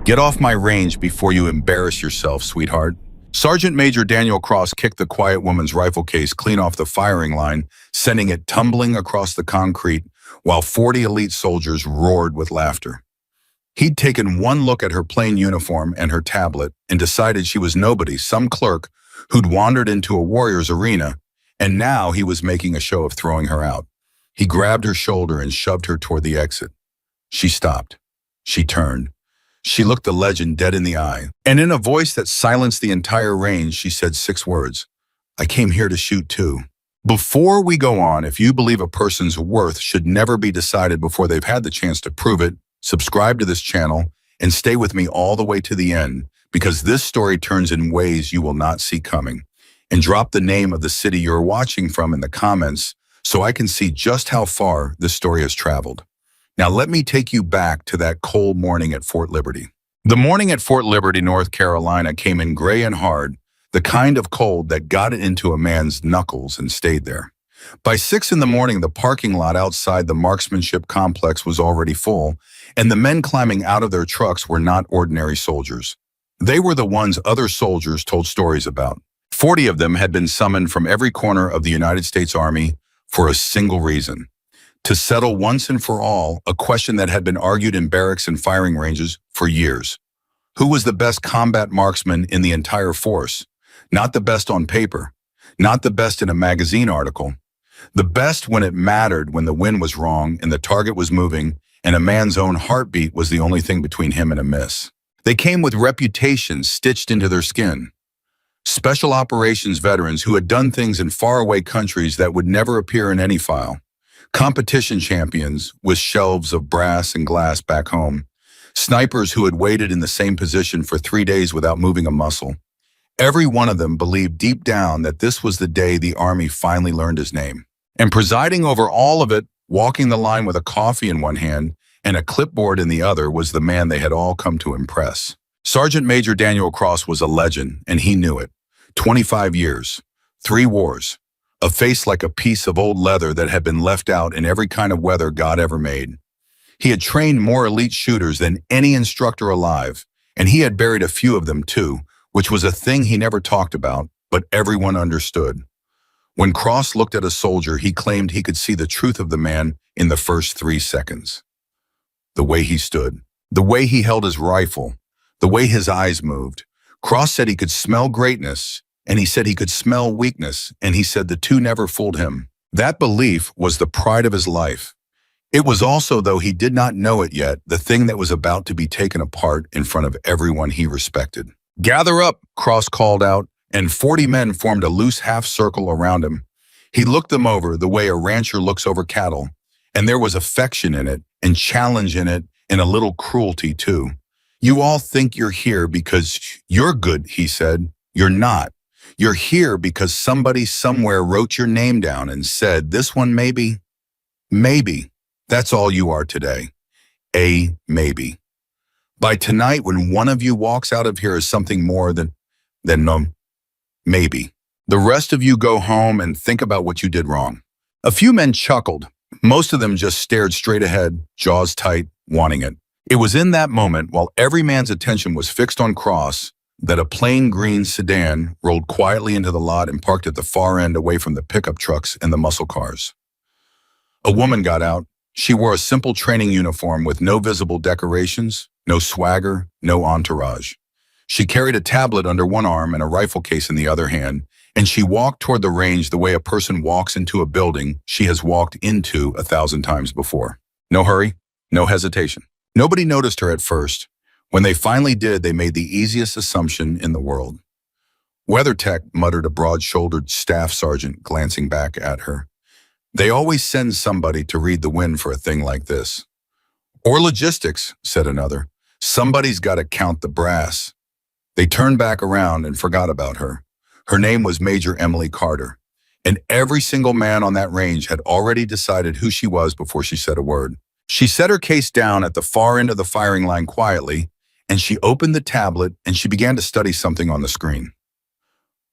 Get off my range before you embarrass yourself, sweetheart. Sergeant Major Daniel Cross kicked the quiet woman's rifle case clean off the firing line, sending it tumbling across the concrete, while 40 elite soldiers roared with laughter. He'd taken one look at her plain uniform and her tablet and decided she was nobody, some clerk who'd wandered into a warrior's arena, and now he was making a show of throwing her out. He grabbed her shoulder and shoved her toward the exit. She stopped. She turned. She looked the legend dead in the eye, and in a voice that silenced the entire range, she said 6 words. I came here to shoot too. Before we go on, if you believe a person's worth should never be decided before they've had the chance to prove it, subscribe to this channel and stay with me all the way to the end, because this story turns in ways you will not see coming. And drop the name of the city you're watching from in the comments so I can see just how far this story has traveled. Now let me take you back to that cold morning at Fort Liberty. The morning at Fort Liberty, North Carolina came in gray and hard, the kind of cold that got it into a man's knuckles and stayed there. By 6 in the morning, the parking lot outside the Marksmanship complex was already full, and the men climbing out of their trucks were not ordinary soldiers. They were the ones other soldiers told stories about. 40 of them had been summoned from every corner of the United States Army for a single reason: to settle once and for all a question that had been argued in barracks and firing ranges for years. Who was the best combat marksman in the entire force? Not the best on paper, not the best in a magazine article. The best when it mattered, when the wind was wrong and the target was moving and a man's own heartbeat was the only thing between him and a miss. They came with reputations stitched into their skin. Special operations veterans who had done things in faraway countries that would never appear in any file. Competition champions with shelves of brass and glass back home. Snipers who had waited in the same position for 3 days without moving a muscle. Every one of them believed deep down that this was the day the Army finally learned his name. And presiding over all of it, walking the line with a coffee in one hand and a clipboard in the other, was the man they had all come to impress. Sergeant Major Daniel Cross was a legend, and he knew it. 25 years, 3 wars, a face like a piece of old leather that had been left out in every kind of weather God ever made. He had trained more elite shooters than any instructor alive, and he had buried a few of them too, which was a thing he never talked about, but everyone understood. When Cross looked at a soldier, he claimed he could see the truth of the man in the first 3 seconds. The way he stood, the way he held his rifle, the way his eyes moved. Cross said he could smell greatness, and he said he could smell weakness, and he said the two never fooled him. That belief was the pride of his life. It was also, though he did not know it yet, the thing that was about to be taken apart in front of everyone he respected. Gather up, Cross called out, and 40 men formed a loose half circle around him. He looked them over the way a rancher looks over cattle, and there was affection in it, and challenge in it, and a little cruelty too. You all think you're here because you're good, he said. You're not. You're here because somebody somewhere wrote your name down and said, this one maybe? Maybe. That's all you are today. A maybe. By tonight, when one of you walks out of here as something more than no, maybe. The rest of you go home and think about what you did wrong. A few men chuckled. Most of them just stared straight ahead, jaws tight, wanting it. It was in that moment, while every man's attention was fixed on Cross, that a plain green sedan rolled quietly into the lot and parked at the far end away from the pickup trucks and the muscle cars. A woman got out. She wore a simple training uniform with no visible decorations, no swagger, no entourage. She carried a tablet under one arm and a rifle case in the other hand, and she walked toward the range the way a person walks into a building she has walked into 1,000 times before. No hurry, no hesitation. Nobody noticed her at first. When they finally did, they made the easiest assumption in the world. WeatherTech, muttered a broad-shouldered staff sergeant, glancing back at her. They always send somebody to read the wind for a thing like this. Or logistics, said another. Somebody's got to count the brass. They turned back around and forgot about her. Her name was Major Emily Carter, and every single man on that range had already decided who she was before she said a word. She set her case down at the far end of the firing line quietly, and she opened the tablet and she began to study something on the screen.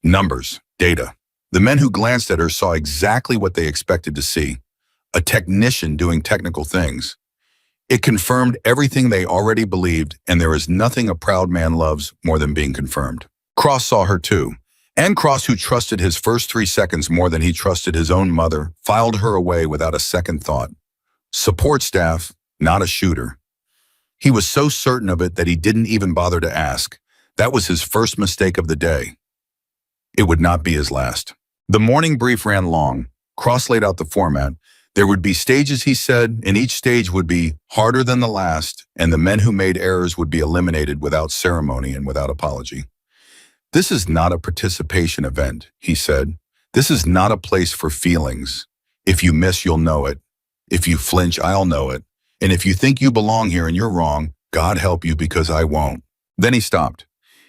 Numbers, data. The men who glanced at her saw exactly what they expected to see: a technician doing technical things. It confirmed everything they already believed, and there is nothing a proud man loves more than being confirmed. Cross saw her too. And Cross, who trusted his first 3 seconds more than he trusted his own mother, filed her away without a second thought. Support staff, not a shooter. He was so certain of it that he didn't even bother to ask. That was his first mistake of the day. It would not be his last. The morning brief ran long. Cross laid out the format. There would be stages, he said, and each stage would be harder than the last, and the men who made errors would be eliminated without ceremony and without apology. This is not a participation event, he said. This is not a place for feelings. If you miss, you'll know it. If you flinch, I'll know it. And if you think you belong here and you're wrong, God help you, because I won't. Then he stopped.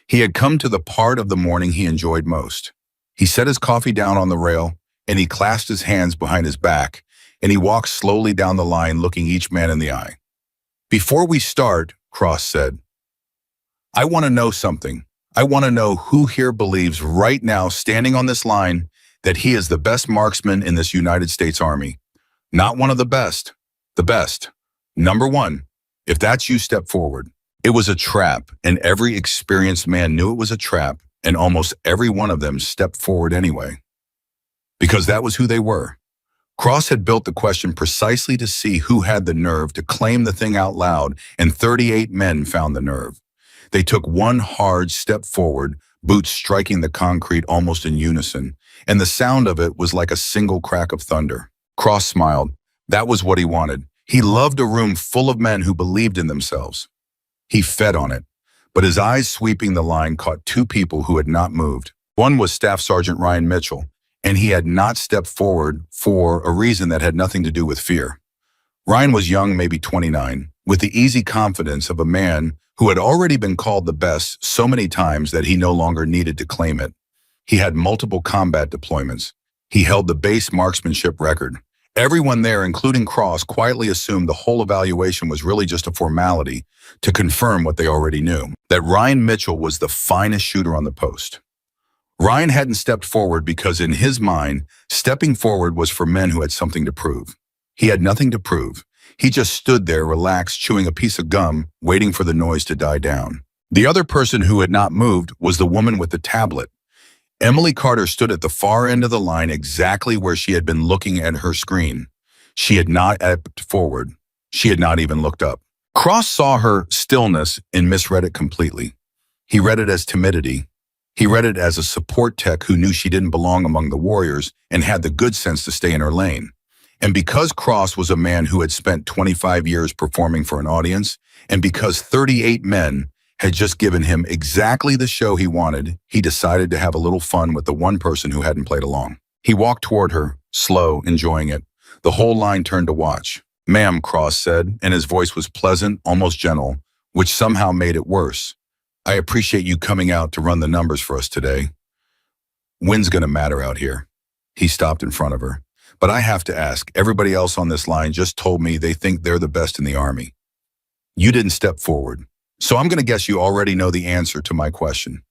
He had come to the part of the morning he enjoyed most. He set his coffee down on the rail, and he clasped his hands behind his back, and he walked slowly down the line, looking each man in the eye. Before we start, Cross said, I want to know something. I want to know who here believes right now, standing on this line, that he is the best marksman in this United States Army. Not one of the best #1. If that's you, step forward. It was a trap, and every experienced man knew it was a trap, and almost every one of them stepped forward anyway. Because that was who they were. Cross had built the question precisely to see who had the nerve to claim the thing out loud, and 38 men found the nerve. They took one hard step forward, boots striking the concrete almost in unison, and the sound of it was like a single crack of thunder. Cross smiled. That was what he wanted. He loved a room full of men who believed in themselves. He fed on it, but his eyes sweeping the line caught 2 people who had not moved. One was Staff Sergeant Ryan Mitchell, and he had not stepped forward for a reason that had nothing to do with fear. Ryan was young, maybe 29, with the easy confidence of a man who had already been called the best so many times that he no longer needed to claim it. He had multiple combat deployments. He held the base marksmanship record. Everyone there, including Cross, quietly assumed the whole evaluation was really just a formality to confirm what they already knew, that Ryan Mitchell was the finest shooter on the post. Ryan hadn't stepped forward because in his mind, stepping forward was for men who had something to prove. He had nothing to prove. He just stood there, relaxed, chewing a piece of gum, waiting for the noise to die down. The other person who had not moved was the woman with the tablet. Emily Carter stood at the far end of the line, exactly where she had been looking at her screen. She had not stepped forward. She had not even looked up. Cross saw her stillness and misread it completely. He read it as timidity. He read it as a support tech who knew she didn't belong among the warriors and had the good sense to stay in her lane. And because Cross was a man who had spent 25 years performing for an audience, and because 38 men had just given him exactly the show he wanted, he decided to have a little fun with the one person who hadn't played along. He walked toward her, slow, enjoying it. The whole line turned to watch. Ma'am, Cross said, and his voice was pleasant, almost gentle, which somehow made it worse. I appreciate you coming out to run the numbers for us today. When's gonna matter out here? He stopped in front of her. But I have to ask, everybody else on this line just told me they think they're the best in the Army. You didn't step forward. So I'm gonna guess you already know the answer to my question.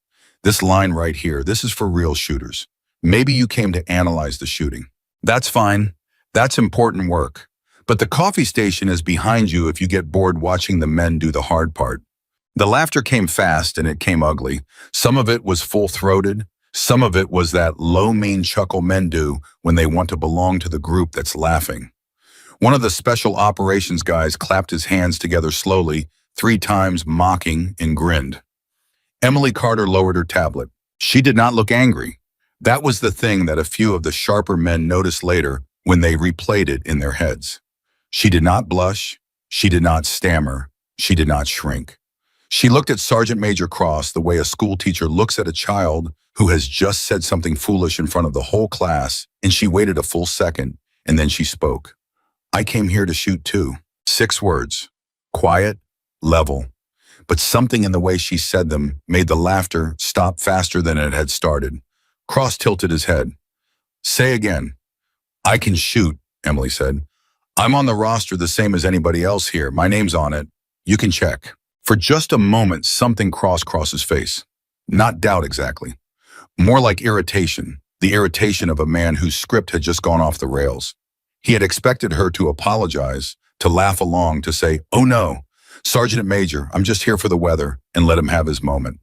This line right here, this is for real shooters. Maybe you came to analyze the shooting. That's fine. That's important work. But the coffee station is behind you if you get bored watching the men do the hard part. The laughter came fast and it came ugly. Some of it was full-throated. Some of it was that low, mean chuckle men do when they want to belong to the group that's laughing. One of the special operations guys clapped his hands together slowly, 3 times, mocking, and grinned. Emily Carter lowered her tablet. She did not look angry. That was the thing that a few of the sharper men noticed later when they replayed it in their heads. She did not blush. She did not stammer. She did not shrink. She looked at Sergeant Major Cross the way a school teacher looks at a child who has just said something foolish in front of the whole class, and she waited a full second, and then she spoke. I came here to shoot too. 6 words. Quiet, level. But something in the way she said them made the laughter stop faster than it had started. Cross tilted his head. Say again. I can shoot, Emily said. I'm on the roster the same as anybody else here. My name's on it. You can check. For just a moment, something crossed Cross's face. Not doubt exactly. More like irritation, the irritation of a man whose script had just gone off the rails. He had expected her to apologize, to laugh along, to say, "Oh no, Sergeant Major, I'm just here for the weather," and let him have his moment.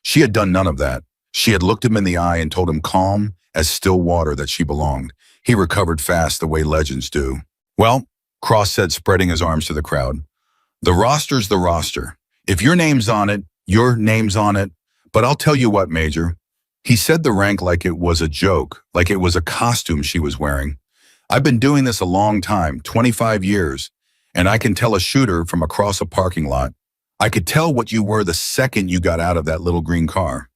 She had done none of that. She had looked him in the eye and told him calm as still water that she belonged. He recovered fast the way legends do. "Well," Cross said, spreading his arms to the crowd, "the roster's the roster. If your name's on it, your name's on it. But I'll tell you what, Major." He said the rank like it was a joke, like it was a costume she was wearing. "I've been doing this a long time, 25 years, and I can tell a shooter from across a parking lot. I could tell what you were the second you got out of that little green car."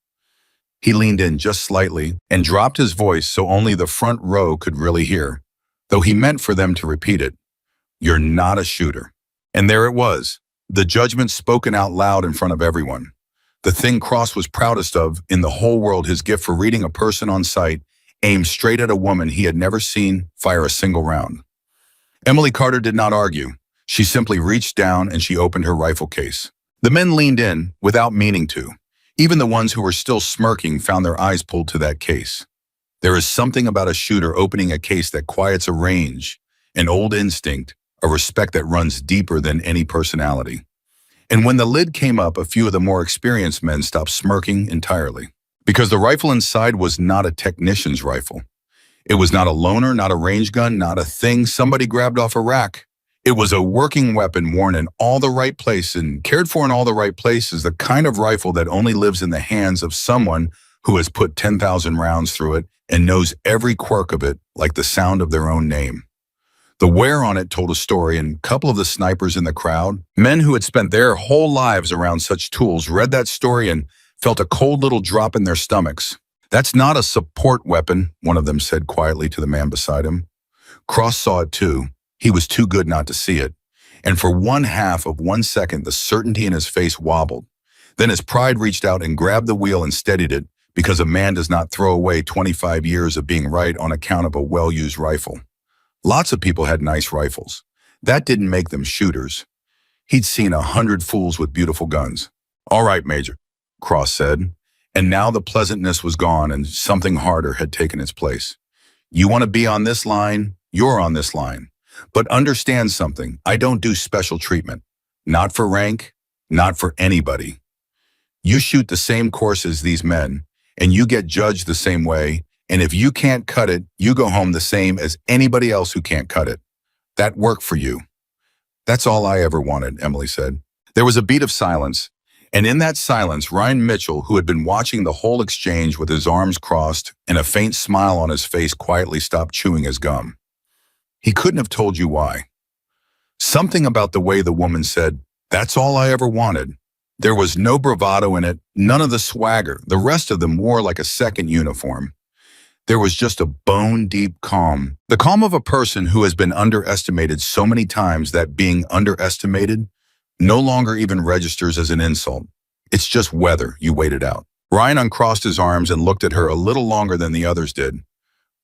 He leaned in just slightly and dropped his voice so only the front row could really hear, though he meant for them to repeat it. "You're not a shooter." And there it was, the judgment spoken out loud in front of everyone. The thing Cross was proudest of in the whole world, his gift for reading a person on sight, aimed straight at a woman he had never seen fire a single round. Emily Carter did not argue. She simply reached down and she opened her rifle case. The men leaned in without meaning to. Even the ones who were still smirking found their eyes pulled to that case. There is something about a shooter opening a case that quiets a range, an old instinct, a respect that runs deeper than any personality. And when the lid came up, a few of the more experienced men stopped smirking entirely. Because the rifle inside was not a technician's rifle. It was not a loaner, not a range gun, not a thing somebody grabbed off a rack. It was a working weapon worn in all the right places and cared for in all the right places, the kind of rifle that only lives in the hands of someone who has put 10,000 rounds through it and knows every quirk of it like the sound of their own name. The wear on it told a story, and a couple of the snipers in the crowd, men who had spent their whole lives around such tools, read that story and felt a cold little drop in their stomachs. "That's not a support weapon," one of them said quietly to the man beside him. Cross saw it too. He was too good not to see it. And for 1/2 of 1 second, the certainty in his face wobbled. Then his pride reached out and grabbed the wheel and steadied it, because a man does not throw away 25 years of being right on account of a well-used rifle. Lots of people had nice rifles. That didn't make them shooters. He'd seen 100 fools with beautiful guns. "All right, Major," Cross said. And now the pleasantness was gone and something harder had taken its place. "You want to be on this line, you're on this line. But understand something, I don't do special treatment. Not for rank, not for anybody. You shoot the same course as these men, and you get judged the same way, and if you can't cut it, you go home the same as anybody else who can't cut it. That worked for you." "That's all I ever wanted," Emily said. There was a beat of silence, and in that silence, Ryan Mitchell, who had been watching the whole exchange with his arms crossed and a faint smile on his face, quietly stopped chewing his gum. He couldn't have told you why. Something about the way the woman said, "That's all I ever wanted." There was no bravado in it, none of the swagger. The rest of them wore like a second uniform. There was just a bone-deep calm. The calm of a person who has been underestimated so many times that being underestimated no longer even registers as an insult. It's just weather, you wait it out. Ryan uncrossed his arms and looked at her a little longer than the others did.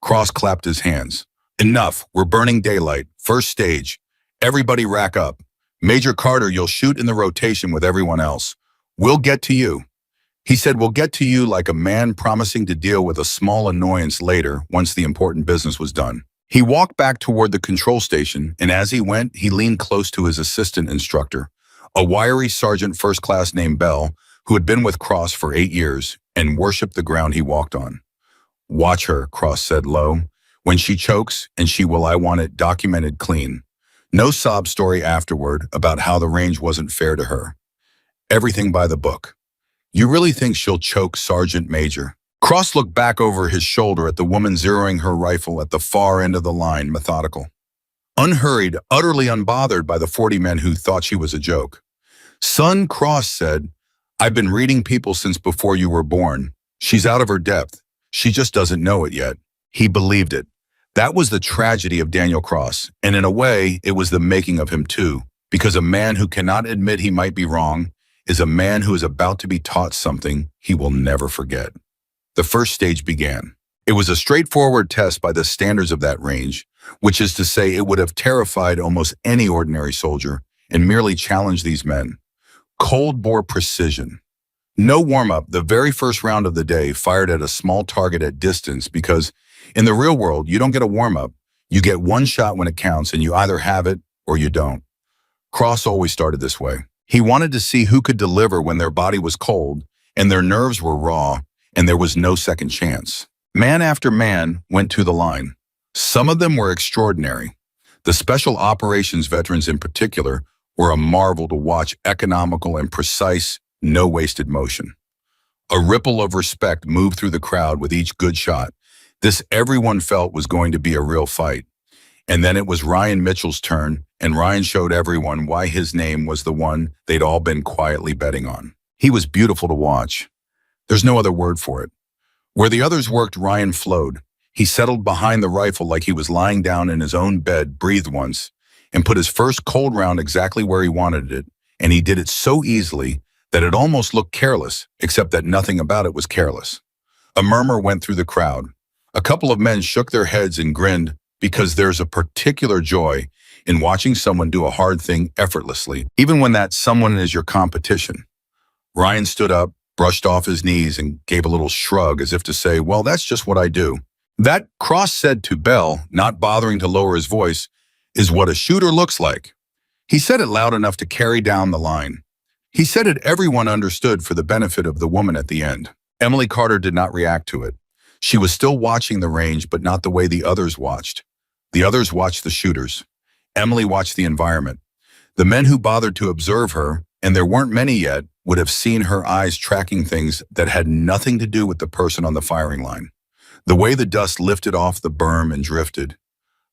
Cross clapped his hands. "Enough, we're burning daylight. First stage. Everybody rack up. Major Carter, you'll shoot in the rotation with everyone else. We'll get to you." He said, "We'll get to you," like a man promising to deal with a small annoyance later once the important business was done. He walked back toward the control station, and as he went, he leaned close to his assistant instructor, a wiry sergeant first class named Bell, who had been with Cross for 8 years and worshipped the ground he walked on. "Watch her," Cross said low. "When she chokes, and she will, I want it documented clean. No sob story afterward about how the range wasn't fair to her. Everything by the book. You really think she'll choke, Sergeant Major?" Cross looked back over his shoulder at the woman zeroing her rifle at the far end of the line, methodical. Unhurried, utterly unbothered by the 40 men who thought she was a joke. "Son," Cross said, "I've been reading people since before you were born. She's out of her depth. She just doesn't know it yet." He believed it. That was the tragedy of Daniel Cross, and in a way, it was the making of him too, because a man who cannot admit he might be wrong is a man who is about to be taught something he will never forget. The first stage began. It was a straightforward test by the standards of that range, which is to say it would have terrified almost any ordinary soldier and merely challenged these men. Cold bore precision. No warm-up, the very first round of the day fired at a small target at distance because in the real world, you don't get a warm-up. You get one shot when it counts and you either have it or you don't. Cross always started this way. He wanted to see who could deliver when their body was cold and their nerves were raw and there was no second chance. Man after man went to the line. Some of them were extraordinary. The special operations veterans in particular were a marvel to watch, economical and precise, no wasted motion. A ripple of respect moved through the crowd with each good shot. This everyone felt was going to be a real fight. And then it was Ryan Mitchell's turn, and Ryan showed everyone why his name was the one they'd all been quietly betting on. He was beautiful to watch. There's no other word for it. Where the others worked, Ryan flowed. He settled behind the rifle like he was lying down in his own bed, breathed once, and put his first cold round exactly where he wanted it, and he did it so easily that it almost looked careless, except that nothing about it was careless. A murmur went through the crowd. A couple of men shook their heads and grinned because there's a particular joy in watching someone do a hard thing effortlessly, even when that someone is your competition. Ryan stood up, brushed off his knees, and gave a little shrug as if to say, well, that's just what I do. That, Cross said to Bell, not bothering to lower his voice, is what a shooter looks like. He said it loud enough to carry down the line. He said it everyone understood for the benefit of the woman at the end. Emily Carter did not react to it. She was still watching the range, but not the way the others watched. The others watched the shooters. Emily watched the environment. The men who bothered to observe her, and there weren't many yet, would have seen her eyes tracking things that had nothing to do with the person on the firing line. The way the dust lifted off the berm and drifted.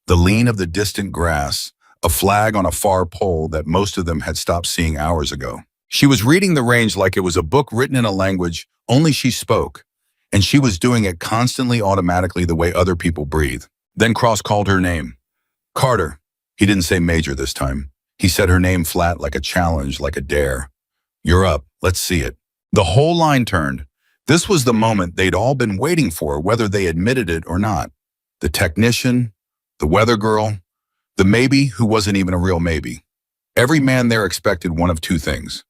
The lean of the distant grass, a flag on a far pole that most of them had stopped seeing hours ago. She was reading the range like it was a book written in a language only she spoke, and she was doing it constantly automatically the way other people breathe. Then Cross called her name. Carter. He didn't say Major this time. He said her name flat like a challenge, like a dare. You're up. Let's see it. The whole line turned. This was the moment they'd all been waiting for, whether they admitted it or not. The technician, the weather girl, the maybe who wasn't even a real maybe. Every man there expected one of two things.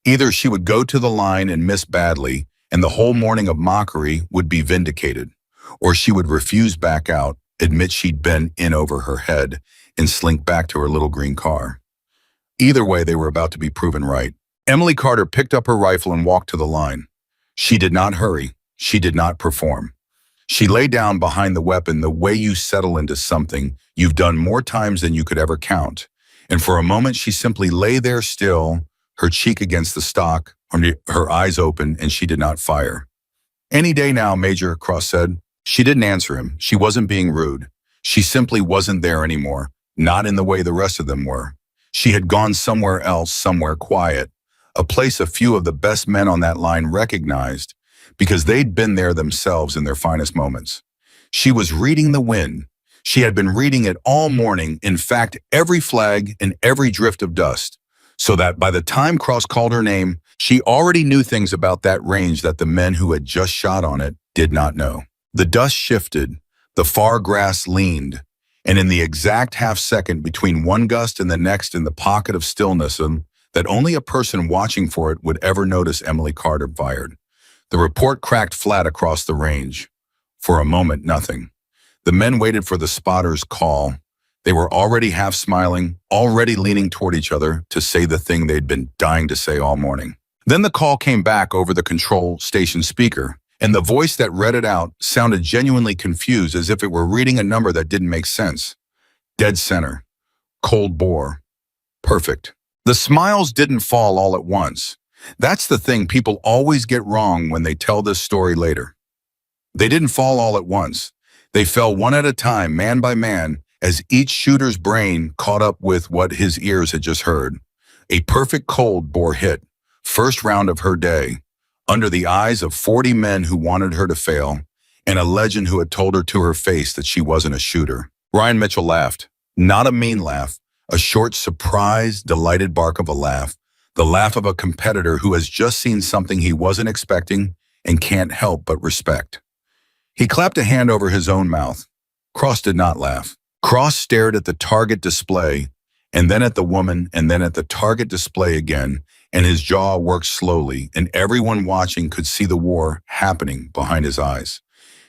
Either she would go to the line and miss badly, and the whole morning of mockery would be vindicated, or she would refuse back out, admit she'd been in over her head, and slink back to her little green car. Either way, they were about to be proven right. Emily Carter picked up her rifle and walked to the line. She did not hurry. She did not perform. She lay down behind the weapon the way you settle into something you've done more times than you could ever count. And for a moment, she simply lay there still, her cheek against the stock, her eyes open, and she did not fire. Any day now, Major, Cross said. She didn't answer him. She wasn't being rude. She simply wasn't there anymore, not in the way the rest of them were. She had gone somewhere else, somewhere quiet, a place a few of the best men on that line recognized because they'd been there themselves in their finest moments. She was reading the wind. She had been reading it all morning, in fact, every flag and every drift of dust, so that by the time Cross called her name, she already knew things about that range that the men who had just shot on it did not know. The dust shifted, the far grass leaned, and in the exact half-second between one gust and the next in the pocket of stillness that only a person watching for it would ever notice, Emily Carter fired. The report cracked flat across the range. For a moment, nothing. The men waited for the spotter's call. They were already half smiling, already leaning toward each other to say the thing they'd been dying to say all morning. Then the call came back over the control station speaker, and the voice that read it out sounded genuinely confused, as if it were reading a number that didn't make sense. Dead center. Cold bore. Perfect. The smiles didn't fall all at once. That's the thing people always get wrong when they tell this story later. They didn't fall all at once. They fell one at a time, man by man, as each shooter's brain caught up with what his ears had just heard. A perfect cold bore hit, first round of her day, under the eyes of 40 men who wanted her to fail, and a legend who had told her to her face that she wasn't a shooter. Ryan Mitchell laughed. Not a mean laugh, a short, surprised, delighted bark of a laugh, the laugh of a competitor who has just seen something he wasn't expecting and can't help but respect. He clapped a hand over his own mouth. Cross did not laugh. Cross stared at the target display, and then at the woman, and then at the target display again, and his jaw worked slowly, and everyone watching could see the war happening behind his eyes.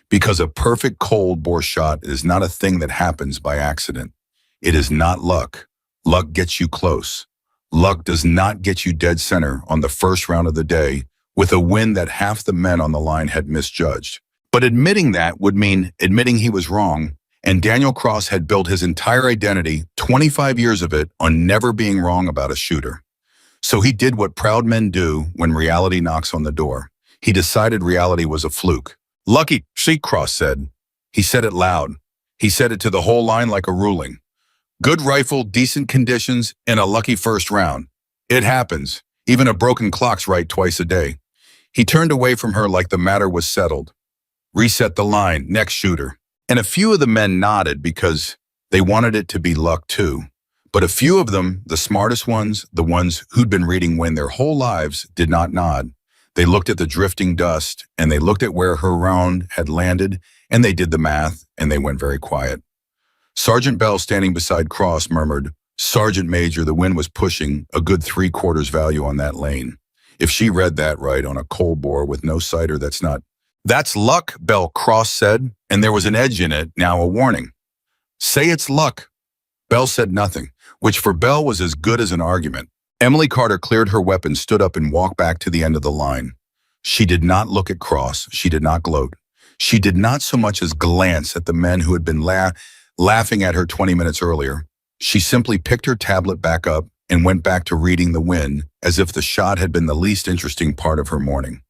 Because a perfect cold bore shot is not a thing that happens by accident. It is not luck Luck gets you close. Luck does not get you dead center on the first round of the day with a win that half the men on the line had misjudged. But admitting that would mean admitting he was wrong, and Daniel Cross had built his entire identity, 25 years of it, on never being wrong about a shooter. So he did what proud men do when reality knocks on the door. He decided reality was a fluke. Lucky, see, Cross said. He said it loud. He said it to the whole line like a ruling. Good rifle, decent conditions, and a lucky first round. It happens. Even a broken clock's right twice a day. He turned away from her like the matter was settled. Reset the line, next shooter. And a few of the men nodded because they wanted it to be luck too. But a few of them, the smartest ones, the ones who'd been reading Win their whole lives, did not nod. They looked at the drifting dust, and they looked at where her round had landed, and they did the math, and they went very quiet. Sergeant Bell, standing beside Cross, murmured, Sergeant Major, the wind was pushing a good 3/4 value on that lane. If she read that right on a cold bore with no sighter, that's not. That's luck, Bell, Cross said, and there was an edge in it, now a warning. Say it's luck. Bell said nothing, which for Bell was as good as an argument. Emily Carter cleared her weapon, stood up, and walked back to the end of the line. She did not look at Cross. She did not gloat. She did not so much as glance at the men who had been laughing at her 20 minutes earlier. She simply picked her tablet back up and went back to reading the Win as if the shot had been the least interesting part of her morning.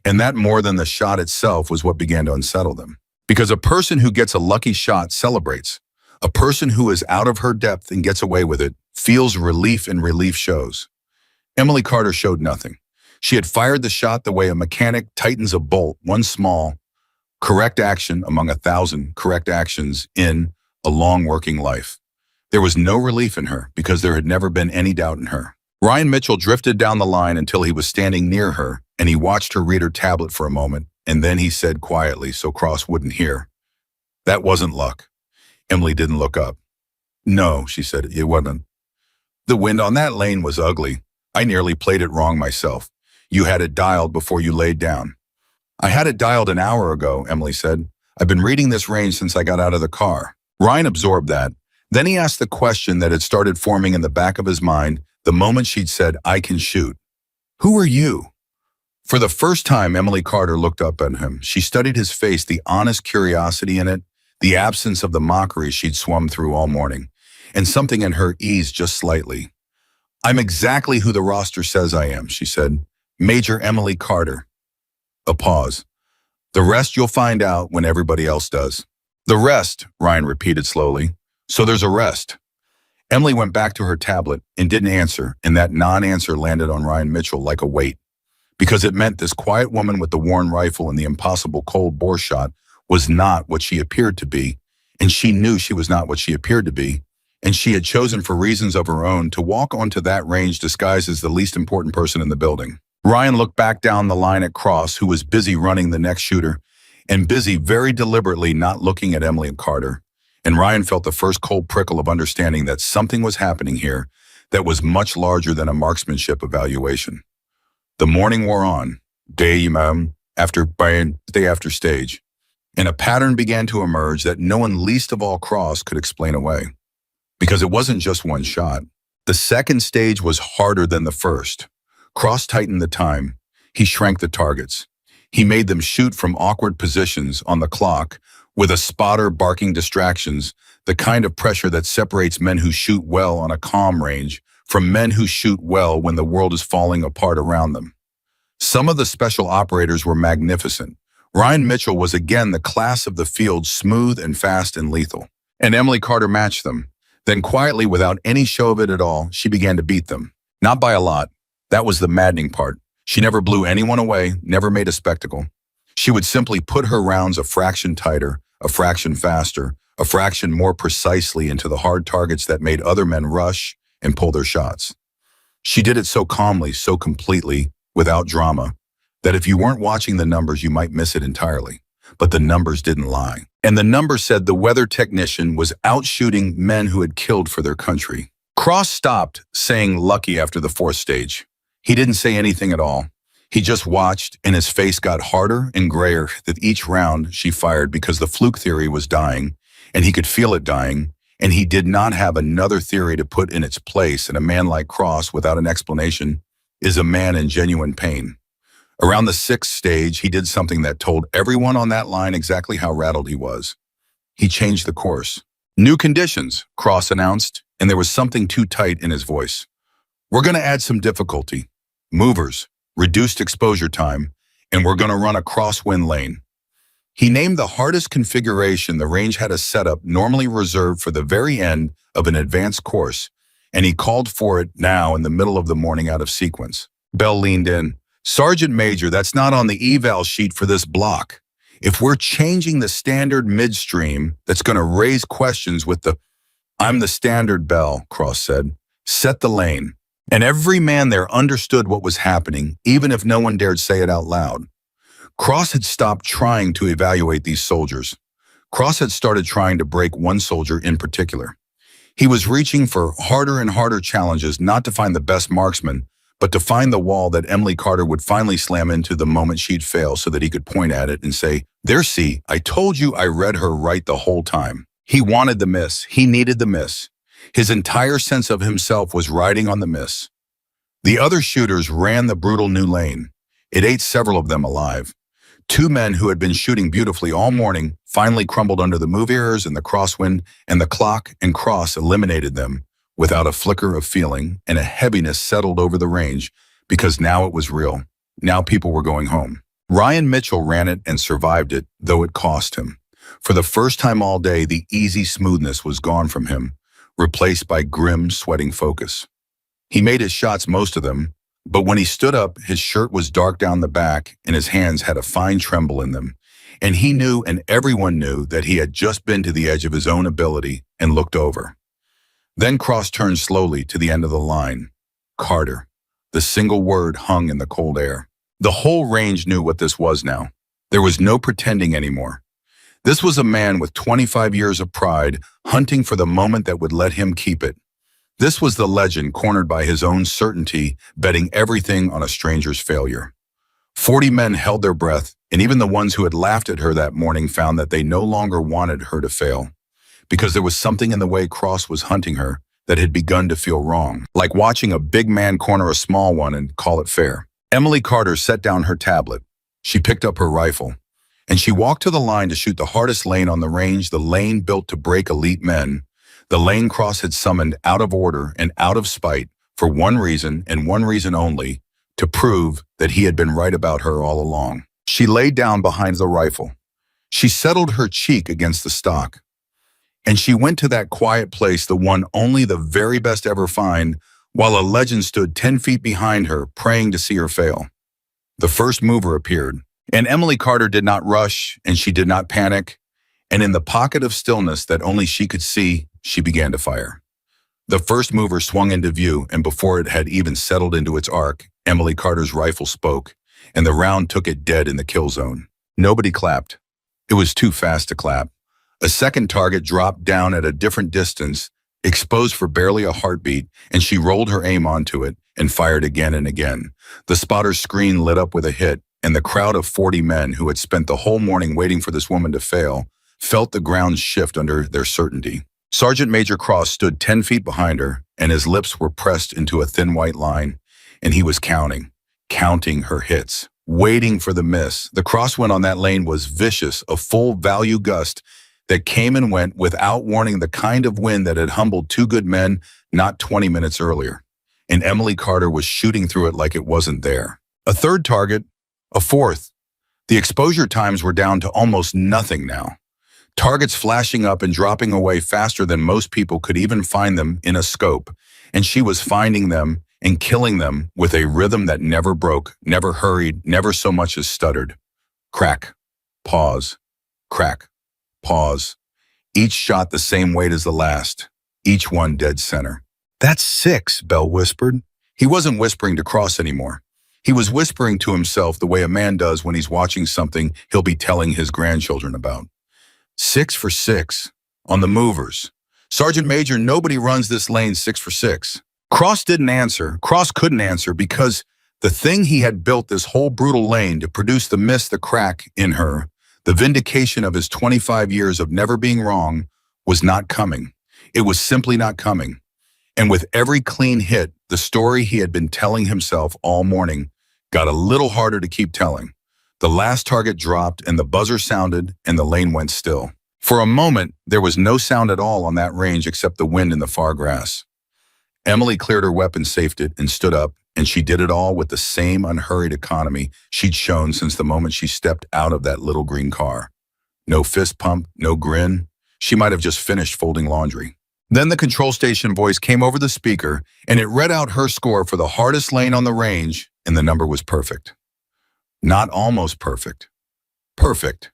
And that more than the shot itself was what began to unsettle them. Because a person who gets a lucky shot celebrates. A person who is out of her depth and gets away with it feels relief, and relief shows. Emily Carter showed nothing. She had fired the shot the way a mechanic tightens a bolt, one small, correct action among 1,000 correct actions in a long working life. There was no relief in her because there had never been any doubt in her. Ryan Mitchell drifted down the line until he was standing near her, and he watched her read her tablet for a moment, and then he said quietly so Cross wouldn't hear, That wasn't luck. Emily didn't look up. No, she said, it wasn't. The wind on that lane was ugly. I nearly played it wrong myself. You had it dialed before you laid down. I had it dialed an hour ago, Emily said. I've been reading this range since I got out of the car. Ryan absorbed that. Then he asked the question that had started forming in the back of his mind the moment she'd said, I can shoot. Who are you? For the first time, Emily Carter looked up at him. She studied his face, the honest curiosity in it, the absence of the mockery she'd swum through all morning, and something in her eased just slightly. I'm exactly who the roster says I am, she said. Major Emily Carter. A pause. The rest you'll find out when everybody else does. The rest, Ryan repeated slowly. So there's a rest. Emily went back to her tablet and didn't answer, and that non-answer landed on Ryan Mitchell like a weight. Because it meant this quiet woman with the worn rifle and the impossible cold bore shot was not what she appeared to be, and she knew she was not what she appeared to be, and she had chosen for reasons of her own to walk onto that range disguised as the least important person in the building. Ryan looked back down the line at Cross, who was busy running the next shooter, and busy very deliberately not looking at Emily and Carter. And Ryan felt the first cold prickle of understanding that something was happening here that was much larger than a marksmanship evaluation. The morning wore on, day after stage, and a pattern began to emerge that no one, least of all Cross, could explain away. Because it wasn't just one shot. The second stage was harder than the first. Cross tightened the time. He shrank the targets. He made them shoot from awkward positions on the clock with a spotter barking distractions, the kind of pressure that separates men who shoot well on a calm range from men who shoot well when the world is falling apart around them. Some of the special operators were magnificent. Ryan Mitchell was again the class of the field, smooth and fast and lethal. And Emily Carter matched them. Then quietly, without any show of it at all, she began to beat them. Not by a lot. That was the maddening part. She never blew anyone away, never made a spectacle. She would simply put her rounds a fraction tighter, a fraction faster, a fraction more precisely into the hard targets that made other men rush and pull their shots. She did it so calmly, so completely, without drama, that if you weren't watching the numbers, you might miss it entirely. But the numbers didn't lie. And the numbers said the weather technician was outshooting men who had killed for their country. Cross stopped saying lucky after the fourth stage. He didn't say anything at all. He just watched, and his face got harder and grayer with each round she fired because the fluke theory was dying, and he could feel it dying, and he did not have another theory to put in its place, and a man like Cross, without an explanation, is a man in genuine pain. Around the sixth stage, he did something that told everyone on that line exactly how rattled he was. He changed the course. New conditions, Cross announced, and there was something too tight in his voice. We're going to add some difficulty. Movers, reduced exposure time, and we're going to run a crosswind lane. He named the hardest configuration the range had a setup normally reserved for the very end of an advanced course, and he called for it now in the middle of the morning out of sequence. Bell leaned in. Sergeant Major, that's not on the eval sheet for this block. If we're changing the standard midstream, that's going to raise questions with the I'm the standard, Bell, Cross said. Set the lane. And every man there understood what was happening, even if no one dared say it out loud. Cross had stopped trying to evaluate these soldiers. Cross had started trying to break one soldier in particular. He was reaching for harder and harder challenges, not to find the best marksman, but to find the wall that Emily Carter would finally slam into the moment she'd fail so that he could point at it and say, there, see, I told you I read her right the whole time. He wanted the miss. He needed the miss. His entire sense of himself was riding on the miss. The other shooters ran the brutal new lane. It ate several of them alive. Two men who had been shooting beautifully all morning finally crumbled under the move errors and the crosswind, and the clock and Cross eliminated them without a flicker of feeling, and a heaviness settled over the range because now it was real. Now people were going home. Ryan Mitchell ran it and survived it, though it cost him. For the first time all day, the easy smoothness was gone from him, replaced by grim, sweating focus. He made his shots, most of them, but when he stood up, his shirt was dark down the back and his hands had a fine tremble in them. And he knew, and everyone knew, that he had just been to the edge of his own ability and looked over. Then Cross turned slowly to the end of the line. Carter. The single word hung in the cold air. The whole range knew what this was now. There was no pretending anymore. This was a man with 25 years of pride, hunting for the moment that would let him keep it. This was the legend cornered by his own certainty, betting everything on a stranger's failure. 40 men held their breath, and even the ones who had laughed at her that morning found that they no longer wanted her to fail, because there was something in the way Cross was hunting her that had begun to feel wrong, like watching a big man corner a small one and call it fair. Emily Carter set down her tablet. She picked up her rifle, and she walked to the line to shoot the hardest lane on the range, the lane built to break elite men. The lane Cross had summoned out of order and out of spite for one reason and one reason only, to prove that he had been right about her all along. She lay down behind the rifle. She settled her cheek against the stock. And she went to that quiet place, the one only the very best ever find, while a legend stood 10 feet behind her, praying to see her fail. The first mover appeared, and Emily Carter did not rush, and she did not panic, and in the pocket of stillness that only she could see, she began to fire. The first mover swung into view, and before it had even settled into its arc, Emily Carter's rifle spoke, and the round took it dead in the kill zone. Nobody clapped. It was too fast to clap. A second target dropped down at a different distance, exposed for barely a heartbeat, and she rolled her aim onto it and fired again and again. The spotter's screen lit up with a hit, and the crowd of 40 men who had spent the whole morning waiting for this woman to fail felt the ground shift under their certainty. Sergeant Major Cross stood 10 feet behind her, and his lips were pressed into a thin white line, and he was counting her hits, waiting for the miss. The crosswind on that lane was vicious, a full value gust that came and went without warning, the kind of wind that had humbled two good men not 20 minutes earlier. And Emily Carter was shooting through it like it wasn't there. A third target, a fourth. The exposure times were down to almost nothing now. Targets flashing up and dropping away faster than most people could even find them in a scope, and she was finding them and killing them with a rhythm that never broke, never hurried, never so much as stuttered. Crack, pause, crack, pause. Each shot the same weight as the last, each one dead center. That's 6, Bell whispered. He wasn't whispering to Cross anymore. He was whispering to himself the way a man does when he's watching something he'll be telling his grandchildren about. 6 for 6, on the movers. Sergeant Major, nobody runs this lane 6 for 6. Cross didn't answer. Cross couldn't answer because the thing he had built this whole brutal lane to produce the miss, the crack in her, the vindication of his 25 years of never being wrong, was not coming. It was simply not coming. And with every clean hit, the story he had been telling himself all morning got a little harder to keep telling. The last target dropped and the buzzer sounded and the lane went still. For a moment, there was no sound at all on that range except the wind in the far grass. Emily cleared her weapon, safed it, and stood up, and she did it all with the same unhurried economy she'd shown since the moment she stepped out of that little green car. No fist pump, no grin. She might have just finished folding laundry. Then the control station voice came over the speaker, and it read out her score for the hardest lane on the range, and the number was perfect. Not almost perfect. Perfect.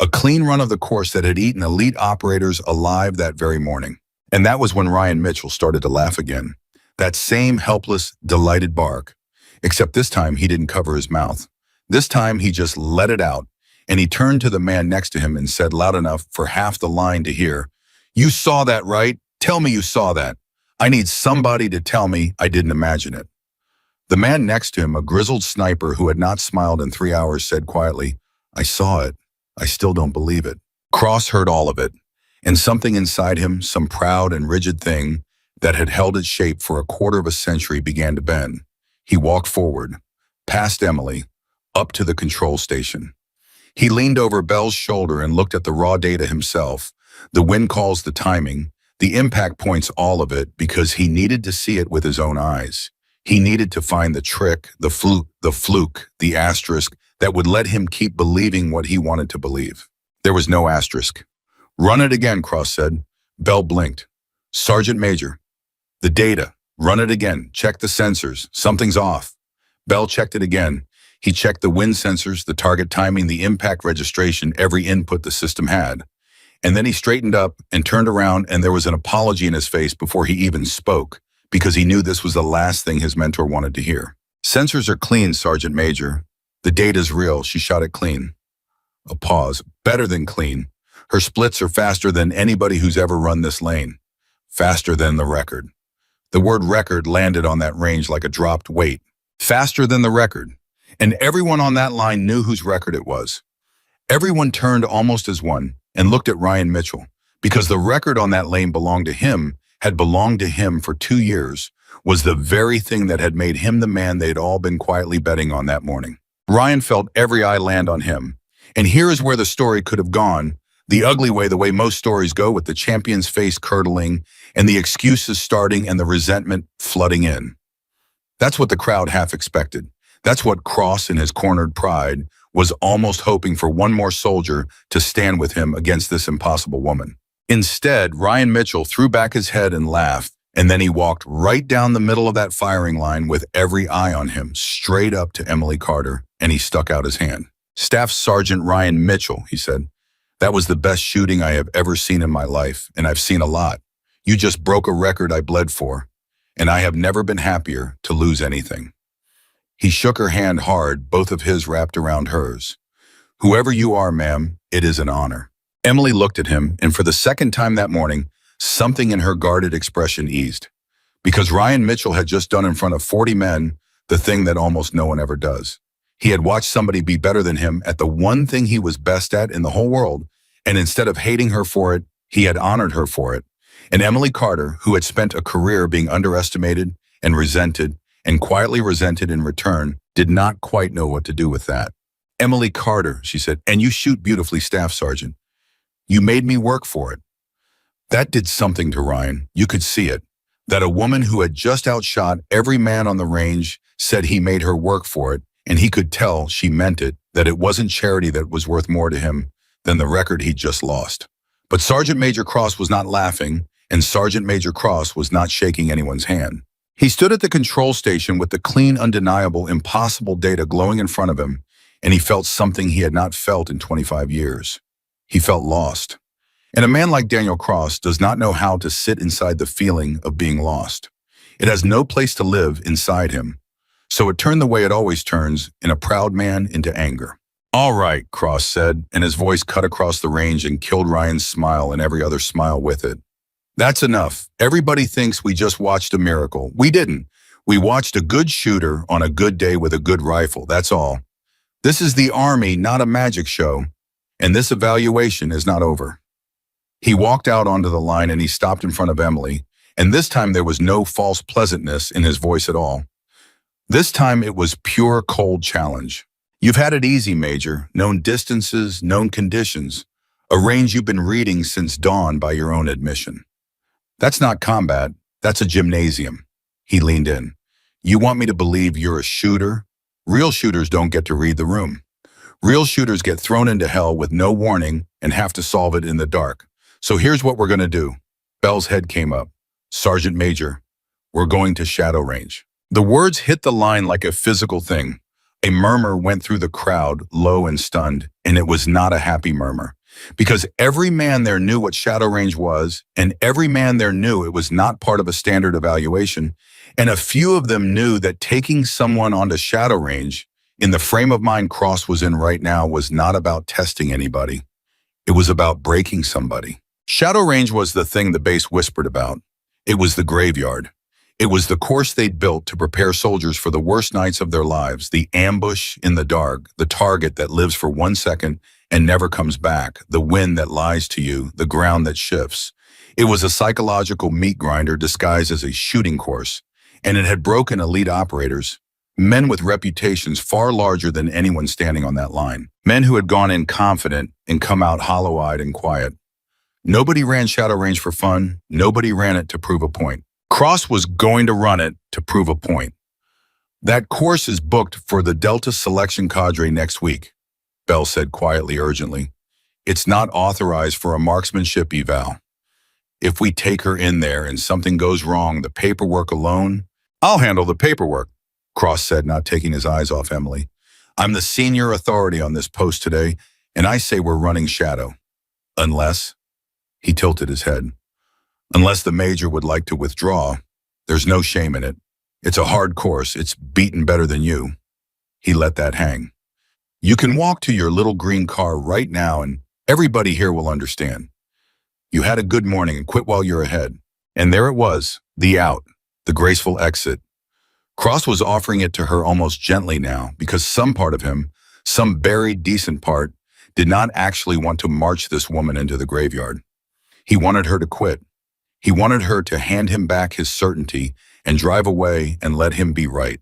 A clean run of the course that had eaten elite operators alive that very morning. And that was when Ryan Mitchell started to laugh again. That same helpless, delighted bark. Except this time he didn't cover his mouth. This time he just let it out, and he turned to the man next to him and said loud enough for half the line to hear, "You saw that, right? Tell me you saw that. I need somebody to tell me I didn't imagine it." The man next to him, a grizzled sniper who had not smiled in 3 hours, said quietly, "I saw it. I still don't believe it." Cross heard all of it, and something inside him, some proud and rigid thing that had held its shape for a quarter of a century, began to bend. He walked forward, past Emily, up to the control station. He leaned over Bell's shoulder and looked at the raw data himself, the wind calls, the timing, the impact points, all of it, because he needed to see it with his own eyes. He needed to find the trick, the fluke, the asterisk that would let him keep believing what he wanted to believe. There was no asterisk. "Run it again," Cross said. Bell blinked. "Sergeant Major, the data. Run it again. Check the sensors. Something's off." Bell checked it again. He checked the wind sensors, the target timing, the impact registration, every input the system had. And then he straightened up and turned around, and there was an apology in his face before he even spoke, because he knew this was the last thing his mentor wanted to hear. "Sensors are clean, Sergeant Major. The data's real." She shot it clean. A pause. "Better than clean. Her splits are faster than anybody who's ever run this lane. Faster than the record." The word record landed on that range like a dropped weight. Faster than the record. And everyone on that line knew whose record it was. Everyone turned almost as one and looked at Ryan Mitchell, because the record on that lane belonged to him, had belonged to him for 2 years, was the very thing that had made him the man they'd all been quietly betting on that morning. Ryan felt every eye land on him. And here is where the story could have gone, the ugly way, the way most stories go, with the champion's face curdling and the excuses starting and the resentment flooding in. That's what the crowd half expected. That's what Cross, in his cornered pride, was almost hoping for, one more soldier to stand with him against this impossible woman. Instead, Ryan Mitchell threw back his head and laughed, and then he walked right down the middle of that firing line with every eye on him, straight up to Emily Carter, and he stuck out his hand. "Staff Sergeant Ryan Mitchell," he said. "That was the best shooting I have ever seen in my life, and I've seen a lot. You just broke a record I bled for, and I have never been happier to lose anything." He shook her hand hard, both of his wrapped around hers. "Whoever you are, ma'am, it is an honor." Emily looked at him, and for the second time that morning, something in her guarded expression eased. Because Ryan Mitchell had just done in front of 40 men the thing that almost no one ever does. He had watched somebody be better than him at the one thing he was best at in the whole world, and instead of hating her for it, he had honored her for it. And Emily Carter, who had spent a career being underestimated and resented, and quietly resented in return, did not quite know what to do with that. "Emily Carter," she said, "and you shoot beautifully, Staff Sergeant. You made me work for it." That did something to Ryan. You could see it. That a woman who had just outshot every man on the range said he made her work for it, and he could tell she meant it, that it wasn't charity that was worth more to him than the record he'd just lost. But Sergeant Major Cross was not laughing, and Sergeant Major Cross was not shaking anyone's hand. He stood at the control station with the clean, undeniable, impossible data glowing in front of him, and he felt something he had not felt in 25 years. He felt lost. And a man like Daniel Cross does not know how to sit inside the feeling of being lost. It has no place to live inside him. So it turned the way it always turns, in a proud man, into anger. "All right," Cross said, and his voice cut across the range and killed Ryan's smile and every other smile with it. "That's enough. Everybody thinks we just watched a miracle. We didn't. We watched a good shooter on a good day with a good rifle, that's all. This is the Army, not a magic show, and this evaluation is not over." He walked out onto the line and he stopped in front of Emily, and this time there was no false pleasantness in his voice at all. This time it was pure cold challenge. You've had it easy, Major. Known distances, known conditions. A range you've been reading since dawn by your own admission. That's not combat. That's a gymnasium. He leaned in. You want me to believe you're a shooter? Real shooters don't get to read the room. Real shooters get thrown into hell with no warning and have to solve it in the dark. So here's what we're going to do. Bell's head came up. Sergeant Major, we're going to shadow range. The words hit the line like a physical thing. A murmur went through the crowd, low and stunned, and it was not a happy murmur. Because every man there knew what shadow range was, and every man there knew it was not part of a standard evaluation, and a few of them knew that taking someone onto shadow range, in the frame of mind Cross was in right now, was not about testing anybody. It was about breaking somebody. Shadow range was the thing the base whispered about. It was the graveyard. It was the course they'd built to prepare soldiers for the worst nights of their lives, the ambush in the dark, the target that lives for 1 second and never comes back, the wind that lies to you, the ground that shifts. It was a psychological meat grinder disguised as a shooting course, and it had broken elite operators, men with reputations far larger than anyone standing on that line, men who had gone in confident and come out hollow-eyed and quiet. Nobody ran shadow range for fun. Nobody ran it to prove a point. Cross was going to run it to prove a point. That course is booked for the Delta selection cadre next week, Bell said quietly, urgently. It's not authorized for a marksmanship eval. If we take her in there and something goes wrong, the paperwork alone... I'll handle the paperwork, Cross said, not taking his eyes off Emily. I'm the senior authority on this post today, and I say we're running shadow. Unless... He tilted his head. Unless the major would like to withdraw, there's no shame in it. It's a hard course. It's beaten better than you. He let that hang. You can walk to your little green car right now and everybody here will understand. You had a good morning and quit while you're ahead. And there it was, the out, the graceful exit. Cross was offering it to her almost gently now because some part of him, some buried decent part, did not actually want to march this woman into the graveyard. He wanted her to quit. He wanted her to hand him back his certainty and drive away and let him be right.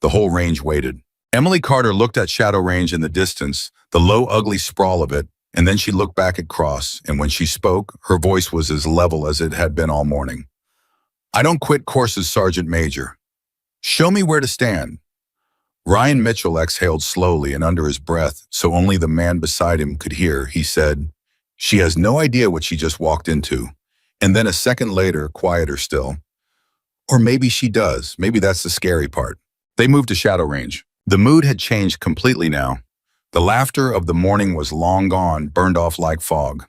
The whole range waited. Emily Carter looked at shadow range in the distance, the low, ugly sprawl of it, and then she looked back at Cross, and when she spoke, her voice was as level as it had been all morning. I don't quit courses, Sergeant Major. Show me where to stand. Ryan Mitchell exhaled slowly and under his breath, so only the man beside him could hear. He said, She has no idea what she just walked into. And then a second later, quieter still. Or maybe she does. Maybe that's the scary part. They moved to shadow range. The mood had changed completely now. The laughter of the morning was long gone, burned off like fog.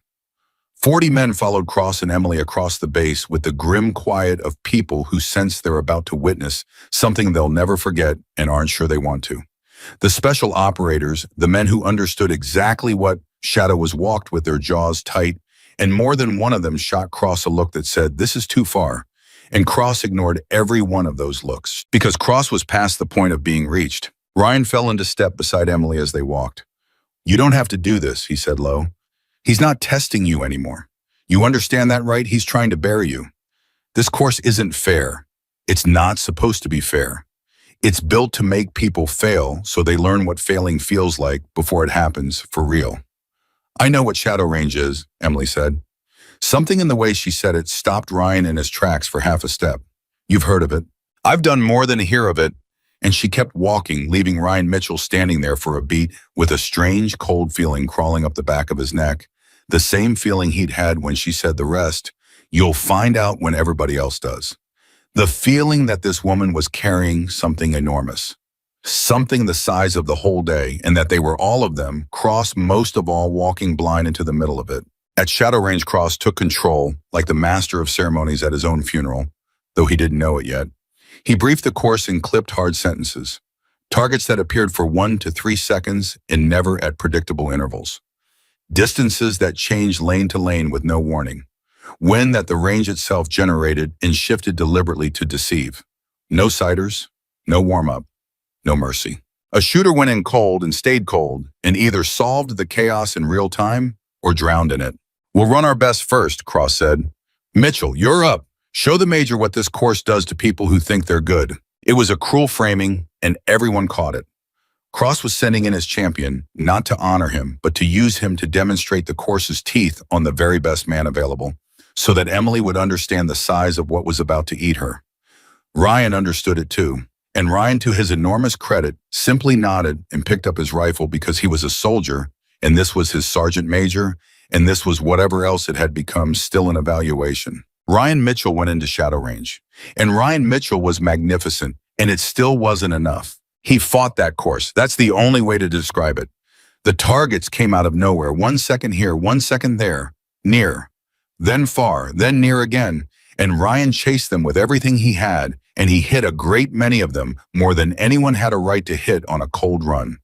40 men followed Cross and Emily across the base with the grim quiet of people who sense they're about to witness something they'll never forget and aren't sure they want to. The special operators, the men who understood exactly what shadow was, walked with their jaws tight, and more than one of them shot Cross a look that said, this is too far. And Cross ignored every one of those looks, because Cross was past the point of being reached. Ryan fell into step beside Emily as they walked. You don't have to do this, he said low. He's not testing you anymore. You understand that, right? He's trying to bury you. This course isn't fair. It's not supposed to be fair. It's built to make people fail so they learn what failing feels like before it happens for real. I know what shadow range is, Emily said. Something in the way she said it stopped Ryan in his tracks for half a step. You've heard of it. I've done more than hear of it. And she kept walking, leaving Ryan Mitchell standing there for a beat with a strange, cold feeling crawling up the back of his neck. The same feeling he'd had when she said the rest. You'll find out when everybody else does. The feeling that this woman was carrying something enormous. Something the size of the whole day, and that they were all of them, Cross most of all walking blind into the middle of it. At shadow range, Cross took control, like the master of ceremonies at his own funeral, though he didn't know it yet. He briefed the course in clipped hard sentences, targets that appeared for 1 to 3 seconds and never at predictable intervals. Distances that changed lane to lane with no warning. Wind that the range itself generated and shifted deliberately to deceive. No sighters, no warm-up, no mercy. A shooter went in cold and stayed cold and either solved the chaos in real time or drowned in it. We'll run our best first, Cross said. Mitchell, you're up. Show the major what this course does to people who think they're good. It was a cruel framing, and everyone caught it. Cross was sending in his champion, not to honor him, but to use him to demonstrate the course's teeth on the very best man available, so that Emily would understand the size of what was about to eat her. Ryan understood it too, and Ryan, to his enormous credit, simply nodded and picked up his rifle because he was a soldier, and this was his sergeant major, and this was whatever else it had become, still in evaluation. Ryan Mitchell went into shadow range, and Ryan Mitchell was magnificent, and it still wasn't enough. He fought that course. That's the only way to describe it. The targets came out of nowhere, 1 second here, 1 second there, near, then far, then near again, and Ryan chased them with everything he had, and he hit a great many of them, more than anyone had a right to hit on a cold run.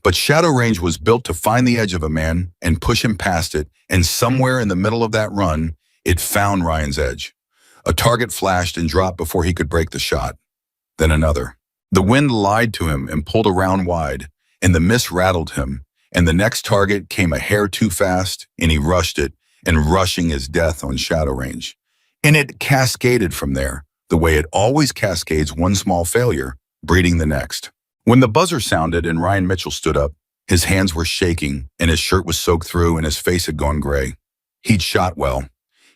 But shadow range was built to find the edge of a man and push him past it, and somewhere in the middle of that run, it found Ryan's edge. A target flashed and dropped before he could break the shot. Then another. The wind lied to him and pulled around wide, and the mist rattled him, and the next target came a hair too fast, and he rushed it, and rushing is death on shadow range. And it cascaded from there, the way it always cascades, one small failure, breeding the next. When the buzzer sounded and Ryan Mitchell stood up, his hands were shaking, and his shirt was soaked through, and his face had gone gray. He'd shot well.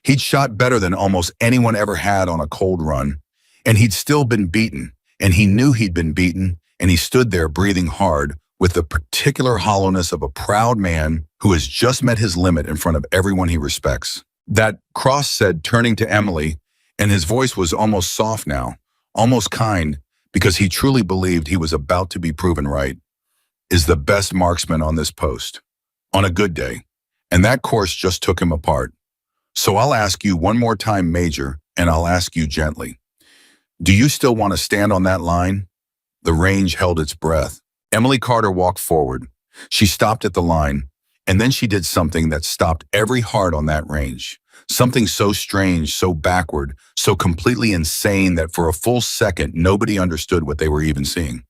He'd shot better than almost anyone ever had on a cold run, and he'd still been beaten, and he knew he'd been beaten, and he stood there breathing hard with the particular hollowness of a proud man who has just met his limit in front of everyone he respects. That, Cross said, turning to Emily, and his voice was almost soft now, almost kind, because he truly believed he was about to be proven right, is the best marksman on this post, on a good day, and that course just took him apart. So I'll ask you one more time, Major, and I'll ask you gently. Do you still want to stand on that line? The range held its breath. Emily Carter walked forward. She stopped at the line, and then she did something that stopped every heart on that range. Something so strange, so backward, so completely insane that for a full second, nobody understood what they were even seeing.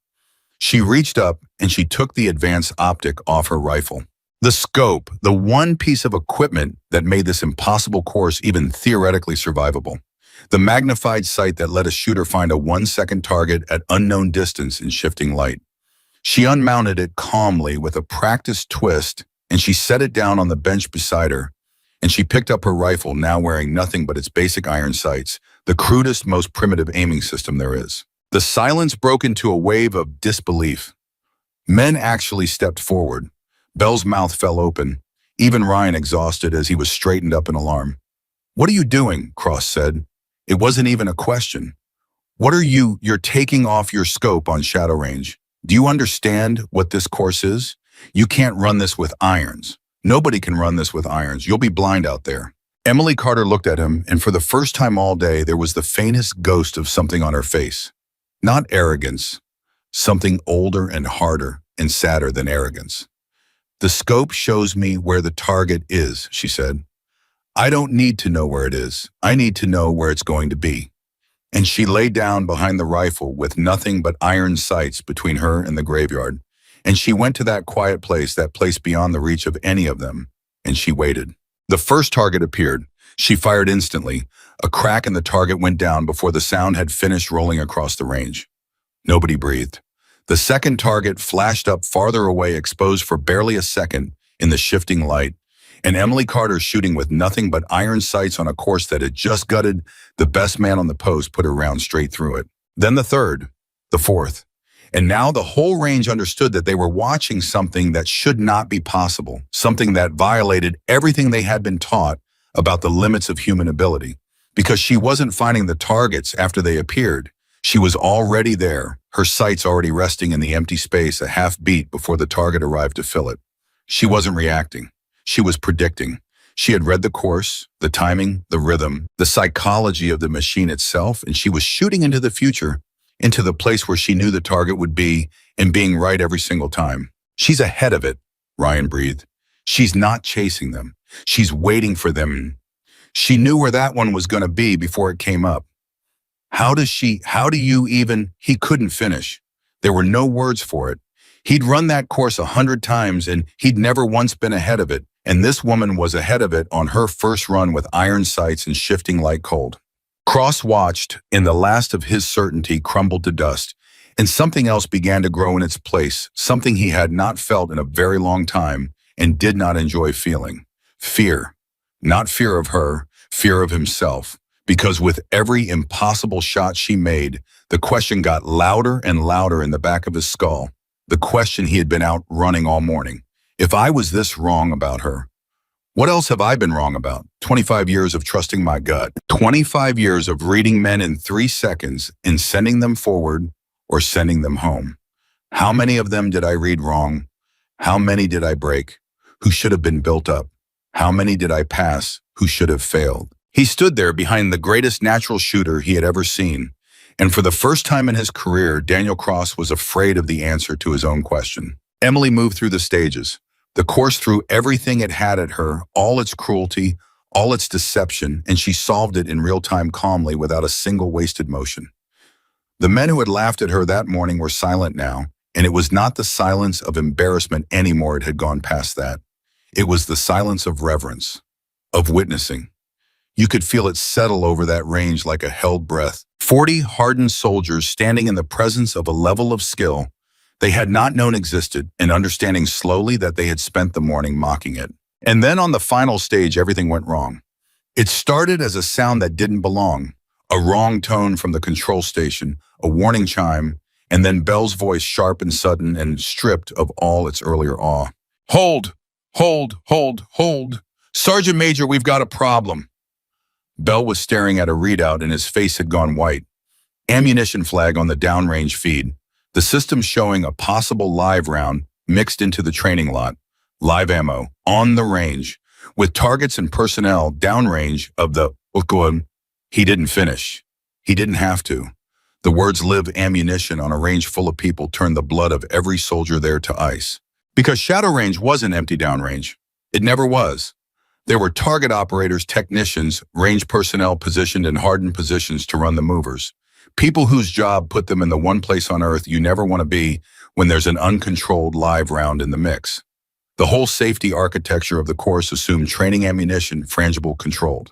She reached up and she took the advanced optic off her rifle. The scope, the one piece of equipment that made this impossible course even theoretically survivable. The magnified sight that let a shooter find a 1-second target at unknown distance in shifting light. She unmounted it calmly with a practiced twist, and she set it down on the bench beside her, and she picked up her rifle, now wearing nothing but its basic iron sights, the crudest, most primitive aiming system there is. The silence broke into a wave of disbelief. Men actually stepped forward. Belle's mouth fell open, even Ryan exhausted as he was straightened up in alarm. "What are you doing?" Cross said. It wasn't even a question. "What are you? You're taking off your scope on shadow range. Do you understand what this course is? You can't run this with irons. Nobody can run this with irons. You'll be blind out there." Emily Carter looked at him, and for the first time all day, there was the faintest ghost of something on her face. Not arrogance, something older and harder and sadder than arrogance. "The scope shows me where the target is," she said. "I don't need to know where it is. I need to know where it's going to be." And she lay down behind the rifle with nothing but iron sights between her and the graveyard. And she went to that quiet place, that place beyond the reach of any of them, and she waited. The first target appeared. She fired instantly. A crack in the target went down before the sound had finished rolling across the range. Nobody breathed. The second target flashed up farther away, exposed for barely a second in the shifting light, and Emily Carter, shooting with nothing but iron sights on a course that had just gutted the best man on the post, put her round straight through it. Then the third, the fourth. And now the whole range understood that they were watching something that should not be possible, something that violated everything they had been taught about the limits of human ability. Because she wasn't finding the targets after they appeared. She was already there, her sights already resting in the empty space a half beat before the target arrived to fill it. She wasn't reacting. She was predicting. She had read the course, the timing, the rhythm, the psychology of the machine itself, and she was shooting into the future, into the place where she knew the target would be, and being right every single time. "She's ahead of it," Ryan breathed. "She's not chasing them. She's waiting for them. She knew where that one was going to be before it came up. How do you even?" He couldn't finish. There were no words for it. He'd run that course 100 times, and he'd never once been ahead of it, and this woman was ahead of it on her first run with iron sights and shifting like cold. Cross watched, and the last of his certainty crumbled to dust, and something else began to grow in its place, something he had not felt in a very long time and did not enjoy feeling. Fear. Not fear of her, fear of himself. Because with every impossible shot she made, the question got louder and louder in the back of his skull. The question he had been out running all morning. If I was this wrong about her, what else have I been wrong about? 25 years of trusting my gut. 25 years of reading men in 3 seconds and sending them forward or sending them home. How many of them did I read wrong? How many did I break? Who should have been built up? How many did I pass? Who should have failed? He stood there behind the greatest natural shooter he had ever seen. And for the first time in his career, Daniel Cross was afraid of the answer to his own question. Emily moved through the stages. The course threw everything it had at her, all its cruelty, all its deception, and she solved it in real time calmly without a single wasted motion. The men who had laughed at her that morning were silent now, and it was not the silence of embarrassment anymore. It had gone past that. It was the silence of reverence, of witnessing. You could feel it settle over that range like a held breath. 40 hardened soldiers standing in the presence of a level of skill they had not known existed, and understanding slowly that they had spent the morning mocking it. And then on the final stage, everything went wrong. It started as a sound that didn't belong, a wrong tone from the control station, a warning chime, and then Bell's voice, sharp and sudden and stripped of all its earlier awe. Hold, hold, hold, hold. Sergeant Major, we've got a problem. Bell was staring at a readout and his face had gone white. Ammunition flag on the downrange feed. The system showing a possible live round mixed into the training lot. Live ammo, on the range, with targets and personnel downrange of the Ukun. He didn't finish. He didn't have to. The words live ammunition on a range full of people turned the blood of every soldier there to ice. Because shadow range wasn't empty downrange. It never was. There were target operators, technicians, range personnel positioned in hardened positions to run the movers. People whose job put them in the one place on Earth you never want to be when there's an uncontrolled live round in the mix. The whole safety architecture of the course assumed training ammunition, frangible controlled.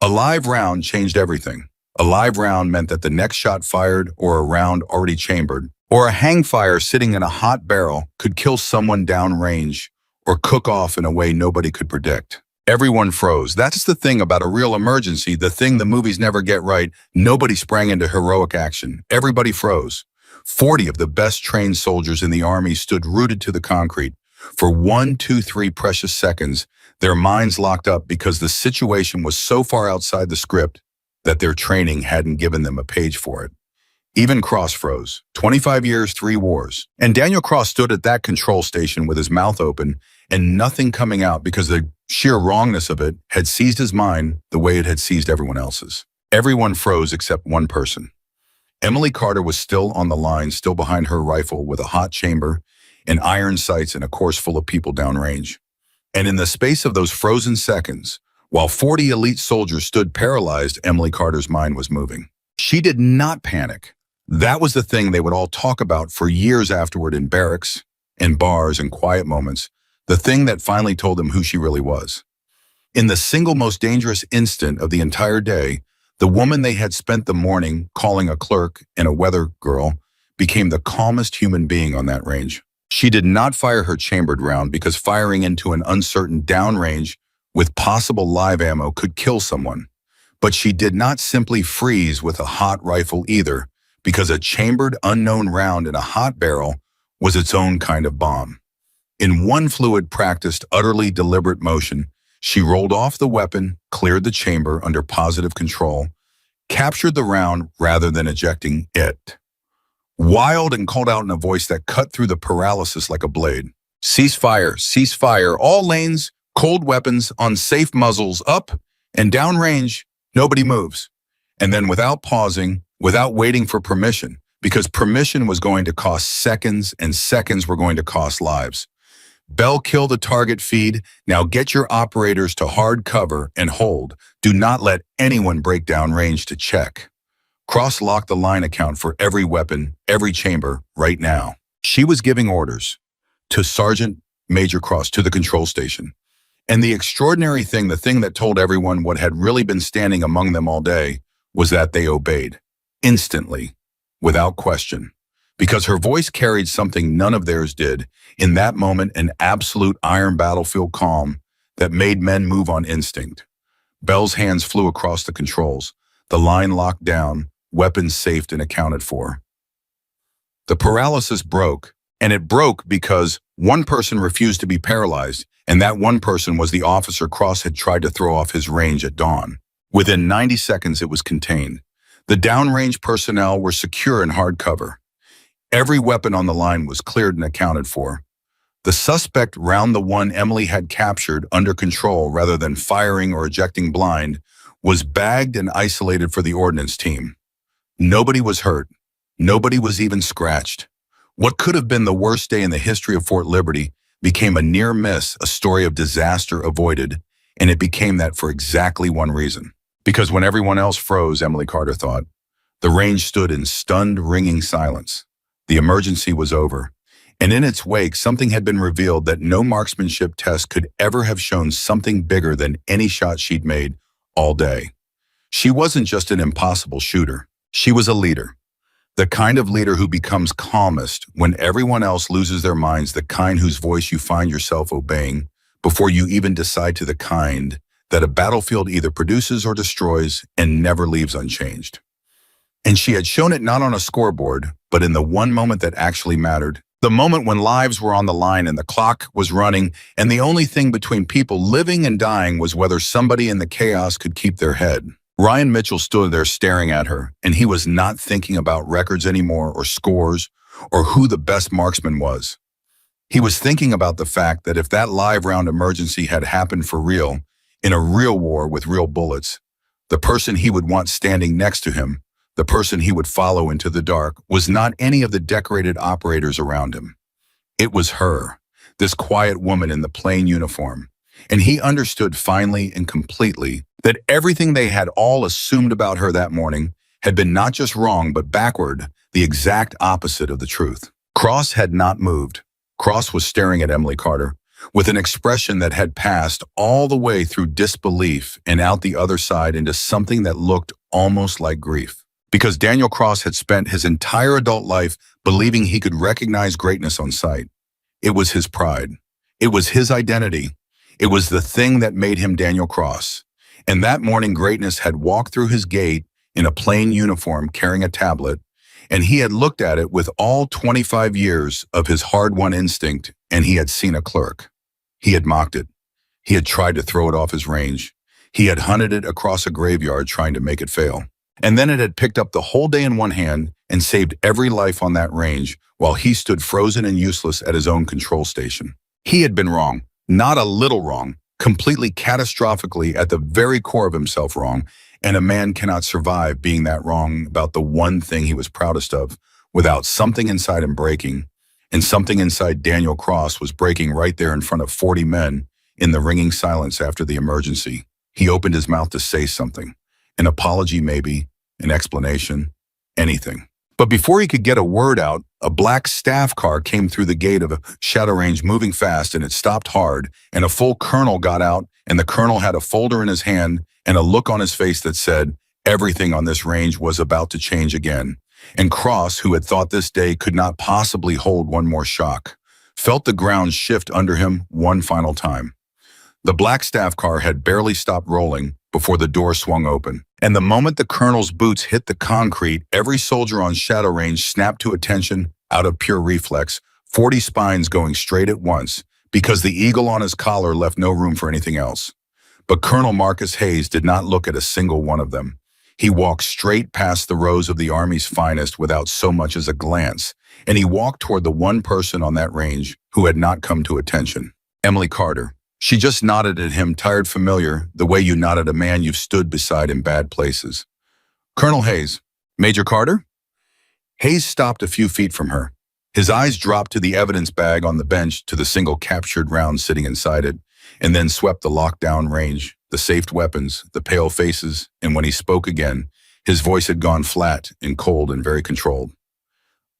A live round changed everything. A live round meant that the next shot fired or a round already chambered, or a hang fire sitting in a hot barrel could kill someone downrange or cook off in a way nobody could predict. Everyone froze. That's the thing about a real emergency, the thing the movies never get right. Nobody sprang into heroic action. Everybody froze. 40 of the best trained soldiers in the Army stood rooted to the concrete. For 1, 2, 3 precious seconds, their minds locked up because the situation was so far outside the script that their training hadn't given them a page for it. Even Cross froze. 25 years, 3 wars. And Daniel Cross stood at that control station with his mouth open and nothing coming out because the sheer wrongness of it had seized his mind the way it had seized everyone else's. Everyone froze except one person. Emily Carter was still on the line, still behind her rifle with a hot chamber and iron sights and a course full of people downrange. And in the space of those frozen seconds, while 40 elite soldiers stood paralyzed, Emily Carter's mind was moving. She did not panic. That was the thing they would all talk about for years afterward in barracks, in bars, and quiet moments, the thing that finally told them who she really was. In the single most dangerous instant of the entire day, the woman they had spent the morning calling a clerk and a weather girl became the calmest human being on that range. She did not fire her chambered round because firing into an uncertain downrange with possible live ammo could kill someone. But she did not simply freeze with a hot rifle either, because a chambered unknown round in a hot barrel was its own kind of bomb. In one fluid, practiced, utterly deliberate motion, she rolled off the weapon, cleared the chamber under positive control, captured the round rather than ejecting it. Wild and called out in a voice that cut through the paralysis like a blade. Cease fire, all lanes, cold weapons, on safe muzzles, up and down range, nobody moves. And then without pausing, without waiting for permission, because permission was going to cost seconds and seconds were going to cost lives. Bell killed the target feed. Now get your operators to hard cover and hold. Do not let anyone break down range to check. Cross locked the line account for every weapon, every chamber, right now. She was giving orders to Sergeant Major Cross, to the control station. And the extraordinary thing, the thing that told everyone what had really been standing among them all day, was that they obeyed. Instantly, without question. Because her voice carried something none of theirs did, in that moment an absolute iron battlefield calm that made men move on instinct. Bell's hands flew across the controls, the line locked down, weapons safed and accounted for. The paralysis broke, and it broke because one person refused to be paralyzed, and that one person was the officer Cross had tried to throw off his range at dawn. Within 90 seconds, it was contained. The downrange personnel were secure in hard cover. Every weapon on the line was cleared and accounted for. The suspect round the one Emily had captured under control rather than firing or ejecting blind was bagged and isolated for the ordnance team. Nobody was hurt. Nobody was even scratched. What could have been the worst day in the history of Fort Liberty became a near miss, a story of disaster avoided, and it became that for exactly one reason. Because when everyone else froze, Emily Carter thought, the range stood in stunned, ringing silence. The emergency was over, and in its wake, something had been revealed that no marksmanship test could ever have shown something bigger than any shot she'd made all day. She wasn't just an impossible shooter. She was a leader. The kind of leader who becomes calmest when everyone else loses their minds, the kind whose voice you find yourself obeying before you even decide, to the kind that a battlefield either produces or destroys and never leaves unchanged. And she had shown it not on a scoreboard, but in the one moment that actually mattered, the moment when lives were on the line and the clock was running, and the only thing between people living and dying was whether somebody in the chaos could keep their head. Ryan Mitchell stood there staring at her, and he was not thinking about records anymore, or scores, or who the best marksman was. He was thinking about the fact that if that live round emergency had happened for real, in a real war with real bullets, the person he would want standing next to him, the person he would follow into the dark, was not any of the decorated operators around him. It was her, this quiet woman in the plain uniform. And he understood finally and completely that everything they had all assumed about her that morning had been not just wrong, but backward, the exact opposite of the truth. Cross had not moved. Cross was staring at Emily Carter with an expression that had passed all the way through disbelief and out the other side into something that looked almost like grief. Because Daniel Cross had spent his entire adult life believing he could recognize greatness on sight. It was his pride. It was his identity. It was the thing that made him Daniel Cross. And that morning, greatness had walked through his gate in a plain uniform carrying a tablet, and he had looked at it with all 25 years of his hard-won instinct, and he had seen a clerk. He had mocked it. He had tried to throw it off his range. He had hunted it across a graveyard trying to make it fail. And then it had picked up the whole day in one hand and saved every life on that range while he stood frozen and useless at his own control station. He had been wrong. Not a little wrong, completely catastrophically at the very core of himself wrong, and a man cannot survive being that wrong about the one thing he was proudest of without something inside him breaking, and something inside Daniel Cross was breaking right there in front of 40 men in the ringing silence after the emergency. He opened his mouth to say something, an apology maybe, an explanation, anything. But before he could get a word out, a black staff car came through the gate of a shadow range moving fast, and it stopped hard, and a full colonel got out, and the colonel had a folder in his hand and a look on his face that said everything on this range was about to change again. And Cross, who had thought this day could not possibly hold one more shock, felt the ground shift under him one final time. The black staff car had barely stopped rolling before the door swung open. And the moment the colonel's boots hit the concrete, every soldier on shadow range snapped to attention out of pure reflex, 40 spines going straight at once, because the eagle on his collar left no room for anything else. But Colonel Marcus Hayes did not look at a single one of them. He walked straight past the rows of the Army's finest without so much as a glance, and he walked toward the one person on that range who had not come to attention, Emily Carter. She just nodded at him, tired familiar, the way you nod at a man you've stood beside in bad places. Colonel Hayes. Major Carter? Hayes stopped a few feet from her. His eyes dropped to the evidence bag on the bench, to the single captured round sitting inside it, and then swept the lockdown range, the safed weapons, the pale faces, and when he spoke again, his voice had gone flat and cold and very controlled.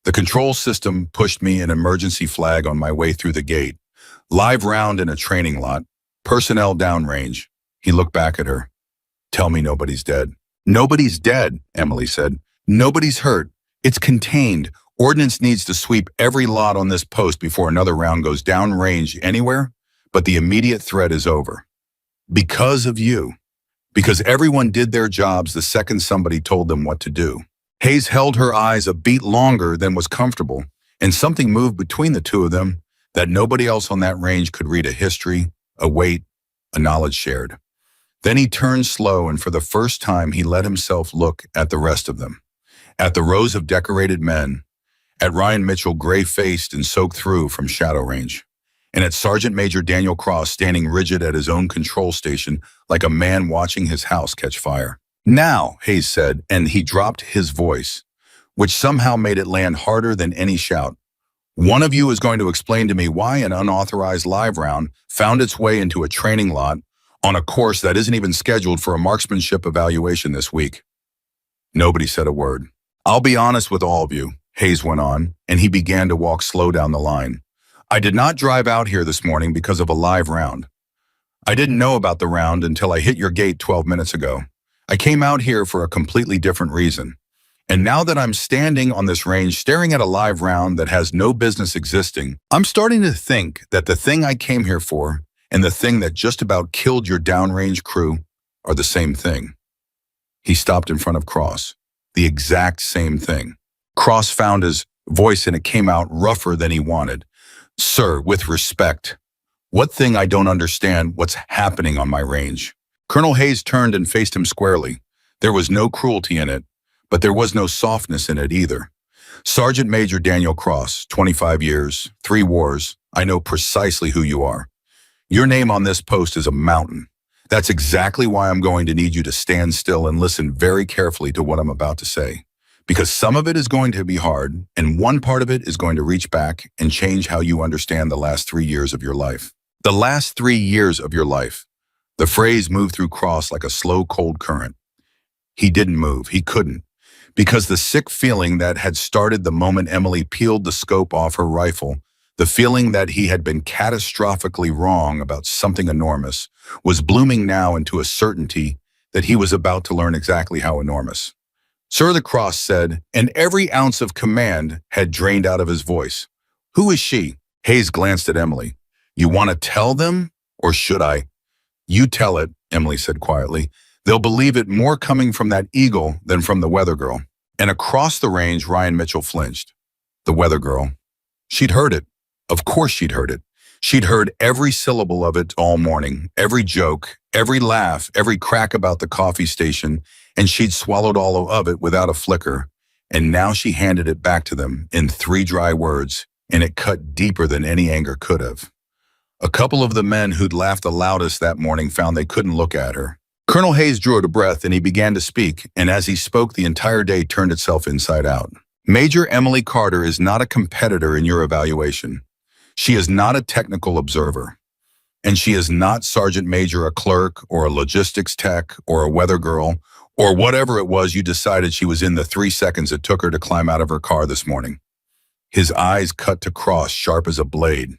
The control system pushed me an emergency flag on my way through the gate. Live round in a training lot. Personnel downrange. He looked back at her. Tell me nobody's dead. Nobody's dead, Emily said. Nobody's hurt. It's contained. Ordnance needs to sweep every lot on this post before another round goes downrange anywhere, but the immediate threat is over. Because of you. Because everyone did their jobs the second somebody told them what to do. Hayes held her eyes a beat longer than was comfortable, and something moved between the two of them that nobody else on that range could read: a history, a weight, a knowledge shared. Then he turned slow, and for the first time he let himself look at the rest of them, at the rows of decorated men, at Ryan Mitchell gray-faced and soaked through from shadow range, and at Sergeant Major Daniel Cross standing rigid at his own control station like a man watching his house catch fire. Now, Hayes said, and he dropped his voice, which somehow made it land harder than any shout. One of you is going to explain to me why an unauthorized live round found its way into a training lot on a course that isn't even scheduled for a marksmanship evaluation this week. Nobody said a word. I'll be honest with all of you, Hayes went on, and he began to walk slow down the line. I did not drive out here this morning because of a live round. I didn't know about the round until I hit your gate 12 minutes ago. I came out here for a completely different reason. And now that I'm standing on this range staring at a live round that has no business existing, I'm starting to think that the thing I came here for and the thing that just about killed your downrange crew are the same thing. He stopped in front of Cross. The exact same thing. Cross found his voice and it came out rougher than he wanted. Sir, with respect, what thing? I don't understand what's happening on my range. Colonel Hayes turned and faced him squarely. There was no cruelty in it, but there was no softness in it either. Sergeant Major Daniel Cross, 25 years, 3 wars. I know precisely who you are. Your name on this post is a mountain. That's exactly why I'm going to need you to stand still and listen very carefully to what I'm about to say. Because some of it is going to be hard, and one part of it is going to reach back and change how you understand the last 3 years of your life. The last 3 years of your life. The phrase moved through Cross like a slow, cold current. He didn't move. He couldn't. Because the sick feeling that had started the moment Emily peeled the scope off her rifle, the feeling that he had been catastrophically wrong about something enormous, was blooming now into a certainty that he was about to learn exactly how enormous. Sir, the Cross said, and every ounce of command had drained out of his voice. Who is she? Hayes glanced at Emily. You want to tell them, or should I? You tell it, Emily said quietly. They'll believe it more coming from that eagle than from the weather girl. And across the range, Ryan Mitchell flinched. The weather girl. She'd heard it. Of course she'd heard it. She'd heard every syllable of it all morning, every joke, every laugh, every crack about the coffee station, and she'd swallowed all of it without a flicker. And now she handed it back to them in 3 dry words, and it cut deeper than any anger could have. A couple of the men who'd laughed the loudest that morning found they couldn't look at her. Colonel Hayes drew a breath and he began to speak, and as he spoke, the entire day turned itself inside out. Major Emily Carter is not a competitor in your evaluation. She is not a technical observer. And she is not Sergeant Major, a clerk, or a logistics tech, or a weather girl, or whatever it was you decided she was in the 3 seconds it took her to climb out of her car this morning. His eyes cut to Cross, sharp as a blade.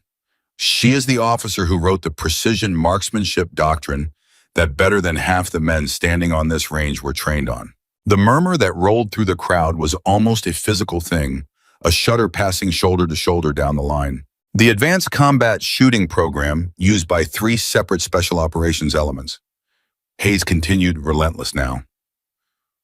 She is the officer who wrote the precision marksmanship doctrine that better than half the men standing on this range were trained on. The murmur that rolled through the crowd was almost a physical thing, a shudder passing shoulder to shoulder down the line. The advanced combat shooting program used by 3 separate special operations elements. Hayes continued, relentless now.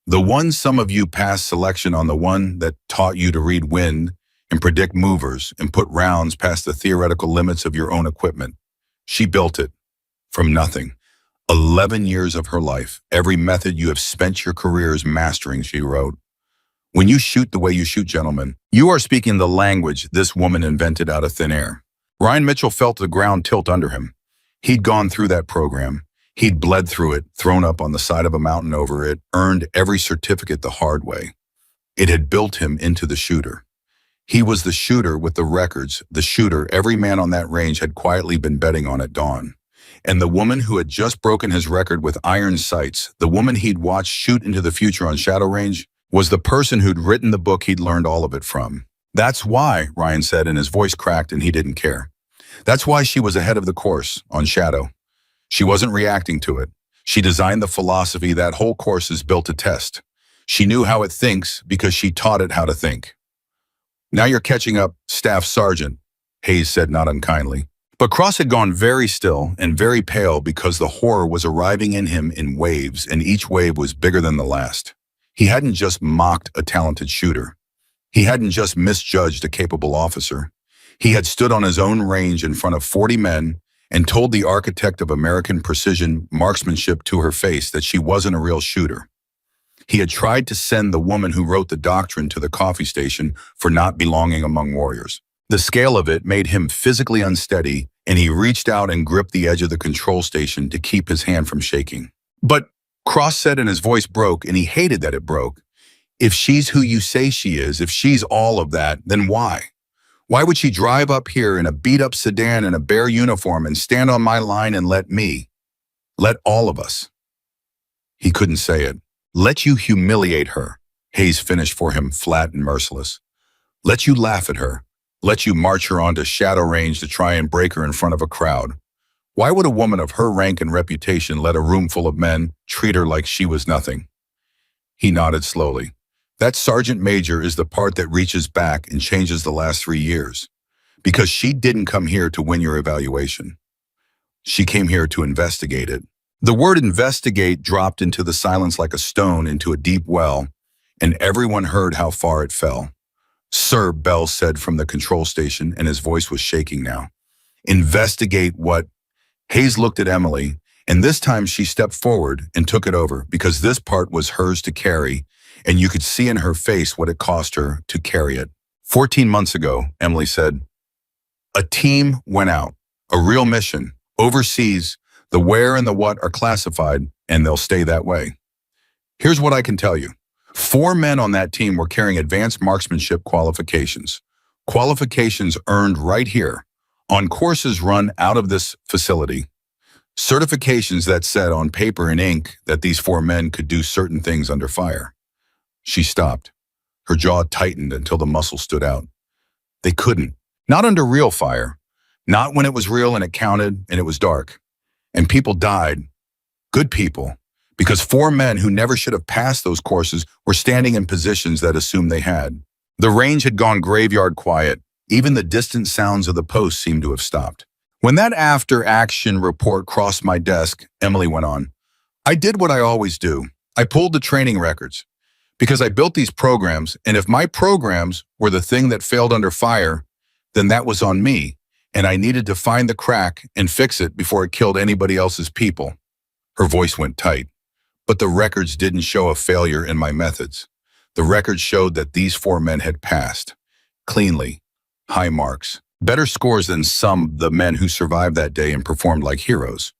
The one some of you passed selection on, the one that taught you to read wind and predict movers and put rounds past the theoretical limits of your own equipment. She built it from nothing. 11 years of her life, every method you have spent your careers mastering, she wrote. When you shoot the way you shoot, gentlemen, you are speaking the language this woman invented out of thin air. Ryan Mitchell felt the ground tilt under him. He'd gone through that program. He'd bled through it, thrown up on the side of a mountain over it, earned every certificate the hard way. It had built him into the shooter. He was the shooter with the records, the shooter every man on that range had quietly been betting on at dawn. And the woman who had just broken his record with iron sights, the woman he'd watched shoot into the future on Shadow Range, was the person who'd written the book he'd learned all of it from. That's why, Ryan said, and his voice cracked and he didn't care. That's why she was ahead of the course on Shadow. She wasn't reacting to it. She designed the philosophy that whole course is built to test. She knew how it thinks because she taught it how to think. Now you're catching up, Staff Sergeant, Hayes said not unkindly. But Cross had gone very still and very pale because the horror was arriving in him in waves, and each wave was bigger than the last. He hadn't just mocked a talented shooter. He hadn't just misjudged a capable officer. He had stood on his own range in front of 40 men and told the architect of American precision marksmanship to her face that she wasn't a real shooter. He had tried to send the woman who wrote the doctrine to the coffee station for not belonging among warriors. The scale of it made him physically unsteady, and he reached out and gripped the edge of the control station to keep his hand from shaking. But, Cross said, and his voice broke, and he hated that it broke, if she's who you say she is, if she's all of that, then why? Why would she drive up here in a beat-up sedan in a bare uniform and stand on my line and let all of us? He couldn't say it. Let you humiliate her, Hayes finished for him, flat and merciless. Let you laugh at her. Let you march her onto shadow range to try and break her in front of a crowd. Why would a woman of her rank and reputation let a room full of men treat her like she was nothing? He nodded slowly. That sergeant major is the part that reaches back and changes the last 3 years. Because she didn't come here to win your evaluation. She came here to investigate it. The word investigate dropped into the silence like a stone into a deep well, and everyone heard how far it fell. Sir, Bell said from the control station, and his voice was shaking now. Investigate what? Hayes looked at Emily, and this time she stepped forward and took it over because this part was hers to carry, and you could see in her face what it cost her to carry it. 14 months ago, Emily said, a team went out, a real mission, overseas. The where and the what are classified, and they'll stay that way. Here's what I can tell you. 4 men on that team were carrying advanced marksmanship qualifications. Qualifications earned right here, on courses run out of this facility. Certifications that said on paper in ink that these 4 men could do certain things under fire. She stopped. Her jaw tightened until the muscles stood out. They couldn't. Not under real fire. Not when it was real and it counted and it was dark. And people died, good people, because 4 men who never should have passed those courses were standing in positions that assumed they had. The range had gone graveyard quiet. Even the distant sounds of the post seemed to have stopped. When that after-action report crossed my desk, Emily went on, I did what I always do. I pulled the training records. Because I built these programs, and if my programs were the thing that failed under fire, then that was on me. And I needed to find the crack and fix it before it killed anybody else's people. Her voice went tight. But the records didn't show a failure in my methods. The records showed that these 4 men had passed. Cleanly. High marks. Better scores than some of the men who survived that day and performed like heroes.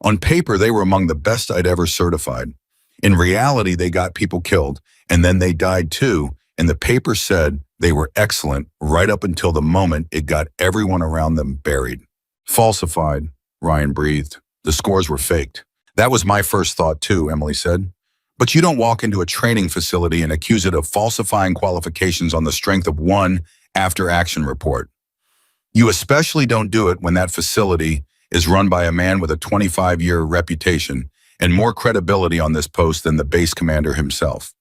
On paper, they were among the best I'd ever certified. In reality, they got people killed, and then they died too, and the paper said they were excellent right up until the moment it got everyone around them buried. Falsified, Ryan breathed. The scores were faked. That was my first thought too, Emily said. But you don't walk into a training facility and accuse it of falsifying qualifications on the strength of one after-action report. You especially don't do it when that facility is run by a man with a 25-year reputation and more credibility on this post than the base commander himself.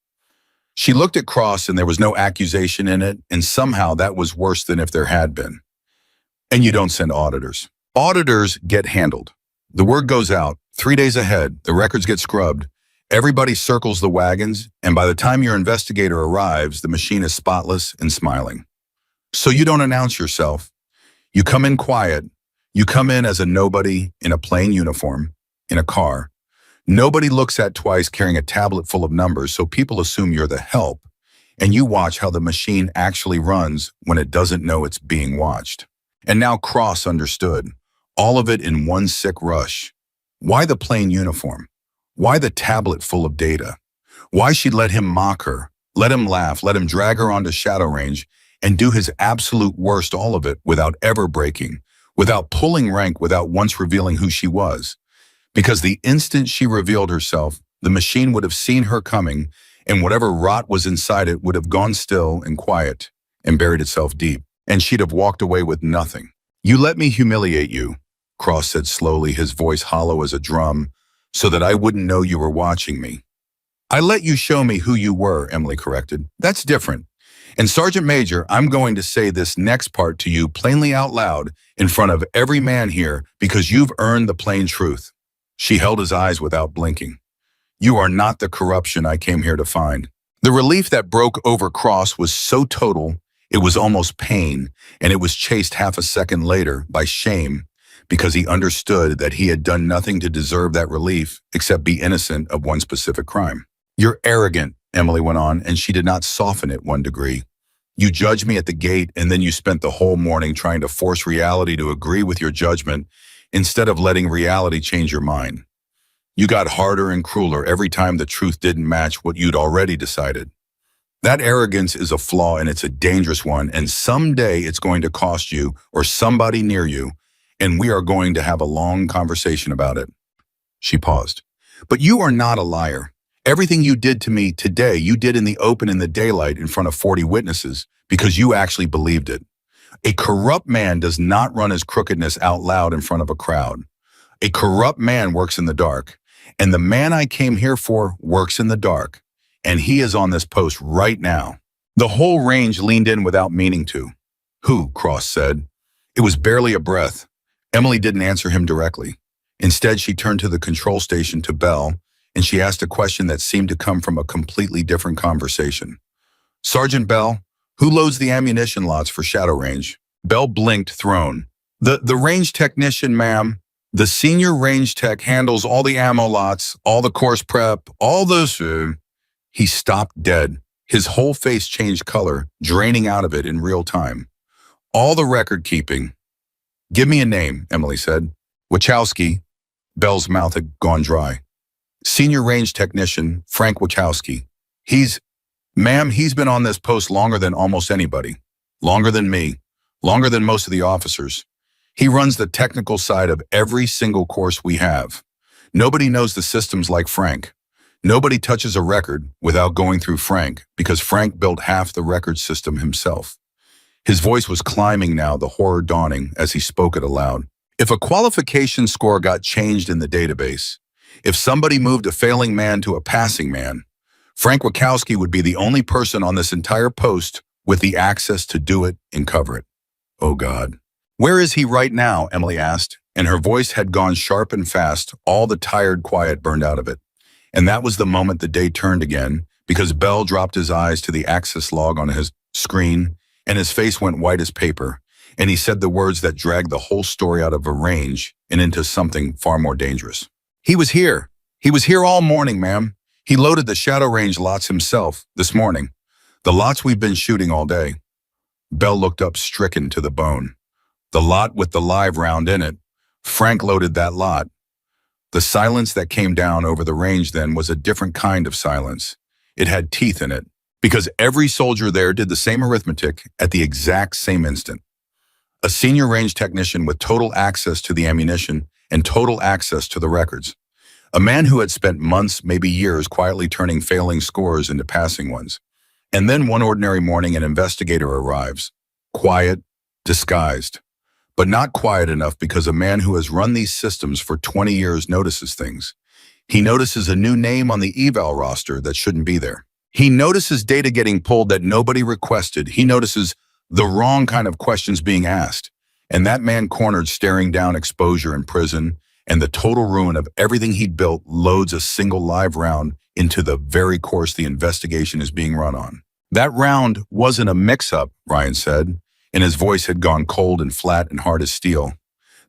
She looked at Cross and there was no accusation in it, and somehow that was worse than if there had been. And you don't send auditors. Auditors get handled. The word goes out, 3 days ahead, the records get scrubbed, everybody circles the wagons, and by the time your investigator arrives, the machine is spotless and smiling. So you don't announce yourself. You come in quiet. You come in as a nobody in a plain uniform, in a car. Nobody looks at twice carrying a tablet full of numbers, so people assume you're the help, and you watch how the machine actually runs when it doesn't know it's being watched. And now Cross understood. All of it in one sick rush. Why the plain uniform? Why the tablet full of data? Why she'd let him mock her, let him laugh, let him drag her onto shadow range, and do his absolute worst, all of it, without ever breaking, without pulling rank, without once revealing who she was. Because the instant she revealed herself, the machine would have seen her coming, and whatever rot was inside it would have gone still and quiet and buried itself deep, and she'd have walked away with nothing. You let me humiliate you, Cross said slowly, his voice hollow as a drum, so that I wouldn't know you were watching me. I let you show me who you were, Emily corrected. That's different. And Sergeant Major, I'm going to say this next part to you plainly out loud in front of every man here because you've earned the plain truth. She held his eyes without blinking. You are not the corruption I came here to find. The relief that broke over Cross was so total, it was almost pain, and it was chased half a second later by shame because he understood that he had done nothing to deserve that relief except be innocent of one specific crime. You're arrogant, Emily went on, and she did not soften it 1 degree. You judged me at the gate, and then you spent the whole morning trying to force reality to agree with your judgment instead of letting reality change your mind. You got harder and crueler every time the truth didn't match what you'd already decided. That arrogance is a flaw, and it's a dangerous one, and someday it's going to cost you or somebody near you, and we are going to have a long conversation about it. She paused. But you are not a liar. Everything you did to me today, you did in the open in the daylight in front of 40 witnesses because you actually believed it. A corrupt man does not run his crookedness out loud in front of a crowd. A corrupt man works in the dark, and the man I came here for works in the dark, and he is on this post right now. The whole range leaned in without meaning to. Who? Cross said. It was barely a breath. Emily didn't answer him directly. Instead, she turned to the control station to Bell, and she asked a question that seemed to come from a completely different conversation. Sergeant Bell, who loads the ammunition lots for Shadow Range? Bell blinked, thrown. The range technician, ma'am. The senior range tech handles all the ammo lots, all the course prep, all those... He stopped dead. His whole face changed color, draining out of it in real time. All the record keeping. Give me a name, Emily said. Wachowski. Bell's mouth had gone dry. Senior range technician, Frank Wachowski. Ma'am, he's been on this post longer than almost anybody. Longer than me. Longer than most of the officers. He runs the technical side of every single course we have. Nobody knows the systems like Frank. Nobody touches a record without going through Frank because Frank built half the record system himself. His voice was climbing now, the horror dawning as he spoke it aloud. If a qualification score got changed in the database, if somebody moved a failing man to a passing man, Frank Wachowski would be the only person on this entire post with the access to do it and cover it. Oh God. Where is he right now? Emily asked, and her voice had gone sharp and fast, all the tired quiet burned out of it. And that was the moment the day turned again, because Bell dropped his eyes to the access log on his screen, and his face went white as paper, and he said the words that dragged the whole story out of a range and into something far more dangerous. He was here. He was here all morning, ma'am. He loaded the Shadow Range lots himself this morning. The lots we've been shooting all day. Bell looked up stricken to the bone. The lot with the live round in it. Frank loaded that lot. The silence that came down over the range then was a different kind of silence. It had teeth in it, because every soldier there did the same arithmetic at the exact same instant. A senior range technician with total access to the ammunition and total access to the records. A man who had spent months, maybe years, quietly turning failing scores into passing ones. And then one ordinary morning an investigator arrives. Quiet, disguised. But not quiet enough because a man who has run these systems for 20 years notices things. He notices a new name on the eval roster that shouldn't be there. He notices data getting pulled that nobody requested. He notices the wrong kind of questions being asked. And that man cornered staring down exposure in prison and the total ruin of everything he'd built loads a single live round into the very course the investigation is being run on. That round wasn't a mix-up, Ryan said, and his voice had gone cold and flat and hard as steel.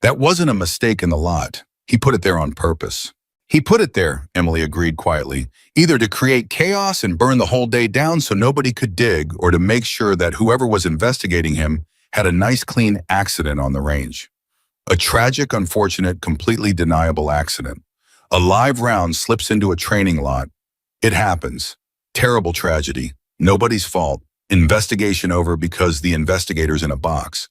That wasn't a mistake in the lot. He put it there on purpose. He put it there, Emily agreed quietly, either to create chaos and burn the whole day down so nobody could dig, or to make sure that whoever was investigating him had a nice clean accident on the range. A tragic, unfortunate, completely deniable accident. A live round slips into a training lot. It happens. Terrible tragedy. Nobody's fault. Investigation over because the investigator's in a box.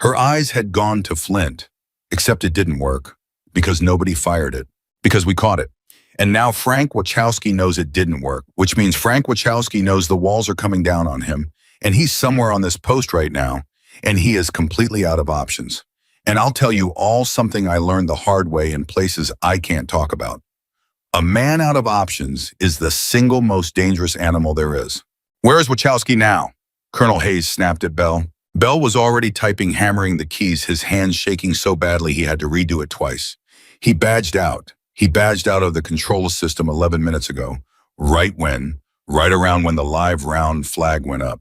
Her eyes had gone to flint, except it didn't work, because nobody fired it, because we caught it. And now Frank Wachowski knows it didn't work, which means Frank Wachowski knows the walls are coming down on him, and he's somewhere on this post right now, and he is completely out of options. And I'll tell you all something I learned the hard way in places I can't talk about. A man out of options is the single most dangerous animal there is. Where is Wachowski now? Colonel Hayes snapped at Bell. Bell was already typing, hammering the keys, his hands shaking so badly he had to redo it twice. He badged out. He badged out of the control system 11 minutes ago, right around when the live round flag went up.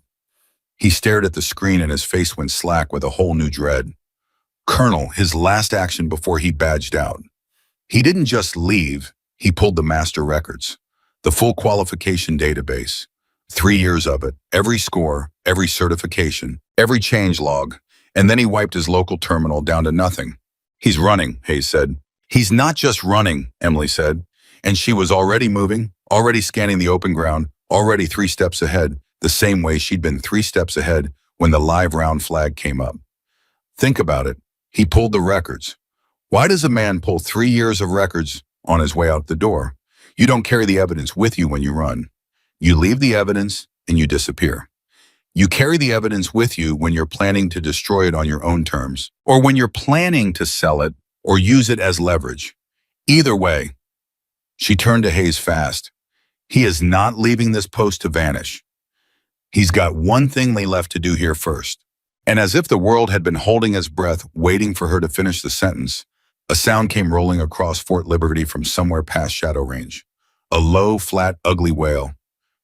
He stared at the screen and his face went slack with a whole new dread. Colonel, his last action before he badged out. He didn't just leave, he pulled the master records, the full qualification database. 3 years of it, every score, every certification, every change log, and then he wiped his local terminal down to nothing. He's running, Hayes said. He's not just running, Emily said, and she was already moving, already scanning the open ground, already 3 steps ahead, the same way she'd been 3 steps ahead when the live round flag came up. Think about it. He pulled the records. Why does a man pull 3 years of records on his way out the door? You don't carry the evidence with you when you run. You leave the evidence and you disappear. You carry the evidence with you when you're planning to destroy it on your own terms, or when you're planning to sell it or use it as leverage. Either way, she turned to Hayes fast. He is not leaving this post to vanish. He's got one thing left to do here first. And as if the world had been holding its breath, waiting for her to finish the sentence, a sound came rolling across Fort Liberty from somewhere past Shadow Range. A low, flat, ugly wail.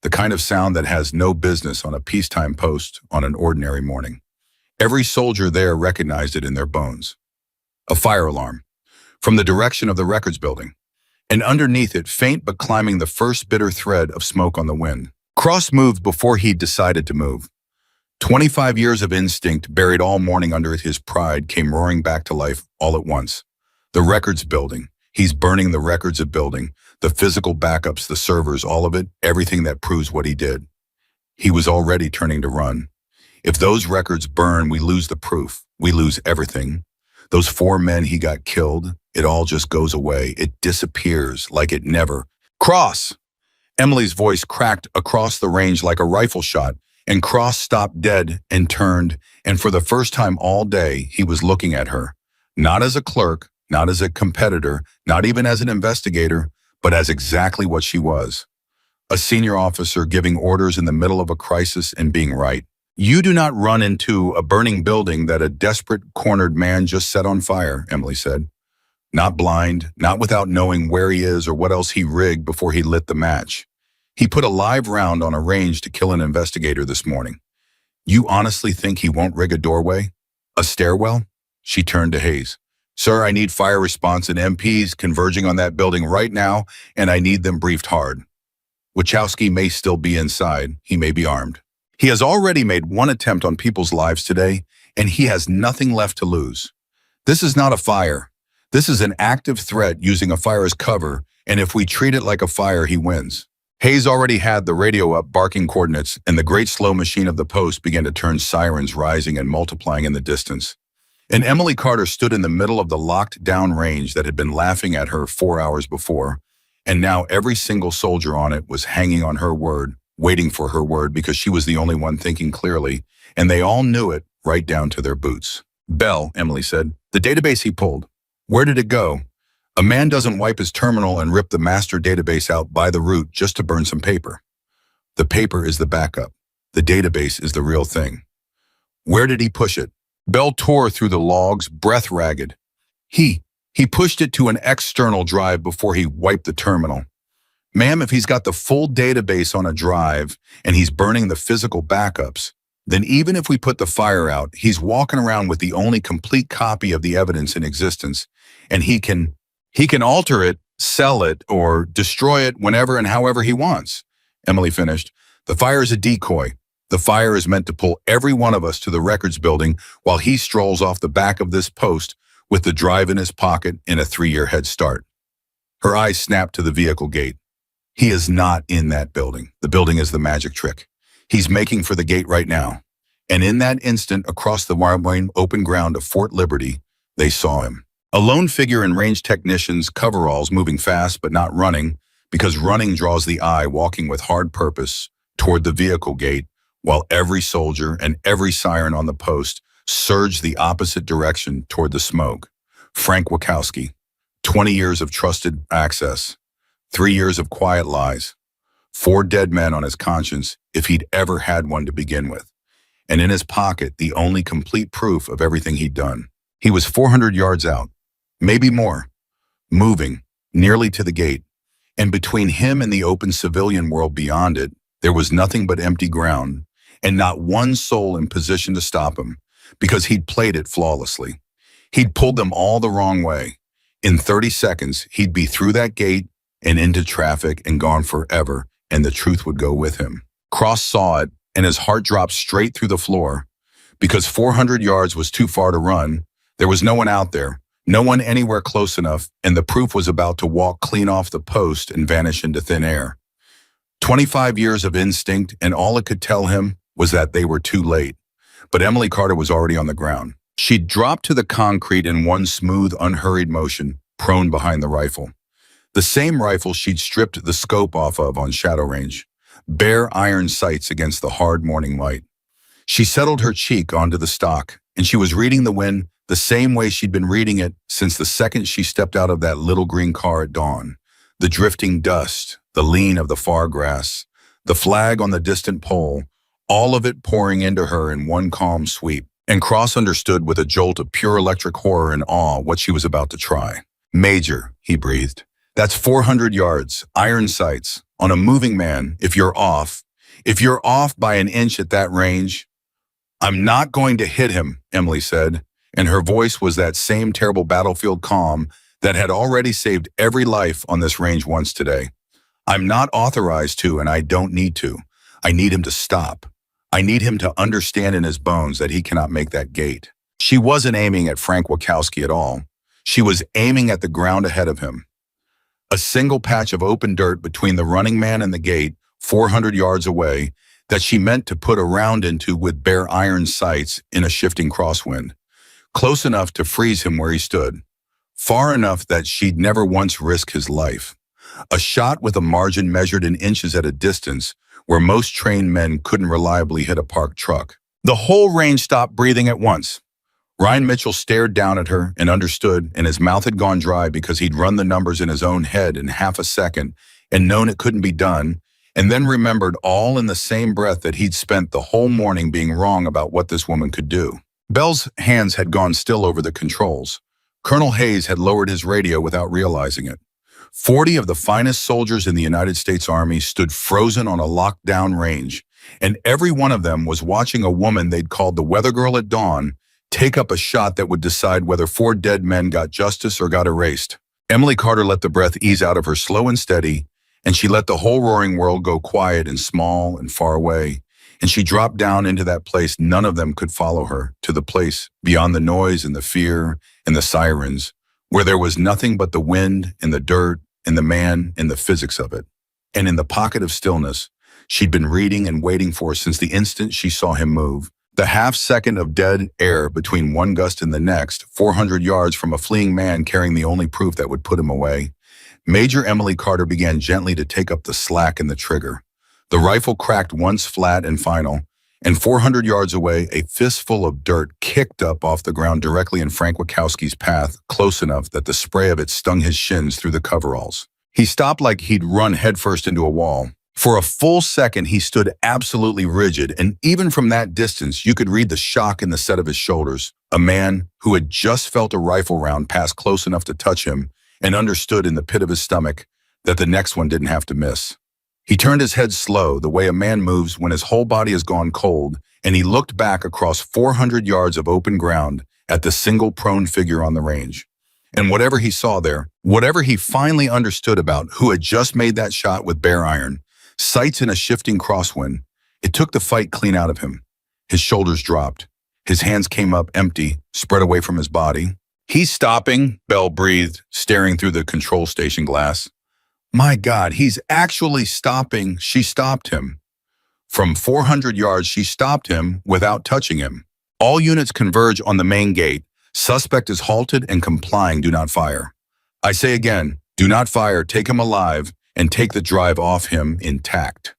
The kind of sound that has no business on a peacetime post on an ordinary morning. Every soldier there recognized it in their bones. A fire alarm, from the direction of the records building, and underneath it, faint but climbing, the first bitter thread of smoke on the wind. Cross moved before he'd decided to move. 25 years of instinct, buried all morning under his pride, came roaring back to life all at once. The records building. He's burning the records of building, the physical backups, the servers, all of it, everything that proves what he did. He was already turning to run. If those records burn, we lose the proof. We lose everything. Those 4 men he got killed, it all just goes away. It disappears like it never. Cross! Emily's voice cracked across the range like a rifle shot, and Cross stopped dead and turned, and for the first time all day, he was looking at her. Not as a clerk, not as a competitor, not even as an investigator, but as exactly what she was. A senior officer giving orders in the middle of a crisis and being right. You do not run into a burning building that a desperate, cornered man just set on fire, Emily said. Not blind, not without knowing where he is or what else he rigged before he lit the match. He put a live round on a range to kill an investigator this morning. You honestly think he won't rig a doorway? A stairwell? She turned to Hayes. Sir, I need fire response and MPs converging on that building right now, and I need them briefed hard. Wachowski may still be inside. He may be armed. He has already made 1 attempt on people's lives today, and he has nothing left to lose. This is not a fire. This is an active threat using a fire as cover, and if we treat it like a fire, he wins. Hayes already had the radio up, barking coordinates, and the great slow machine of the post began to turn, sirens rising and multiplying in the distance. And Emily Carter stood in the middle of the locked-down range that had been laughing at her 4 hours before, and now every single soldier on it was hanging on her word, waiting for her word because she was the only one thinking clearly, and they all knew it right down to their boots. Bell, Emily said, the database he pulled. Where did it go? A man doesn't wipe his terminal and rip the master database out by the root just to burn some paper. The paper is the backup. The database is the real thing. Where did he push it? Bell tore through the logs, breath ragged. He pushed it to an external drive before he wiped the terminal. Ma'am, if he's got the full database on a drive and he's burning the physical backups, then even if we put the fire out, he's walking around with the only complete copy of the evidence in existence, and he can alter it, sell it, or destroy it whenever and however he wants. Emily finished. The fire is a decoy. The fire is meant to pull every one of us to the records building while he strolls off the back of this post with the drive in his pocket in a 3-year head start. Her eyes snapped to the vehicle gate. He is not in that building. The building is the magic trick. He's making for the gate right now. And in that instant, across the wide open ground of Fort Liberty, they saw him. A lone figure in range technicians' coveralls, moving fast but not running, because running draws the eye, walking with hard purpose toward the vehicle gate, while every soldier and every siren on the post surged the opposite direction toward the smoke. Frank Wachowski, 20 years of trusted access, 3 years of quiet lies, 4 dead men on his conscience if he'd ever had one to begin with, and in his pocket the only complete proof of everything he'd done. He was 400 yards out, maybe more, moving, nearly to the gate, and between him and the open civilian world beyond it, there was nothing but empty ground, and not one soul in position to stop him, because he'd played it flawlessly. He'd pulled them all the wrong way. In 30 seconds, he'd be through that gate and into traffic and gone forever, and the truth would go with him. Cross saw it, and his heart dropped straight through the floor. Because 400 yards was too far to run, there was no one out there, no one anywhere close enough, and the proof was about to walk clean off the post and vanish into thin air. 25 years of instinct, and all it could tell him was that they were too late. But Emily Carter was already on the ground. She'd dropped to the concrete in one smooth, unhurried motion, prone behind the rifle. The same rifle she'd stripped the scope off of on shadow range, bare iron sights against the hard morning light. She settled her cheek onto the stock, and she was reading the wind the same way she'd been reading it since the second she stepped out of that little green car at dawn. The drifting dust, the lean of the far grass, the flag on the distant pole, all of it pouring into her in one calm sweep. And Cross understood with a jolt of pure electric horror and awe what she was about to try. "Major," he breathed. "That's 400 yards, iron sights, on a moving man, if you're off by an inch at that range." "I'm not going to hit him," Emily said, and her voice was that same terrible battlefield calm that had already saved every life on this range once today. "I'm not authorized to, and I don't need to. I need him to stop. I need him to understand in his bones that he cannot make that gate." She wasn't aiming at Frank Wachowski at all. She was aiming at the ground ahead of him. A single patch of open dirt between the running man and the gate, 400 yards away, that she meant to put a round into with bare iron sights in a shifting crosswind. Close enough to freeze him where he stood. Far enough that she'd never once risk his life. A shot with a margin measured in inches at a distance where most trained men couldn't reliably hit a parked truck. The whole range stopped breathing at once. Ryan Mitchell stared down at her and understood, and his mouth had gone dry because he'd run the numbers in his own head in half a second and known it couldn't be done, and then remembered all in the same breath that he'd spent the whole morning being wrong about what this woman could do. Bell's hands had gone still over the controls. Colonel Hayes had lowered his radio without realizing it. 40 of the finest soldiers in the United States Army stood frozen on a locked-down range, and every one of them was watching a woman they'd called the Weather Girl at dawn take up a shot that would decide whether 4 dead men got justice or got erased. Emily Carter let the breath ease out of her slow and steady, and she let the whole roaring world go quiet and small and far away, and she dropped down into that place none of them could follow her, to the place beyond the noise and the fear and the sirens, where there was nothing but the wind and the dirt and the man and the physics of it. And in the pocket of stillness she'd been reading and waiting for since the instant she saw him move, the half-second of dead air between one gust and the next, 400 yards from a fleeing man carrying the only proof that would put him away, Major Emily Carter began gently to take up the slack in the trigger. The rifle cracked once flat and final, and 400 yards away, a fistful of dirt kicked up off the ground directly in Frank Wachowski's path, close enough that the spray of it stung his shins through the coveralls. He stopped like he'd run headfirst into a wall. For a full second, he stood absolutely rigid, and even from that distance, you could read the shock in the set of his shoulders. A man who had just felt a rifle round pass close enough to touch him and understood in the pit of his stomach that the next one didn't have to miss. He turned his head slow, the way a man moves when his whole body has gone cold, and he looked back across 400 yards of open ground at the single prone figure on the range. And whatever he saw there, whatever he finally understood about who had just made that shot with bare iron, sights in a shifting crosswind, it took the fight clean out of him. His shoulders dropped. His hands came up empty, spread away from his body. "He's stopping," Bell breathed, staring through the control station glass. "My God, he's actually stopping." She stopped him. From 400 yards, she stopped him without touching him. "All units converge on the main gate. Suspect is halted and complying. Do not fire. I say again, do not fire. Take him alive and take the drive off him intact."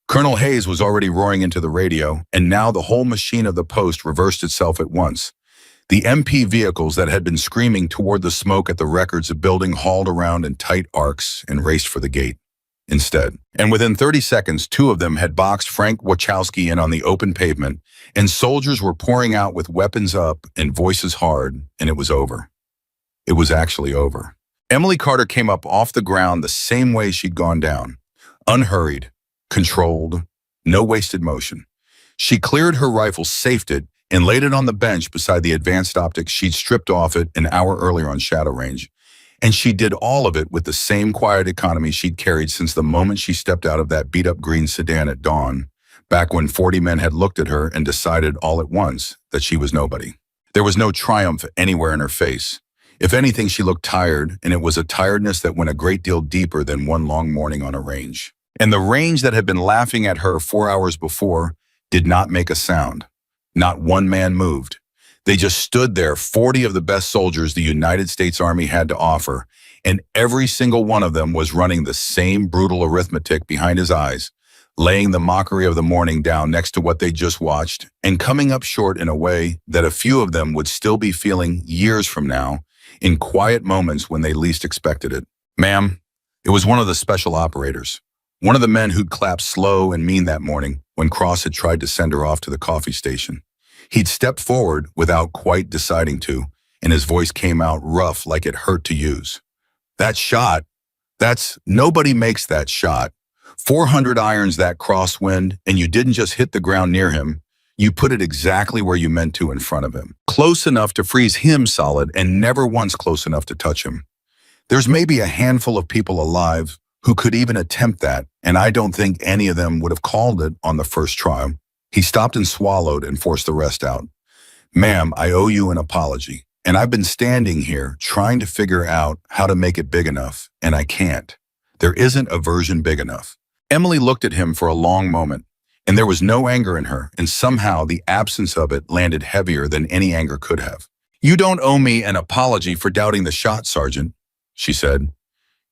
Colonel Hayes was already roaring into the radio, and now the whole machine of the post reversed itself at once. The MP vehicles that had been screaming toward the smoke at the records of building hauled around in tight arcs and raced for the gate instead. And within 30 seconds, two of them had boxed Frank Wachowski in on the open pavement, and soldiers were pouring out with weapons up and voices hard, and it was over. It was actually over. Emily Carter came up off the ground the same way she'd gone down, unhurried, controlled, no wasted motion. She cleared her rifle, safed it, and laid it on the bench beside the advanced optics she'd stripped off it an hour earlier on Shadow Range. And she did all of it with the same quiet economy she'd carried since the moment she stepped out of that beat-up green sedan at dawn, back when 40 men had looked at her and decided all at once that she was nobody. There was no triumph anywhere in her face. If anything, she looked tired, and it was a tiredness that went a great deal deeper than one long morning on a range. And the range that had been laughing at her 4 hours before did not make a sound. Not one man moved. They just stood there, 40 of the best soldiers the United States Army had to offer, and every single one of them was running the same brutal arithmetic behind his eyes, laying the mockery of the morning down next to what they just watched, and coming up short in a way that a few of them would still be feeling years from now, in quiet moments when they least expected it. Ma'am, it was one of the special operators, one of the men who'd clapped slow and mean that morning when Cross had tried to send her off to the coffee station. He'd stepped forward without quite deciding to, and his voice came out rough like it hurt to use. That shot, nobody makes that shot. 400 irons that crosswind, and you didn't just hit the ground near him. You put it exactly where you meant to in front of him. Close enough to freeze him solid and never once close enough to touch him. There's maybe a handful of people alive who could even attempt that, and I don't think any of them would have called it on the first try. He stopped and swallowed and forced the rest out. Ma'am, I owe you an apology, and I've been standing here trying to figure out how to make it big enough, and I can't. There isn't a version big enough. Emily looked at him for a long moment, and there was no anger in her, and somehow the absence of it landed heavier than any anger could have. You don't owe me an apology for doubting the shot, Sergeant, she said.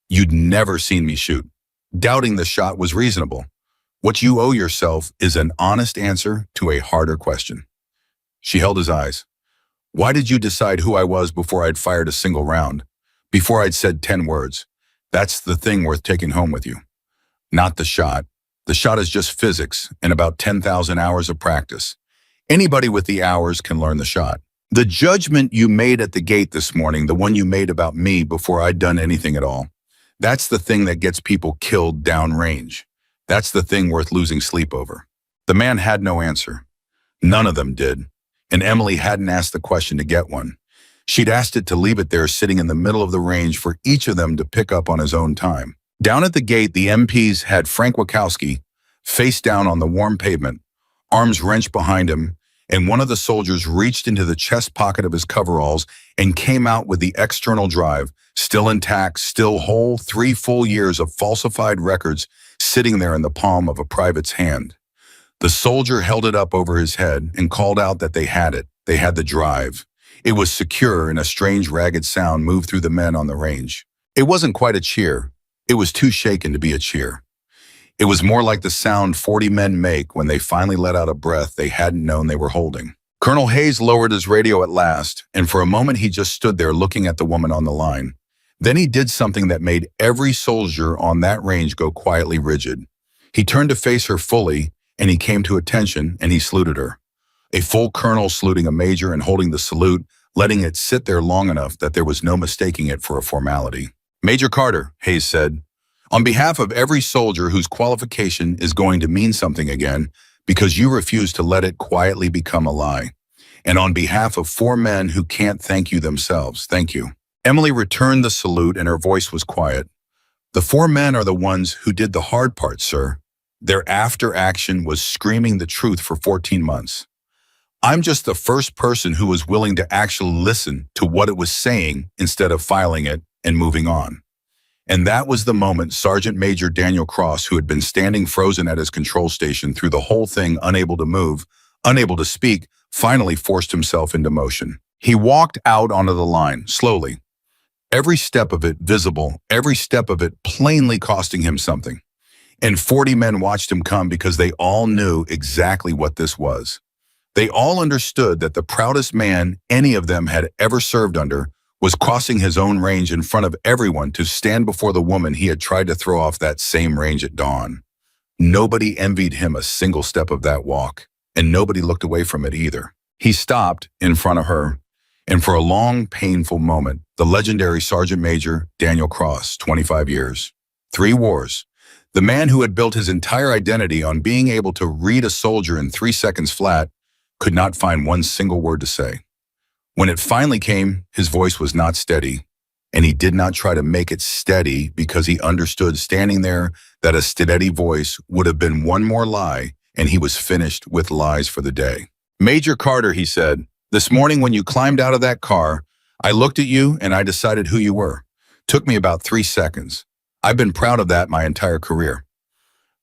You'd never seen me shoot. Doubting the shot was reasonable. What you owe yourself is an honest answer to a harder question. She held his eyes. Why did you decide who I was before I'd fired a single round? Before I'd said 10 words? That's the thing worth taking home with you. Not the shot. The shot is just physics and about 10,000 hours of practice. Anybody with the hours can learn the shot. The judgment you made at the gate this morning, the one you made about me before I'd done anything at all, that's the thing that gets people killed downrange. That's the thing worth losing sleep over. The man had no answer. None of them did. And Emily hadn't asked the question to get one. She'd asked it to leave it there sitting in the middle of the range for each of them to pick up on his own time. Down at the gate, the MPs had Frank Wachowski face down on the warm pavement, arms wrenched behind him, and one of the soldiers reached into the chest pocket of his coveralls and came out with the external drive, still intact, still whole, 3 full years of falsified records sitting there in the palm of a private's hand. The soldier held it up over his head and called out that they had it. They had the drive. It was secure, and a strange, ragged sound moved through the men on the range. It wasn't quite a cheer. It was too shaken to be a cheer. It was more like the sound 40 men make when they finally let out a breath they hadn't known they were holding. Colonel Hayes lowered his radio at last, and for a moment he just stood there looking at the woman on the line. Then he did something that made every soldier on that range go quietly rigid. He turned to face her fully, and he came to attention, and he saluted her. A full colonel saluting a major and holding the salute, letting it sit there long enough that there was no mistaking it for a formality. Major Carter, Hayes said, on behalf of every soldier whose qualification is going to mean something again, because you refuse to let it quietly become a lie, and on behalf of 4 men who can't thank you themselves, thank you. Emily returned the salute, and her voice was quiet. The 4 men are the ones who did the hard part, sir. Their after action was screaming the truth for 14 months. I'm just the first person who was willing to actually listen to what it was saying instead of filing it and moving on. And that was the moment Sergeant Major Daniel Cross, who had been standing frozen at his control station through the whole thing, unable to move, unable to speak, finally forced himself into motion. He walked out onto the line, slowly. Every step of it visible, every step of it plainly costing him something. And 40 men watched him come because they all knew exactly what this was. They all understood that the proudest man any of them had ever served under was crossing his own range in front of everyone to stand before the woman he had tried to throw off that same range at dawn. Nobody envied him a single step of that walk, and nobody looked away from it either. He stopped in front of her, and for a long, painful moment, the legendary Sergeant Major Daniel Cross, 25 years, 3 wars, the man who had built his entire identity on being able to read a soldier in 3 seconds flat, could not find one single word to say. When it finally came, his voice was not steady, and he did not try to make it steady because he understood standing there that a steady voice would have been one more lie, and he was finished with lies for the day. Major Carter, he said, this morning when you climbed out of that car, I looked at you and I decided who you were. Took me about 3 seconds. I've been proud of that my entire career.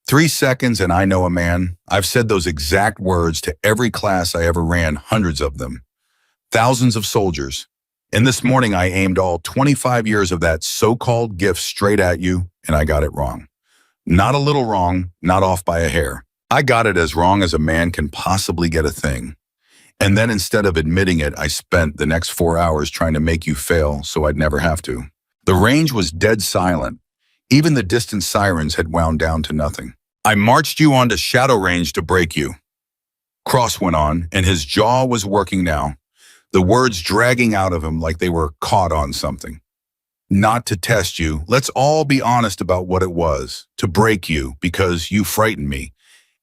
3 seconds and I know a man. I've said those exact words to every class I ever ran, hundreds of them. Thousands of soldiers. And this morning I aimed all 25 years of that so-called gift straight at you, and I got it wrong. Not a little wrong, not off by a hair. I got it as wrong as a man can possibly get a thing. And then instead of admitting it, I spent the next 4 hours trying to make you fail so I'd never have to. The range was dead silent. Even the distant sirens had wound down to nothing. I marched you onto shadow range to break you. Cross went on, and his jaw was working now, the words dragging out of him like they were caught on something. Not to test you, let's all be honest about what it was, to break you because you frightened me.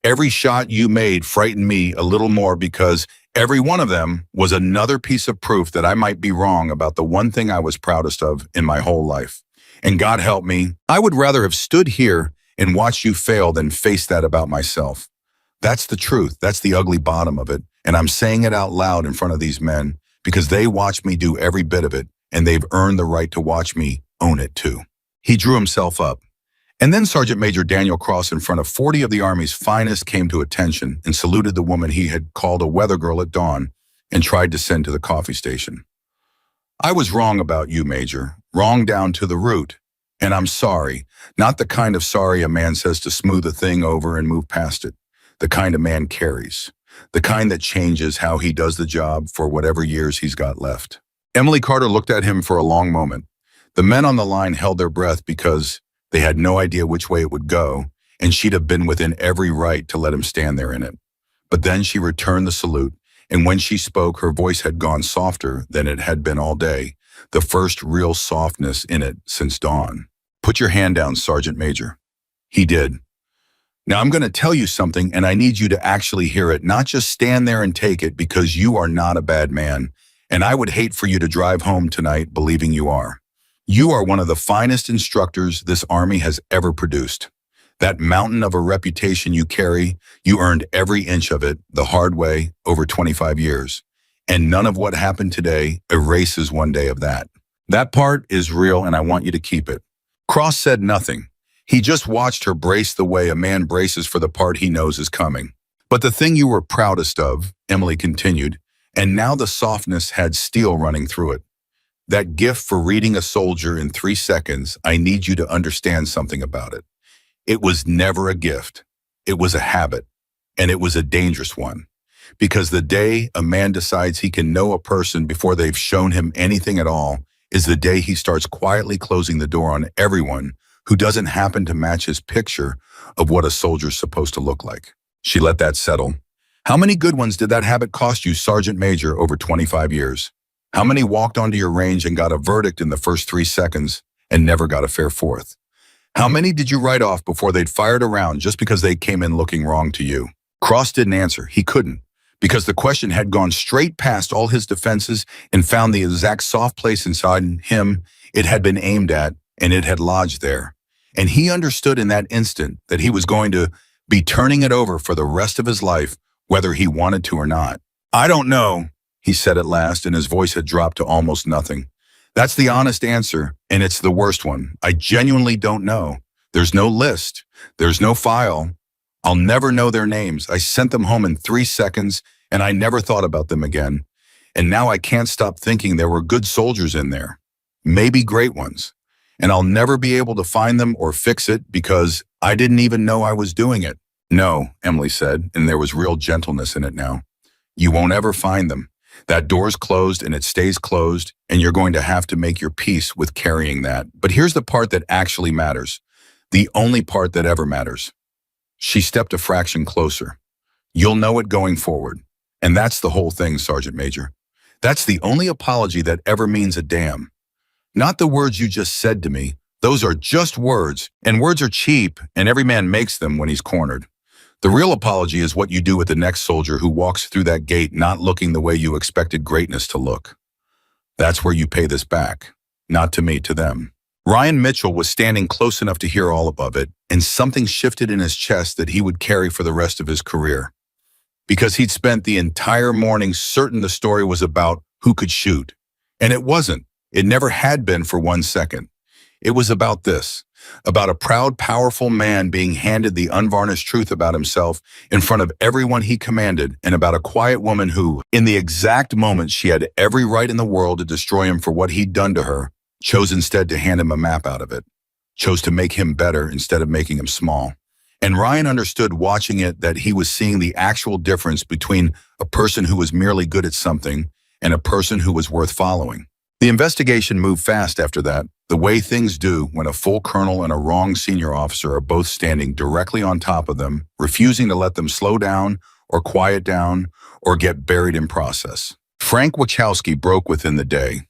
Every shot you made frightened me a little more because every one of them was another piece of proof that I might be wrong about the one thing I was proudest of in my whole life. And God help me, I would rather have stood here and watched you fail than face that about myself. That's the truth. That's the ugly bottom of it. And I'm saying it out loud in front of these men because they watched me do every bit of it, and they've earned the right to watch me own it too. He drew himself up. And then Sergeant Major Daniel Cross, in front of 40 of the Army's finest, came to attention and saluted the woman he had called a weather girl at dawn and tried to send to the coffee station. I was wrong about you, Major, wrong down to the root. And I'm sorry, not the kind of sorry a man says to smooth a thing over and move past it. The kind a man carries. The kind that changes how he does the job for whatever years he's got left. Emily Carter looked at him for a long moment. The men on the line held their breath because they had no idea which way it would go, and she'd have been within every right to let him stand there in it. But then she returned the salute, and when she spoke, her voice had gone softer than it had been all day, the first real softness in it since dawn. Put your hand down, Sergeant Major. He did. Now I'm going to tell you something, and I need you to actually hear it, not just stand there and take it, because you are not a bad man, and I would hate for you to drive home tonight believing you are. You are one of the finest instructors this Army has ever produced. That mountain of a reputation you carry, you earned every inch of it the hard way over 25 years. And none of what happened today erases one day of that. That part is real, and I want you to keep it. Cross said nothing. He just watched her brace the way a man braces for the part he knows is coming. But the thing you were proudest of, Emily continued, and now the softness had steel running through it. That gift for reading a soldier in 3 seconds, I need you to understand something about it. It was never a gift. It was a habit, and it was a dangerous one. Because the day a man decides he can know a person before they've shown him anything at all is the day he starts quietly closing the door on everyone who doesn't happen to match his picture of what a soldier's supposed to look like. She let that settle. How many good ones did that habit cost you, Sergeant Major, over 25 years? How many walked onto your range and got a verdict in the first 3 seconds and never got a fair fourth? How many did you write off before they'd fired a round just because they came in looking wrong to you? Cross didn't answer. He couldn't, because the question had gone straight past all his defenses and found the exact soft place inside him it had been aimed at, and it had lodged there. And he understood in that instant that he was going to be turning it over for the rest of his life, whether he wanted to or not. I don't know, he said at last, and his voice had dropped to almost nothing. That's the honest answer, and it's the worst one. I genuinely don't know. There's no list. There's no file. I'll never know their names. I sent them home in 3 seconds, and I never thought about them again. And now I can't stop thinking there were good soldiers in there. Maybe great ones. And I'll never be able to find them or fix it because I didn't even know I was doing it. No, Emily said, and there was real gentleness in it now. You won't ever find them. That door's closed and it stays closed, and you're going to have to make your peace with carrying that. But here's the part that actually matters. The only part that ever matters. She stepped a fraction closer. You'll know it going forward. And that's the whole thing, Sergeant Major. That's the only apology that ever means a damn. Not the words you just said to me. Those are just words, and words are cheap, and every man makes them when he's cornered. The real apology is what you do with the next soldier who walks through that gate not looking the way you expected greatness to look. That's where you pay this back. Not to me, to them. Ryan Mitchell was standing close enough to hear all above it, and something shifted in his chest that he would carry for the rest of his career. Because he'd spent the entire morning certain the story was about who could shoot. And it wasn't. It never had been for 1 second. It was about this. About a proud, powerful man being handed the unvarnished truth about himself in front of everyone he commanded, and about a quiet woman who, in the exact moment she had every right in the world to destroy him for what he'd done to her, chose instead to hand him a map out of it, chose to make him better instead of making him small. And Ryan understood watching it that he was seeing the actual difference between a person who was merely good at something and a person who was worth following. The investigation moved fast after that, the way things do when a full colonel and a wrong senior officer are both standing directly on top of them, refusing to let them slow down or quiet down or get buried in process. Frank Wachowski broke within the day.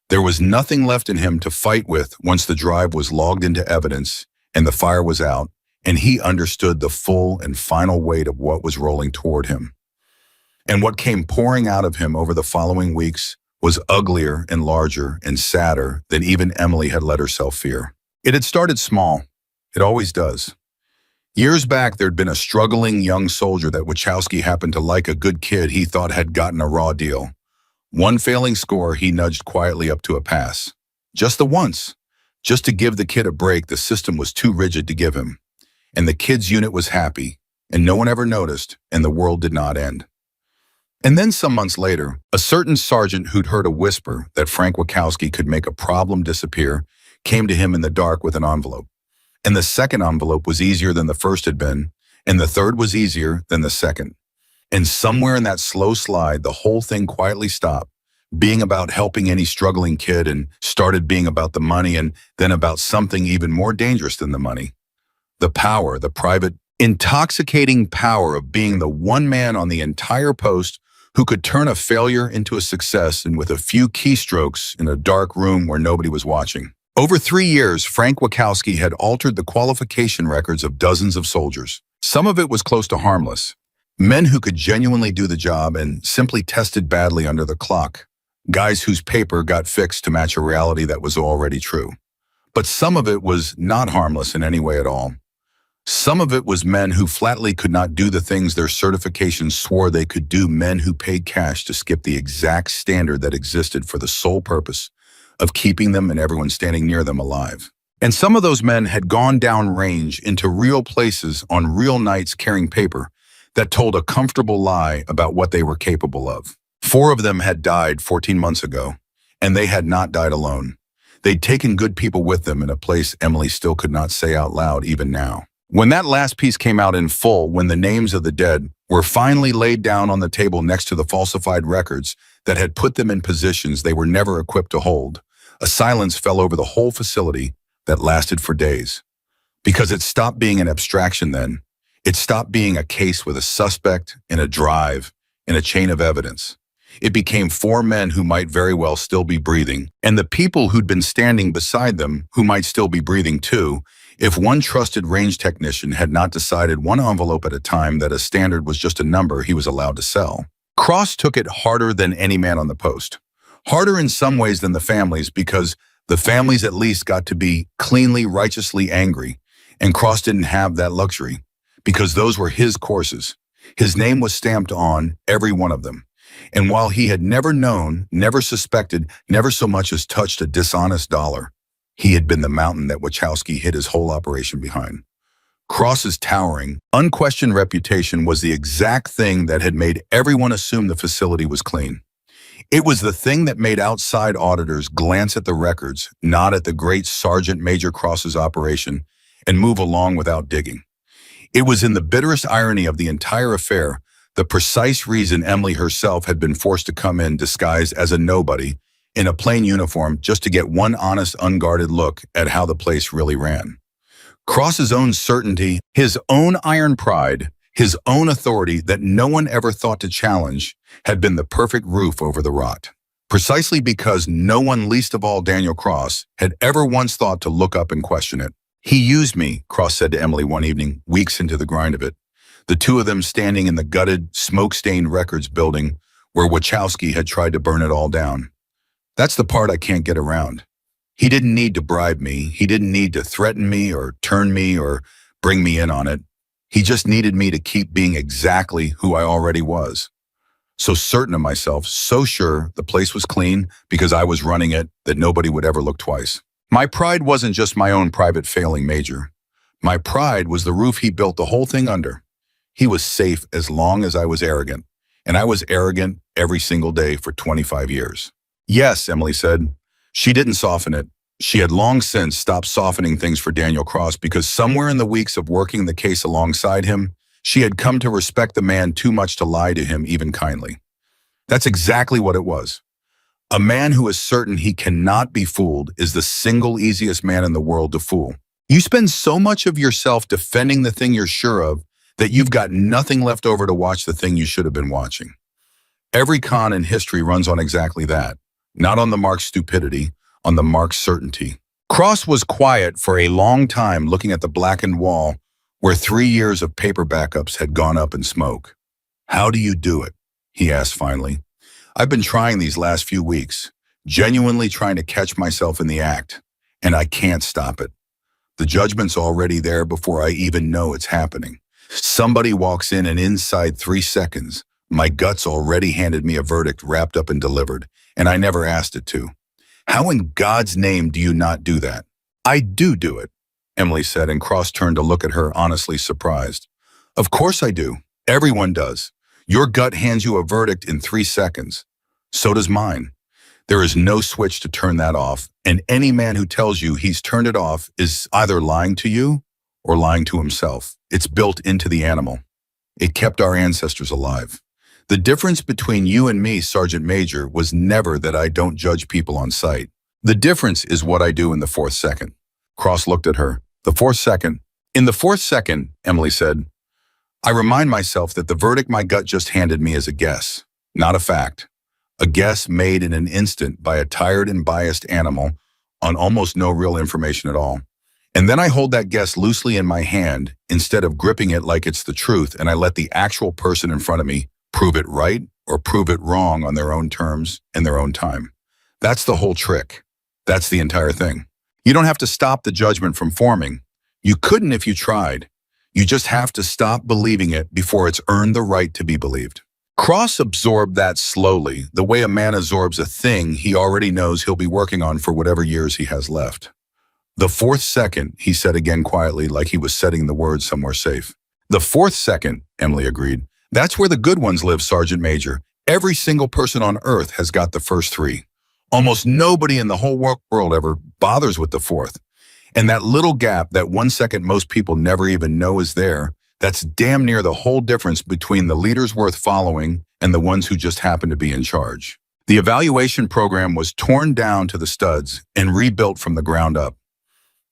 There was nothing left in him to fight with once the drive was logged into evidence and the fire was out, and he understood the full and final weight of what was rolling toward him. And what came pouring out of him over the following weeks was uglier and larger and sadder than even Emily had let herself fear. It had started small. It always does. Years back, there'd been a struggling young soldier that Wachowski happened to like, a good kid he thought had gotten a raw deal. One failing score he nudged quietly up to a pass. Just the once. Just to give the kid a break the system was too rigid to give him. And the kid's unit was happy, and no one ever noticed, and the world did not end. And then some months later, a certain sergeant who'd heard a whisper that Frank Wachowski could make a problem disappear came to him in the dark with an envelope. And the second envelope was easier than the first had been, and the third was easier than the second. And somewhere in that slow slide, the whole thing quietly stopped, being about helping any struggling kid, and started being about the money, and then about something even more dangerous than the money. The power, the private, intoxicating power of being the one man on the entire post who could turn a failure into a success, and with a few keystrokes in a dark room where nobody was watching. Over 3 years, Frank Wachowski had altered the qualification records of dozens of soldiers. Some of it was close to harmless. Men who could genuinely do the job and simply tested badly under the clock. Guys whose paper got fixed to match a reality that was already true. But some of it was not harmless in any way at all. Some of it was men who flatly could not do the things their certifications swore they could do, men who paid cash to skip the exact standard that existed for the sole purpose of keeping them and everyone standing near them alive. And some of those men had gone down range into real places on real nights carrying paper that told a comfortable lie about what they were capable of. 4 of them had died 14 months ago, and they had not died alone. They'd taken good people with them in a place Emily still could not say out loud even now. When that last piece came out in full, when the names of the dead were finally laid down on the table next to the falsified records that had put them in positions they were never equipped to hold, a silence fell over the whole facility that lasted for days. Because it stopped being an abstraction then. It stopped being a case with a suspect and a drive and a chain of evidence. It became 4 men who might very well still be breathing, and the people who'd been standing beside them who might still be breathing too, if one trusted range technician had not decided one envelope at a time that a standard was just a number he was allowed to sell. Cross took it harder than any man on the post. Harder in some ways than the families, because the families at least got to be cleanly, righteously angry, and Cross didn't have that luxury, because those were his courses. His name was stamped on every one of them. And while he had never known, never suspected, never so much as touched a dishonest dollar, he had been the mountain that Wachowski hid his whole operation behind. Cross's towering, unquestioned reputation was the exact thing that had made everyone assume the facility was clean. It was the thing that made outside auditors glance at the records, not at the great Sergeant Major Cross's operation, and move along without digging. It was in the bitterest irony of the entire affair, the precise reason Emily herself had been forced to come in disguised as a nobody in a plain uniform just to get one honest, unguarded look at how the place really ran. Cross's own certainty, his own iron pride, his own authority that no one ever thought to challenge, had been the perfect roof over the rot. Precisely because no one, least of all Daniel Cross, had ever once thought to look up and question it. "He used me," Cross said to Emily one evening, weeks into the grind of it. The two of them standing in the gutted, smoke-stained records building where Wachowski had tried to burn it all down. "That's the part I can't get around. He didn't need to bribe me. He didn't need to threaten me or turn me or bring me in on it. He just needed me to keep being exactly who I already was. So certain of myself, so sure the place was clean because I was running it that nobody would ever look twice. My pride wasn't just my own private failing, Major. My pride was the roof he built the whole thing under. He was safe as long as I was arrogant, and I was arrogant every single day for 25 years. Yes, Emily said. She didn't soften it. She had long since stopped softening things for Daniel Cross because somewhere in the weeks of working the case alongside him, she had come to respect the man too much to lie to him even kindly. That's exactly what it was. A man who is certain he cannot be fooled is the single easiest man in the world to fool. You spend so much of yourself defending the thing you're sure of that you've got nothing left over to watch the thing you should have been watching. Every con in history runs on exactly that. Not on the mark's stupidity, on the mark's certainty. Cross was quiet for a long time looking at the blackened wall where 3 years of paper backups had gone up in smoke. "How do you do it?" he asked finally. "I've been trying these last few weeks, genuinely trying to catch myself in the act, and I can't stop it. The judgment's already there before I even know it's happening. Somebody walks in and inside 3 seconds, my gut's already handed me a verdict wrapped up and delivered, and I never asked it to. How in God's name do you not do that?" "I do it," Emily said, and Cross turned to look at her, honestly surprised. "Of course I do. Everyone does. Your gut hands you a verdict in 3 seconds. So does mine. There is no switch to turn that off, and any man who tells you he's turned it off is either lying to you or lying to himself. It's built into the animal. It kept our ancestors alive. The difference between you and me, Sergeant Major, was never that I don't judge people on sight. The difference is what I do in the 4th second. Cross looked at her. "The 4th second?" "In the 4th second," Emily said, "I remind myself that the verdict my gut just handed me is a guess, not a fact. A guess made in an instant by a tired and biased animal on almost no real information at all. And then I hold that guess loosely in my hand instead of gripping it like it's the truth, and I let the actual person in front of me prove it right or prove it wrong on their own terms and their own time. That's the whole trick. That's the entire thing. You don't have to stop the judgment from forming. You couldn't if you tried. You just have to stop believing it before it's earned the right to be believed." Cross absorbed that slowly, the way a man absorbs a thing he already knows he'll be working on for whatever years he has left. "The 4th second," he said again quietly, like he was setting the words somewhere safe. "The 4th second," Emily agreed. "That's where the good ones live, Sergeant Major. Every single person on Earth has got the first 3. Almost nobody in the whole world ever bothers with the 4th. And that little gap, that 1 second most people never even know is there, that's damn near the whole difference between the leaders worth following and the ones who just happen to be in charge." The evaluation program was torn down to the studs and rebuilt from the ground up.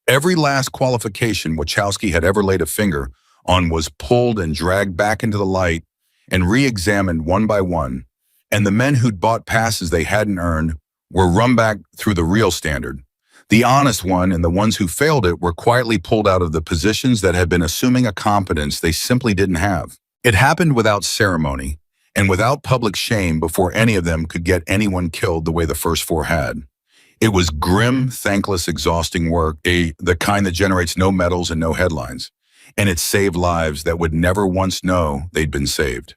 Every last qualification Wachowski had ever laid a finger on was pulled and dragged back into the light and re-examined one by one, and the men who'd bought passes they hadn't earned were run back through the real standard. The honest one and the ones who failed it were quietly pulled out of the positions that had been assuming a competence they simply didn't have. It happened without ceremony and without public shame before any of them could get anyone killed the way the first 4 had. It was grim, thankless, exhausting work, the kind that generates no medals and no headlines. And it saved lives that would never once know they'd been saved.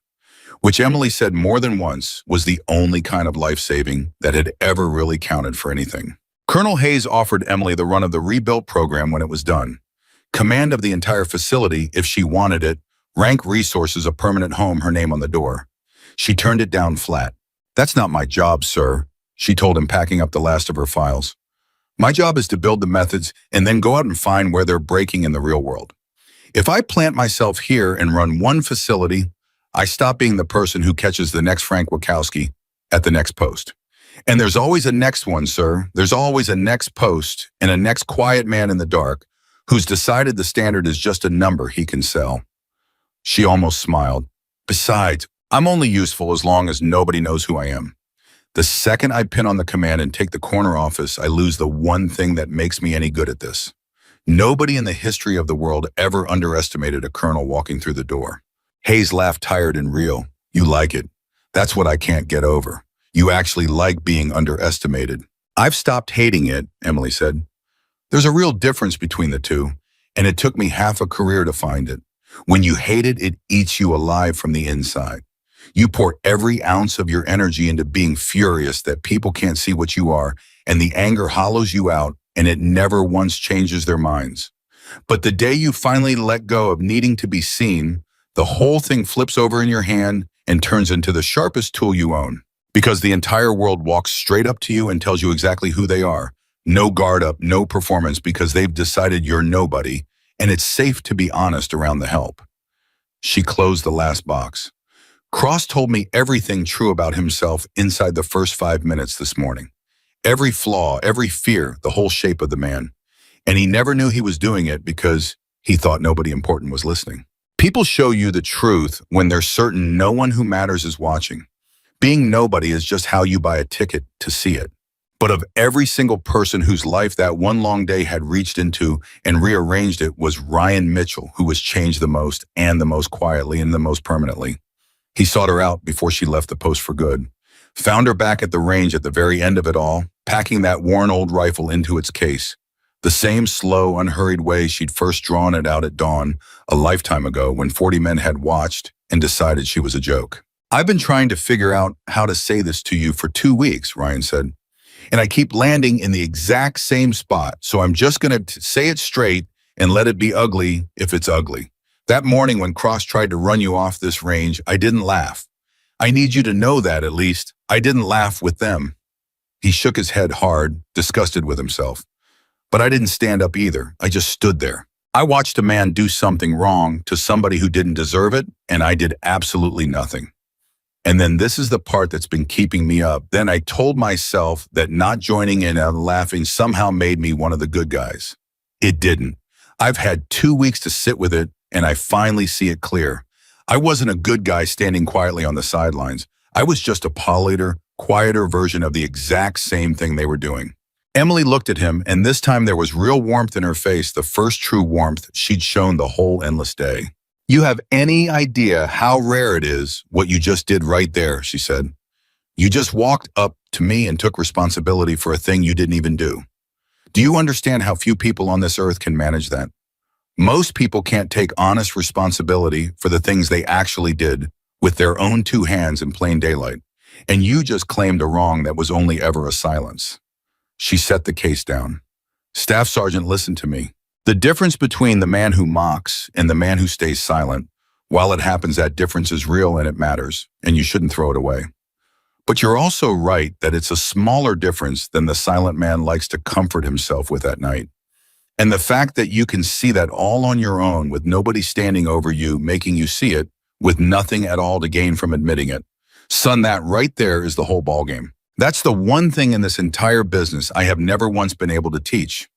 Which Emily said more than once was the only kind of life-saving that had ever really counted for anything. Colonel Hayes offered Emily the run of the rebuilt program when it was done. Command of the entire facility if she wanted it, rank resources, a permanent home, her name on the door. She turned it down flat. "That's not my job, sir," she told him, packing up the last of her files. My job is to build the methods and then go out and find where they're breaking in the real world. If I plant myself here and run one facility, I stop being the person who catches the next Frank Wachowski at the next post. And there's always a next one, sir. There's always a next post and a next quiet man in the dark who's decided the standard is just a number he can sell. She almost smiled. Besides, I'm only useful as long as nobody knows who I am. The second I pin on the command and take the corner office, I lose the one thing that makes me any good at this. Nobody in the history of the world ever underestimated a colonel walking through the door. Hayes laughed, tired and real. You like it. That's what I can't get over. You actually like being underestimated. I've stopped hating it, Emily said. There's a real difference between the two, and it took me half a career to find it. When you hate it, it eats you alive from the inside. You pour every ounce of your energy into being furious that people can't see what you are, and the anger hollows you out, and it never once changes their minds. But the day you finally let go of needing to be seen, the whole thing flips over in your hand and turns into the sharpest tool you own. Because the entire world walks straight up to you and tells you exactly who they are. No guard up, no performance, because they've decided you're nobody, and it's safe to be honest around the help. She closed the last box. Cross told me everything true about himself inside the first 5 minutes this morning. Every flaw, every fear, the whole shape of the man. And he never knew he was doing it because he thought nobody important was listening. People show you the truth when they're certain no one who matters is watching. Being nobody is just how you buy a ticket to see it. But of every single person whose life that one long day had reached into and rearranged it was Ryan Mitchell, who was changed the most and the most quietly and the most permanently. He sought her out before she left the post for good. Found her back at the range at the very end of it all, packing that worn old rifle into its case. The same slow, unhurried way she'd first drawn it out at dawn a lifetime ago when 40 men had watched and decided she was a joke. I've been trying to figure out how to say this to you for 2 weeks, Ryan said. And I keep landing in the exact same spot, so I'm just going to say it straight and let it be ugly if it's ugly. That morning when Cross tried to run you off this range, I didn't laugh. I need you to know that, at least. I didn't laugh with them. He shook his head hard, disgusted with himself. But I didn't stand up either. I just stood there. I watched a man do something wrong to somebody who didn't deserve it, and I did absolutely nothing. And then this is the part that's been keeping me up. Then I told myself that not joining in and laughing somehow made me one of the good guys. It didn't. I've had 2 weeks to sit with it, and I finally see it clear. I wasn't a good guy standing quietly on the sidelines. I was just a politer, quieter version of the exact same thing they were doing. Emily looked at him, and this time there was real warmth in her face, the first true warmth she'd shown the whole endless day. You have any idea how rare it is what you just did right there, she said. You just walked up to me and took responsibility for a thing you didn't even do. Do you understand how few people on this earth can manage that? Most people can't take honest responsibility for the things they actually did with their own 2 hands in plain daylight. And you just claimed a wrong that was only ever a silence. She set the case down. Staff Sergeant, listen to me. The difference between the man who mocks and the man who stays silent, while it happens, that difference is real and it matters, and you shouldn't throw it away. But you're also right that it's a smaller difference than the silent man likes to comfort himself with at night. And the fact that you can see that all on your own with nobody standing over you, making you see it, with nothing at all to gain from admitting it. Son, that right there is the whole ballgame. That's the one thing in this entire business I have never once been able to teach.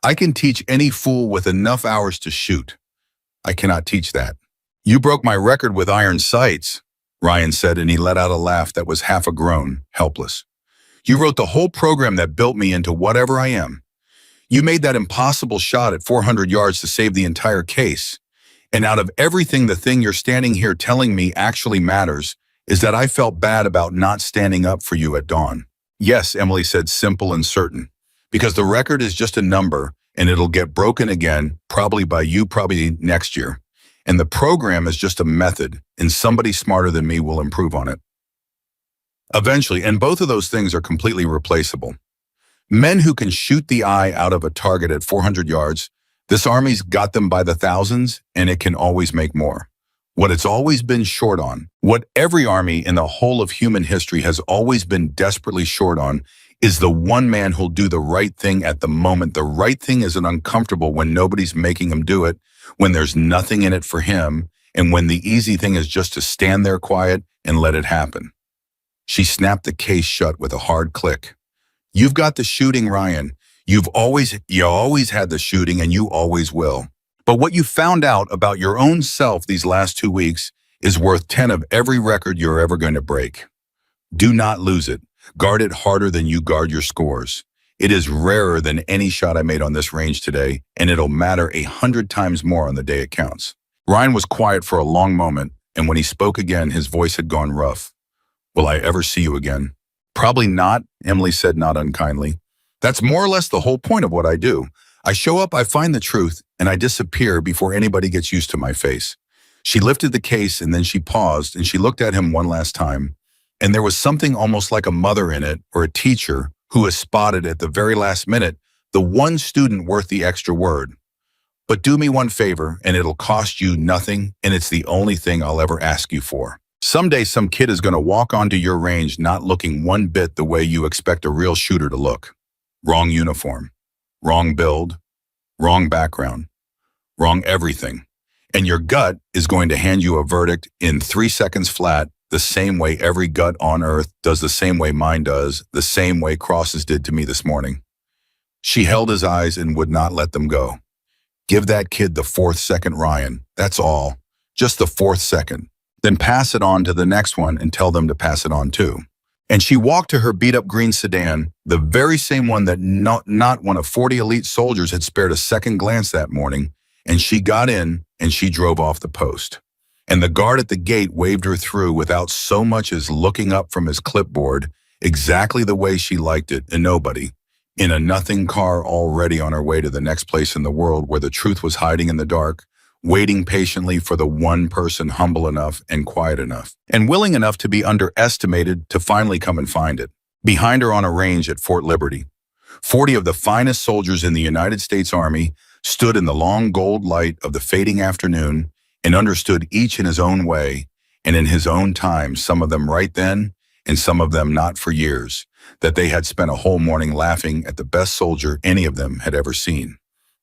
I can teach any fool with enough hours to shoot. I cannot teach that. You broke my record with iron sights, Ryan said, and he let out a laugh that was half a groan, helpless. You wrote the whole program that built me into whatever I am. You made that impossible shot at 400 yards to save the entire case. And out of everything, the thing you're standing here telling me actually matters is that I felt bad about not standing up for you at dawn. Yes, Emily said, simple and certain. Because the record is just a number, and it'll get broken again, probably by you, probably next year. And the program is just a method, and somebody smarter than me will improve on it. Eventually, and both of those things are completely replaceable. Men who can shoot the eye out of a target at 400 yards, this army's got them by the thousands, and it can always make more. What it's always been short on, what every army in the whole of human history has always been desperately short on, is the one man who'll do the right thing at the moment. The right thing isn't uncomfortable when nobody's making him do it, when there's nothing in it for him, and when the easy thing is just to stand there quiet and let it happen. She snapped the case shut with a hard click. You've got the shooting, Ryan. You always had the shooting and you always will. But what you found out about your own self these last 2 weeks is worth 10 of every record you're ever going to break. Do not lose it. Guard it harder than you guard your scores. It is rarer than any shot I made on this range today, and it'll matter 100 times more on the day it counts. Ryan was quiet for a long moment, and when he spoke again, his voice had gone rough. Will I ever see you again? Probably not, Emily said not unkindly. That's more or less the whole point of what I do. I show up, I find the truth, and I disappear before anybody gets used to my face. She lifted the case and then she paused and she looked at him one last time. And there was something almost like a mother in it or a teacher who has spotted at the very last minute the one student worth the extra word. But do me one favor and it'll cost you nothing, and it's the only thing I'll ever ask you for. Someday some kid is going to walk onto your range not looking one bit the way you expect a real shooter to look. Wrong uniform, wrong build, wrong background, wrong everything. And your gut is going to hand you a verdict in 3 seconds flat, the same way every gut on earth does, the same way mine does, the same way Cross's did to me this morning. She held his eyes and would not let them go. Give that kid the 4th second, Ryan. That's all. Just the 4th second. Then pass it on to the next one and tell them to pass it on too. And she walked to her beat-up green sedan, the very same one that not one of 40 elite soldiers had spared a second glance that morning, and she got in and she drove off the post. And the guard at the gate waved her through without so much as looking up from his clipboard, exactly the way she liked it, and nobody, in a nothing car already on her way to the next place in the world where the truth was hiding in the dark, waiting patiently for the one person humble enough and quiet enough and willing enough to be underestimated to finally come and find it. Behind her on a range at Fort Liberty, 40 of the finest soldiers in the United States Army stood in the long gold light of the fading afternoon and understood each in his own way and in his own time, some of them right then and some of them not for years, that they had spent a whole morning laughing at the best soldier any of them had ever seen.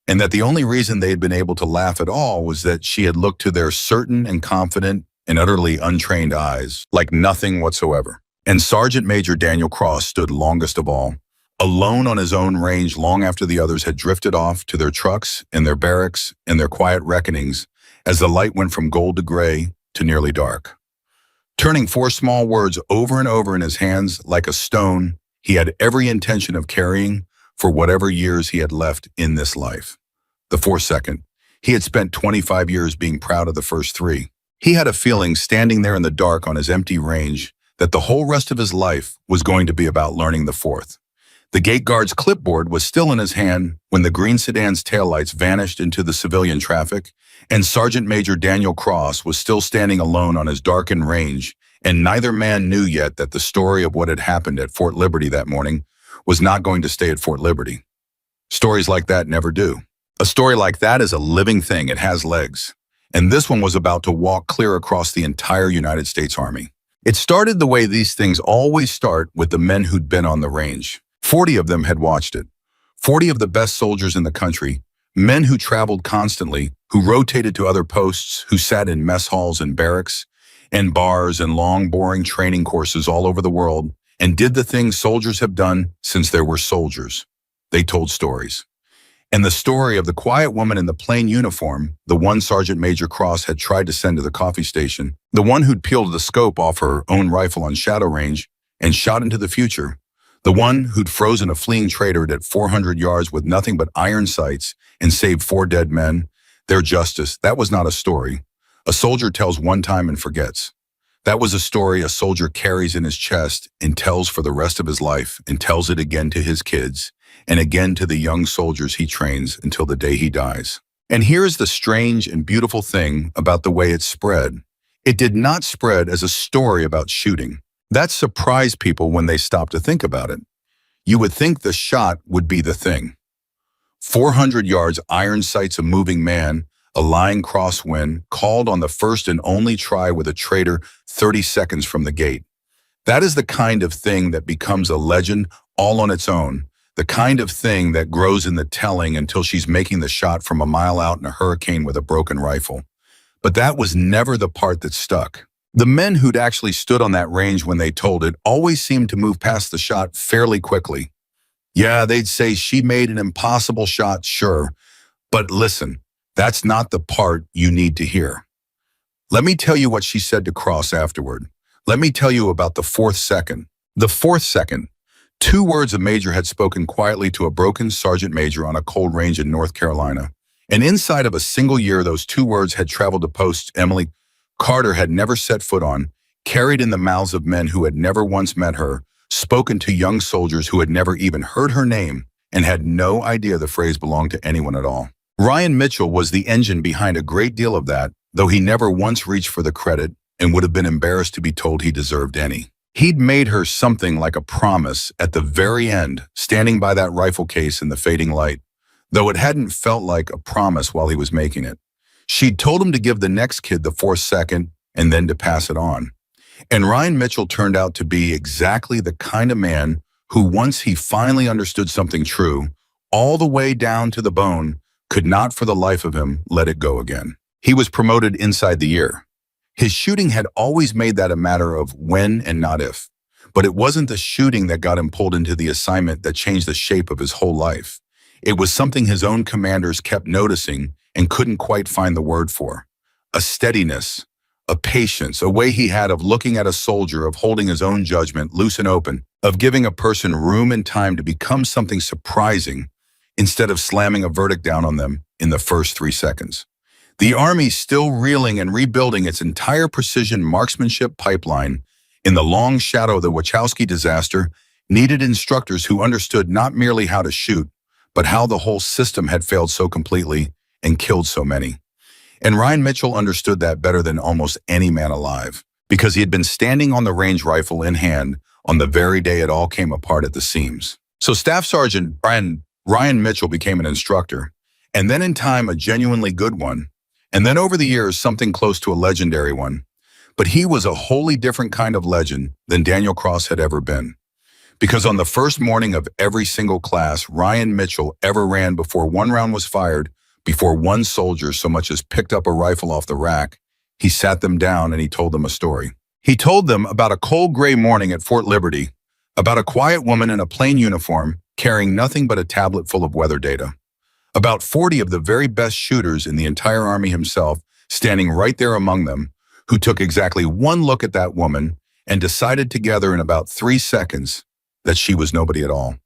And that the only reason they had been able to laugh at all was that she had looked to their certain and confident and utterly untrained eyes like nothing whatsoever. And Sergeant Major Daniel Cross stood longest of all, alone on his own range long after the others had drifted off to their trucks and their barracks and their quiet reckonings as the light went from gold to gray to nearly dark. Turning 4 small words over and over in his hands like a stone he had every intention of carrying for whatever years he had left in this life. The 4th second, he had spent 25 years being proud of the first 3. He had a feeling standing there in the dark on his empty range that the whole rest of his life was going to be about learning the 4th. The gate guard's clipboard was still in his hand when the green sedan's taillights vanished into the civilian traffic, and Sergeant Major Daniel Cross was still standing alone on his darkened range, and neither man knew yet that the story of what had happened at Fort Liberty that morning was not going to stay at Fort Liberty. Stories like that never do. A story like that is a living thing. It has legs. And this one was about to walk clear across the entire United States Army. It started the way these things always start, with the men who'd been on the range. 40 of them had watched it. 40 of the best soldiers in the country, men who traveled constantly, who rotated to other posts, who sat in mess halls and barracks and bars and long, boring training courses all over the world, and did the things soldiers have done since there were soldiers. They told stories. And the story of the quiet woman in the plain uniform, the one Sergeant Major Cross had tried to send to the coffee station, the one who'd peeled the scope off her own rifle on shadow range and shot into the future, the one who'd frozen a fleeing traitor at 400 yards with nothing but iron sights and saved 4 dead men, their justice, that was not a story a soldier tells one time and forgets. That was a story a soldier carries in his chest and tells for the rest of his life, and tells it again to his kids and again to the young soldiers he trains until the day he dies. And here is the strange and beautiful thing about the way it spread. It did not spread as a story about shooting. That surprised people when they stopped to think about it. You would think the shot would be the thing. 400 yards, iron sights a moving man, a lying crosswind, called on the first and only try with a traitor 30 seconds from the gate. That is the kind of thing that becomes a legend all on its own, the kind of thing that grows in the telling until she's making the shot from a mile out in a hurricane with a broken rifle. But that was never the part that stuck. The men who'd actually stood on that range when they told it always seemed to move past the shot fairly quickly. Yeah, they'd say she made an impossible shot, sure, but listen, that's not the part you need to hear. Let me tell you what she said to Cross afterward. Let me tell you about the fourth second. The fourth second. Two words a major had spoken quietly to a broken sergeant major on a cold range in North Carolina. And inside of a single year, those two words had traveled to posts Emily Carter had never set foot on, carried in the mouths of men who had never once met her, spoken to young soldiers who had never even heard her name, and had no idea the phrase belonged to anyone at all. Ryan Mitchell was the engine behind a great deal of that, though he never once reached for the credit and would have been embarrassed to be told he deserved any. He'd made her something like a promise at the very end, standing by that rifle case in the fading light, though it hadn't felt like a promise while he was making it. She'd told him to give the next kid the fourth second and then to pass it on. And Ryan Mitchell turned out to be exactly the kind of man who, once he finally understood something true, all the way down to the bone, could not for the life of him let it go again. He was promoted inside the year. His shooting had always made that a matter of when and not if. But it wasn't the shooting that got him pulled into the assignment that changed the shape of his whole life. It was something his own commanders kept noticing and couldn't quite find the word for. A steadiness, a patience, a way he had of looking at a soldier, of holding his own judgment loose and open, of giving a person room and time to become something surprising instead of slamming a verdict down on them in the first 3 seconds. The Army, still reeling and rebuilding its entire precision marksmanship pipeline in the long shadow of the Wachowski disaster, needed instructors who understood not merely how to shoot, but how the whole system had failed so completely and killed so many. And Ryan Mitchell understood that better than almost any man alive, because he had been standing on the range rifle in hand on the very day it all came apart at the seams. So Staff Sergeant Ryan Mitchell became an instructor, and then in time a genuinely good one, and then over the years something close to a legendary one. But he was a wholly different kind of legend than Daniel Cross had ever been. Because on the first morning of every single class Ryan Mitchell ever ran, before one round was fired, before one soldier so much as picked up a rifle off the rack, he sat them down and he told them a story. He told them about a cold gray morning at Fort Liberty, about a quiet woman in a plain uniform carrying nothing but a tablet full of weather data, about 40 of the very best shooters in the entire Army himself standing right there among them, who took exactly one look at that woman and decided together in about 3 seconds that she was nobody at all.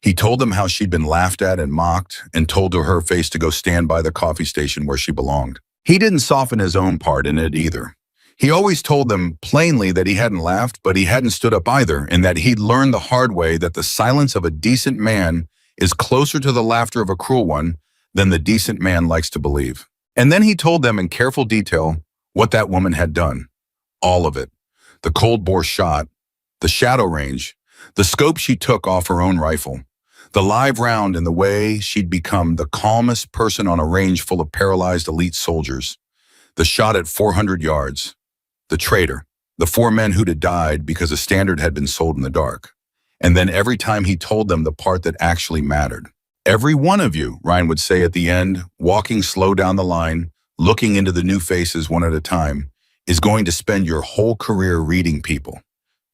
He told them how she'd been laughed at and mocked and told to her face to go stand by the coffee station where she belonged. He didn't soften his own part in it either. He always told them plainly that he hadn't laughed, but he hadn't stood up either, and that he'd learned the hard way that the silence of a decent man is closer to the laughter of a cruel one than the decent man likes to believe. And then he told them in careful detail what that woman had done. All of it. The cold bore shot, the shadow range, the scope she took off her own rifle, the live round, and the way she'd become the calmest person on a range full of paralyzed elite soldiers, the shot at 400 yards, the traitor, the 4 men who'd have died because a standard had been sold in the dark. And then every time he told them the part that actually mattered. Every one of you, Ryan would say at the end, walking slow down the line, looking into the new faces one at a time, is going to spend your whole career reading people.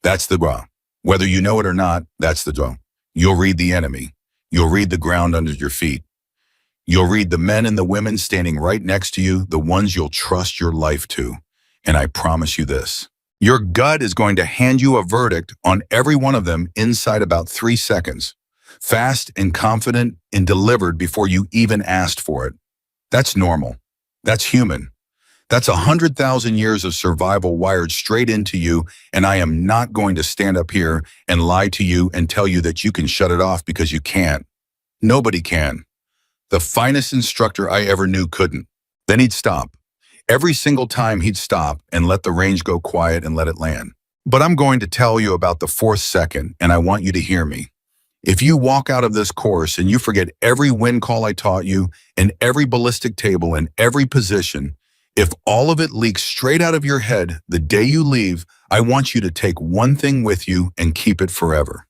That's the draw. Whether you know it or not, that's the draw. You'll read the enemy. You'll read the ground under your feet. You'll read the men and the women standing right next to you, the ones you'll trust your life to. And I promise you this, your gut is going to hand you a verdict on every one of them inside about 3 seconds, fast and confident and delivered before you even asked for it. That's normal. That's human. That's 100,000 years of survival wired straight into you, and I am not going to stand up here and lie to you and tell you that you can shut it off, because you can't. Nobody can. The finest instructor I ever knew couldn't. Then he'd stop. Every single time he'd stop and let the range go quiet and let it land. But I'm going to tell you about the 4th second, and I want you to hear me. If you walk out of this course and you forget every wind call I taught you, and every ballistic table and every position, If all of it leaks straight out of your head the day you leave, I want you to take one thing with you and keep it forever.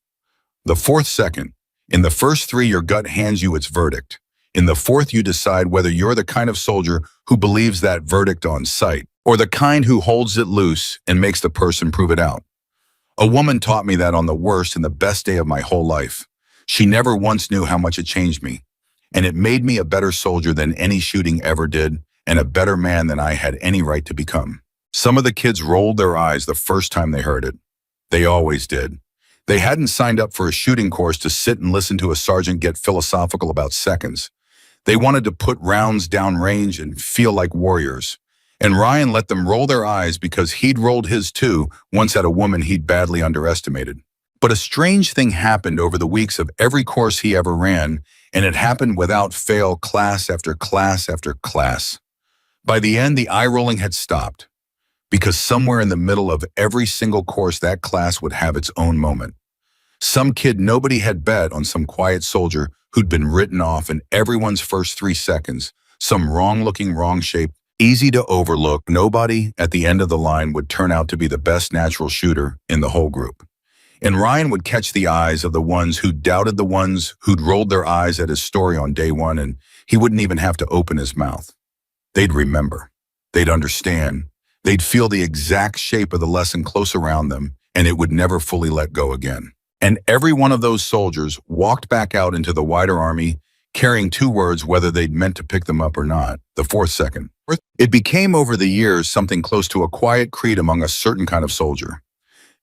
The fourth second. In the first three, your gut hands you its verdict. In the fourth, you decide whether you're the kind of soldier who believes that verdict on sight, or the kind who holds it loose and makes the person prove it out. A woman taught me that on the worst and the best day of my whole life. She never once knew how much it changed me, and it made me a better soldier than any shooting ever did, and a better man than I had any right to become. Some of the kids rolled their eyes the first time they heard it. They always did. They hadn't signed up for a shooting course to sit and listen to a sergeant get philosophical about seconds. They wanted to put rounds down range and feel like warriors. And Ryan let them roll their eyes because he'd rolled his too once at a woman he'd badly underestimated. But a strange thing happened over the weeks of every course he ever ran, and it happened without fail, class after class after class. By the end, the eye-rolling had stopped, because somewhere in the middle of every single course, that class would have its own moment. Some kid nobody had bet on some quiet soldier who'd been written off in everyone's first 3 seconds, some wrong-looking, wrong-shaped, easy to overlook nobody at the end of the line would turn out to be the best natural shooter in the whole group. And Ryan would catch the eyes of the ones who doubted the ones who'd rolled their eyes at his story on day one, and he wouldn't even have to open his mouth. They'd remember. They'd understand. They'd feel the exact shape of the lesson close around them, and it would never fully let go again. And every one of those soldiers walked back out into the wider army, carrying 2 words whether they'd meant to pick them up or not, the fourth second. It became over the years something close to a quiet creed among a certain kind of soldier.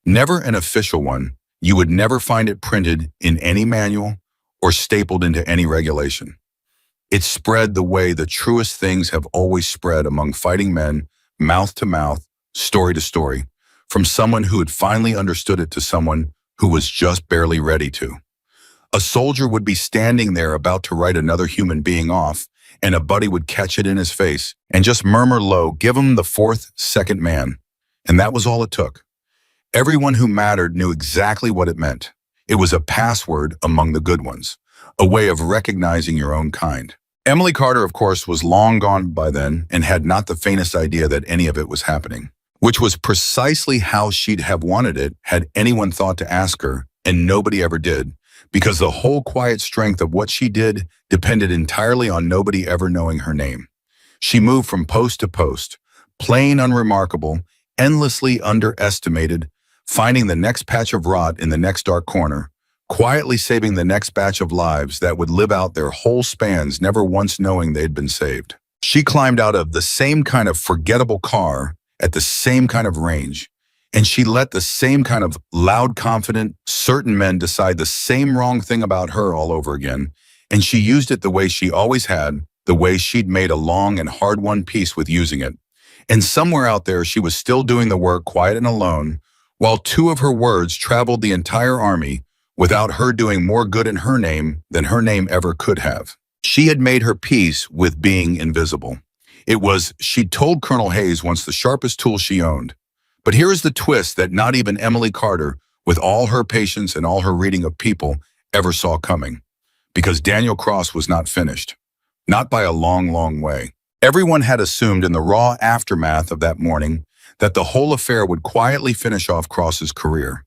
Never an official one. You would never find it printed in any manual or stapled into any regulation. It spread the way the truest things have always spread among fighting men, mouth to mouth, story to story, from someone who had finally understood it to someone who was just barely ready to. A soldier would be standing there about to write another human being off, and a buddy would catch it in his face and just murmur low, "Give him the 4th second man." And that was all it took. Everyone who mattered knew exactly what it meant. It was a password among the good ones, a way of recognizing your own kind. Emily Carter, of course, was long gone by then and had not the faintest idea that any of it was happening, which was precisely how she'd have wanted it had anyone thought to ask her, and nobody ever did, because the whole quiet strength of what she did depended entirely on nobody ever knowing her name. She moved from post to post, plain unremarkable, endlessly underestimated, finding the next patch of rot in the next dark corner, quietly saving the next batch of lives that would live out their whole spans, never once knowing they'd been saved. She climbed out of the same kind of forgettable car at the same kind of range, and she let the same kind of loud, confident, certain men decide the same wrong thing about her all over again, and she used it the way she always had, the way she'd made a long and hard-won peace with using it. And somewhere out there, she was still doing the work quiet and alone, while 2 of her words traveled the entire army without her doing more good in her name than her name ever could have. She had made her peace with being invisible. It was, she'd told Colonel Hayes once, the sharpest tool she owned. But here is the twist that not even Emily Carter, with all her patience and all her reading of people, ever saw coming. Because Daniel Cross was not finished. Not by a long, long way. Everyone had assumed in the raw aftermath of that morning that the whole affair would quietly finish off Cross's career,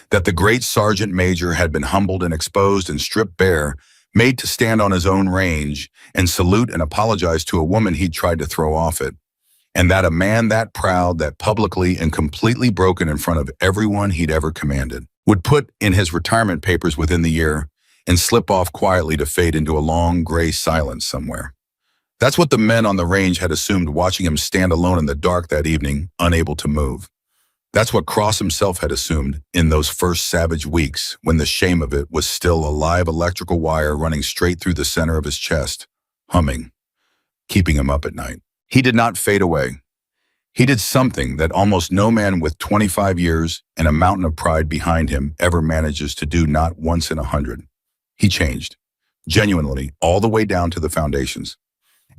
that the great sergeant major had been humbled and exposed and stripped bare, made to stand on his own range and salute and apologize to a woman he'd tried to throw off it, and that a man that proud, that publicly and completely broken in front of everyone he'd ever commanded, would put in his retirement papers within the year and slip off quietly to fade into a long gray silence somewhere. That's what the men on the range had assumed, watching him stand alone in the dark that evening, unable to move. That's what Cross himself had assumed in those first savage weeks, when the shame of it was still a live electrical wire running straight through the center of his chest, humming, keeping him up at night. He did not fade away. He did something that almost no man with 25 years and a mountain of pride behind him ever manages to do, not once in 100. He changed, genuinely, all the way down to the foundations.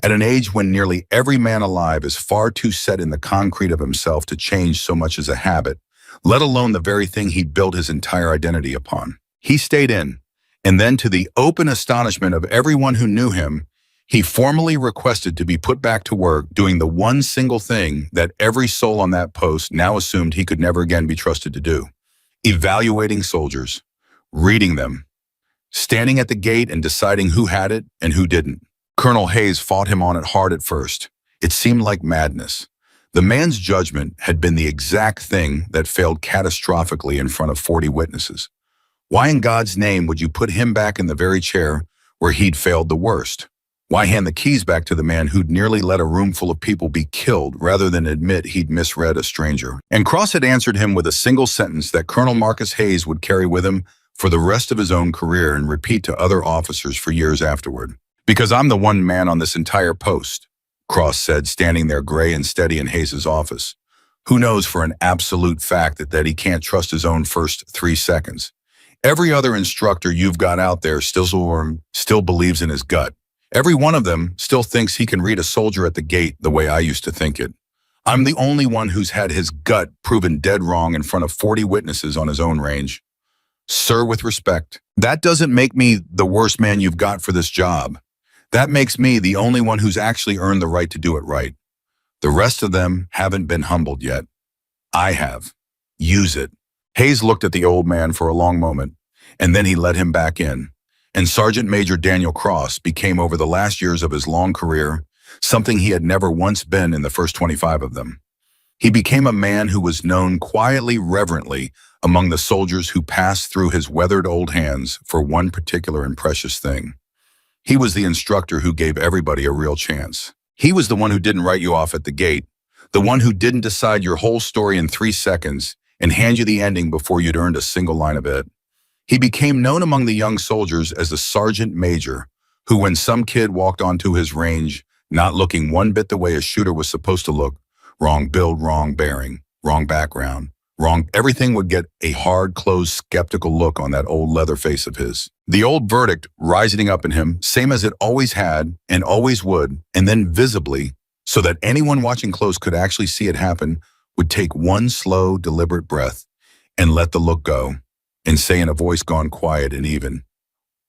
At an age when nearly every man alive is far too set in the concrete of himself to change so much as a habit, let alone the very thing he'd built his entire identity upon. He stayed in, and then, to the open astonishment of everyone who knew him, He formally requested to be put back to work doing the one single thing that every soul on that post now assumed he could never again be trusted to do: evaluating soldiers, reading them, standing at the gate and deciding who had it and who didn't. Colonel Hayes fought him on it hard at first. It seemed like madness. The man's judgment had been the exact thing that failed catastrophically in front of 40 witnesses. Why in God's name would you put him back in the very chair where he'd failed the worst? Why hand the keys back to the man who'd nearly let a room full of people be killed rather than admit he'd misread a stranger? And Cross had answered him with a single sentence that Colonel Marcus Hayes would carry with him for the rest of his own career and repeat to other officers for years afterward. "Because I'm the one man on this entire post," Cross said, standing there gray and steady in Hayes' office. Who knows for an absolute fact that he can't trust his own first 3 seconds? Every other instructor you've got out there still believes in his gut. Every one of them still thinks he can read a soldier at the gate the way I used to think it. I'm the only one who's had his gut proven dead wrong in front of 40 witnesses on his own range. Sir, with respect, that doesn't make me the worst man you've got for this job. That makes me the only one who's actually earned the right to do it right. The rest of them haven't been humbled yet. I have. Use it." Hayes looked at the old man for a long moment, and then he let him back in. And Sergeant Major Daniel Cross became, over the last years of his long career, something he had never once been in the first 25 of them. He became a man who was known quietly, reverently, among the soldiers who passed through his weathered old hands for one particular and precious thing. He was the instructor who gave everybody a real chance. He was the one who didn't write you off at the gate, the one who didn't decide your whole story in 3 seconds and hand you the ending before you'd earned a single line of it. He became known among the young soldiers as the sergeant major, who, when some kid walked onto his range, not looking one bit the way a shooter was supposed to look, wrong build, wrong bearing, wrong background, wrong everything, would get a hard, closed, skeptical look on that old leather face of his. The old verdict rising up in him, same as it always had and always would, and then visibly, so that anyone watching close could actually see it happen, would take one slow, deliberate breath and let the look go and say in a voice gone quiet and even,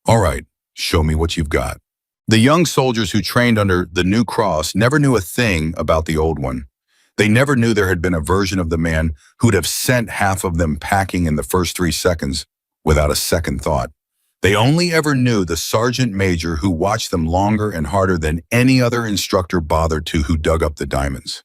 "All right, show me what you've got." The young soldiers who trained under the new Cross never knew a thing about the old one. They never knew there had been a version of the man who'd have sent half of them packing in the first 3 seconds without a second thought. They only ever knew the sergeant major who watched them longer and harder than any other instructor bothered to, who dug up the diamonds.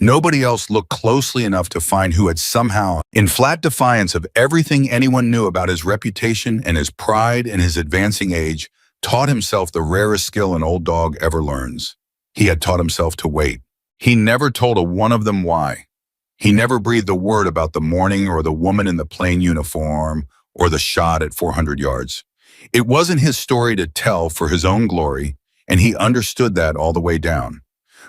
Nobody else looked closely enough to find who had somehow, in flat defiance of everything anyone knew about his reputation and his pride and his advancing age, taught himself the rarest skill an old dog ever learns. He had taught himself to wait. He never told a one of them why. He never breathed a word about the morning or the woman in the plain uniform or the shot at 400 yards. It wasn't his story to tell for his own glory, and he understood that all the way down.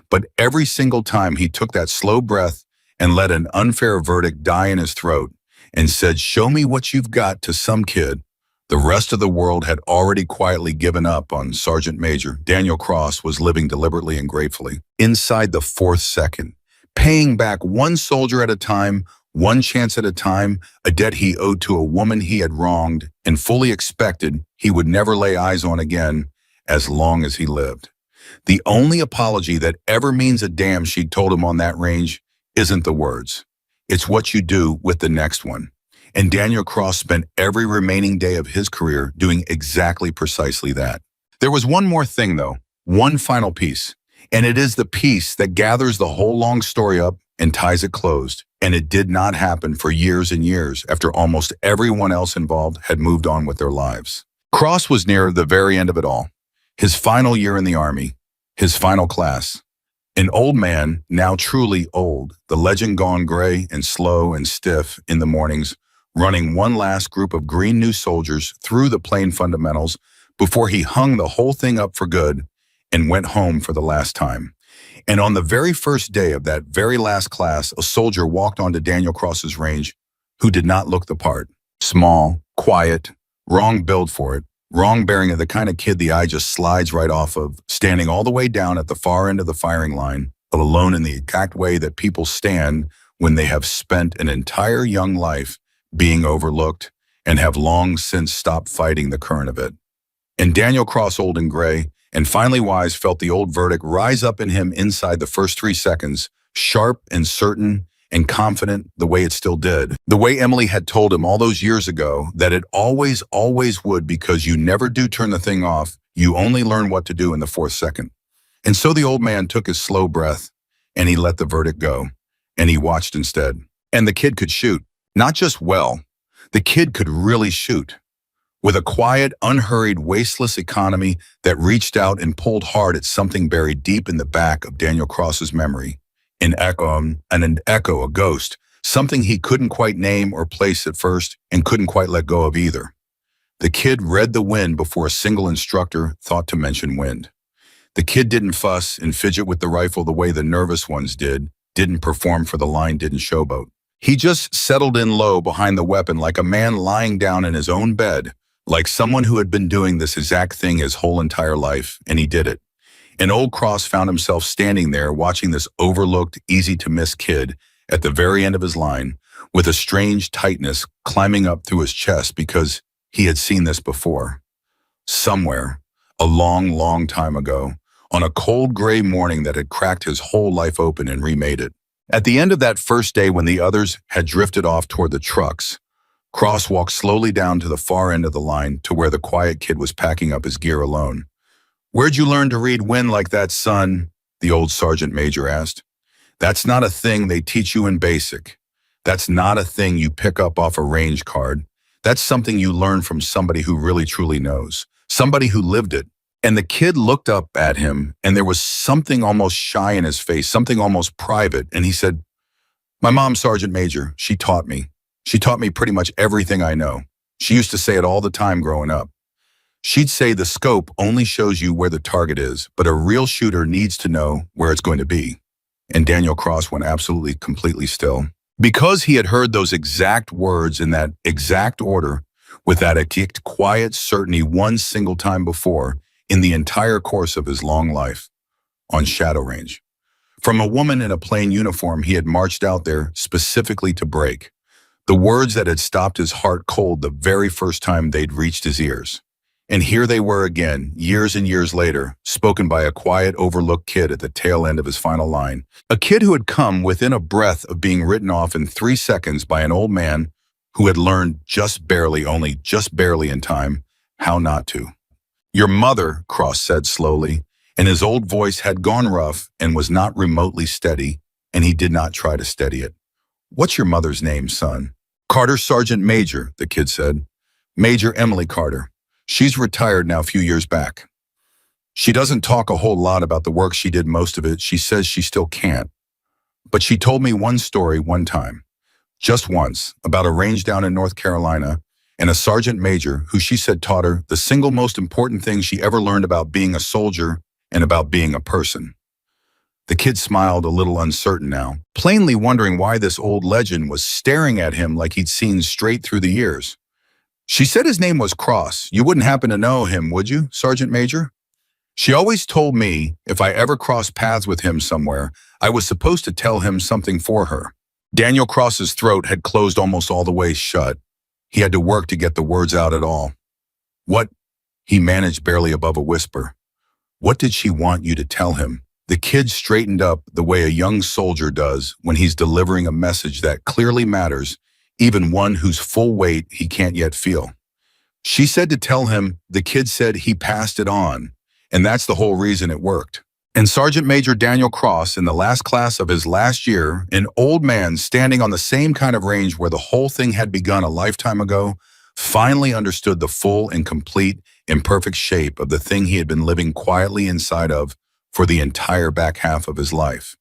But every single time he took that slow breath and let an unfair verdict die in his throat and said, "Show me what you've got," to some kid, the rest of the world had already quietly given up on Sergeant Major Daniel Cross was living deliberately and gratefully, inside the 4th second, paying back one soldier at a time, one chance at a time, a debt he owed to a woman he had wronged and fully expected he would never lay eyes on again as long as he lived. The only apology that ever means a damn, she'd told him on that range, isn't the words. It's what you do with the next one. And Daniel Cross spent every remaining day of his career doing exactly precisely that. There was one more thing, though, one final piece, and it is the piece that gathers the whole long story up and ties it closed. And it did not happen for years and years after almost everyone else involved had moved on with their lives. Cross was near the very end of it all. His final year in the Army, his final class. An old man, now truly old, the legend gone gray and slow and stiff in the mornings, running one last group of green new soldiers through the plain fundamentals before he hung the whole thing up for good and went home for the last time. And on the very first day of that very last class, a soldier walked onto Daniel Cross's range who did not look the part. Small, quiet, wrong build for it, wrong bearing, of the kind of kid the eye just slides right off of, standing all the way down at the far end of the firing line, alone in the exact way that people stand when they have spent an entire young life being overlooked and have long since stopped fighting the current of it. And Daniel Cross, old and gray, And finally Wise felt the old verdict rise up in him inside the first 3 seconds, sharp and certain and confident the way it still did. The way Emily had told him all those years ago that it always, always would, because you never do turn the thing off, you only learn what to do in the fourth second. And so the old man took his slow breath and he let the verdict go. And he watched instead. And the kid could shoot. Not just well, the kid could really shoot. With a quiet, unhurried, wasteless economy that reached out and pulled hard at something buried deep in the back of Daniel Cross's memory. An echo, a ghost, something he couldn't quite name or place at first and couldn't quite let go of either. The kid read the wind before a single instructor thought to mention wind. The kid didn't fuss and fidget with the rifle the way the nervous ones didn't perform for the line, didn't showboat. He just settled in low behind the weapon like a man lying down in his own bed, like someone who had been doing this exact thing his whole entire life, and he did it. And old Cross found himself standing there watching this overlooked, easy-to-miss kid at the very end of his line with a strange tightness climbing up through his chest because he had seen this before. Somewhere, a long, long time ago, on a cold gray morning that had cracked his whole life open and remade it. At the end of that first day when the others had drifted off toward the trucks, Cross walked slowly down to the far end of the line to where the quiet kid was packing up his gear alone. "Where'd you learn to read wind like that, son?" the old sergeant major asked. "That's not a thing they teach you in basic. That's not a thing you pick up off a range card. That's something you learn from somebody who really truly knows, somebody who lived it." And the kid looked up at him, and there was something almost shy in his face, something almost private, and he said, "My mom, Sergeant Major, she taught me. She taught me pretty much everything I know. She used to say it all the time growing up. She'd say the scope only shows you where the target is, but a real shooter needs to know where it's going to be." And Daniel Cross went absolutely, completely still. Because he had heard those exact words in that exact order, with that quiet certainty one single time before, in the entire course of his long life, on Shadow Range. From a woman in a plain uniform he had marched out there specifically to break. The words that had stopped his heart cold the very first time they'd reached his ears. And here they were again, years and years later, spoken by a quiet, overlooked kid at the tail end of his final line. A kid who had come within a breath of being written off in 3 seconds by an old man who had learned just barely, only just barely in time, how not to. "Your mother," Cross said slowly, and his old voice had gone rough and was not remotely steady, and he did not try to steady it. "What's your mother's name, son?" "Carter Sergeant Major," the kid said. "Major Emily Carter. She's retired now a few years back. She doesn't talk a whole lot about the work she did, most of it. She says she still can't. But she told me one story one time, just once, about a range down in North Carolina and a sergeant major who she said taught her the single most important thing she ever learned about being a soldier and about being a person." The kid smiled, a little uncertain now, plainly wondering why this old legend was staring at him like he'd seen straight through the years. "She said his name was Cross. You wouldn't happen to know him, would you, Sergeant Major? She always told me if I ever crossed paths with him somewhere, I was supposed to tell him something for her." Daniel Cross's throat had closed almost all the way shut. He had to work to get the words out at all. "What?" he managed barely above a whisper. "What did she want you to tell him?" The kid straightened up the way a young soldier does when he's delivering a message that clearly matters, even one whose full weight he can't yet feel. "She said to tell him," the kid said, "he passed it on, and that's the whole reason it worked." And Sergeant Major Daniel Cross, in the last class of his last year, an old man standing on the same kind of range where the whole thing had begun a lifetime ago, finally understood the full and complete, imperfect shape of the thing he had been living quietly inside of for the entire back half of his life.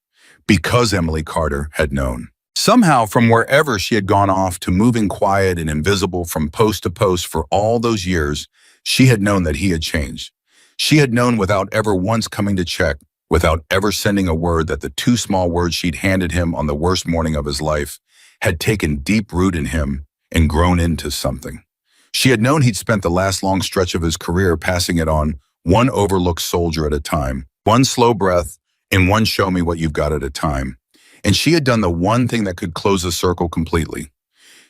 Because Emily Carter had known. Somehow, from wherever she had gone off to moving quiet and invisible from post to post for all those years, she had known that he had changed. She had known without ever once coming to check, without ever sending a word, that the 2 small words she'd handed him on the worst morning of his life had taken deep root in him and grown into something. She had known he'd spent the last long stretch of his career passing it on, one overlooked soldier at a time, one slow breath, and one show me what you've got at a time. And she had done the one thing that could close the circle completely.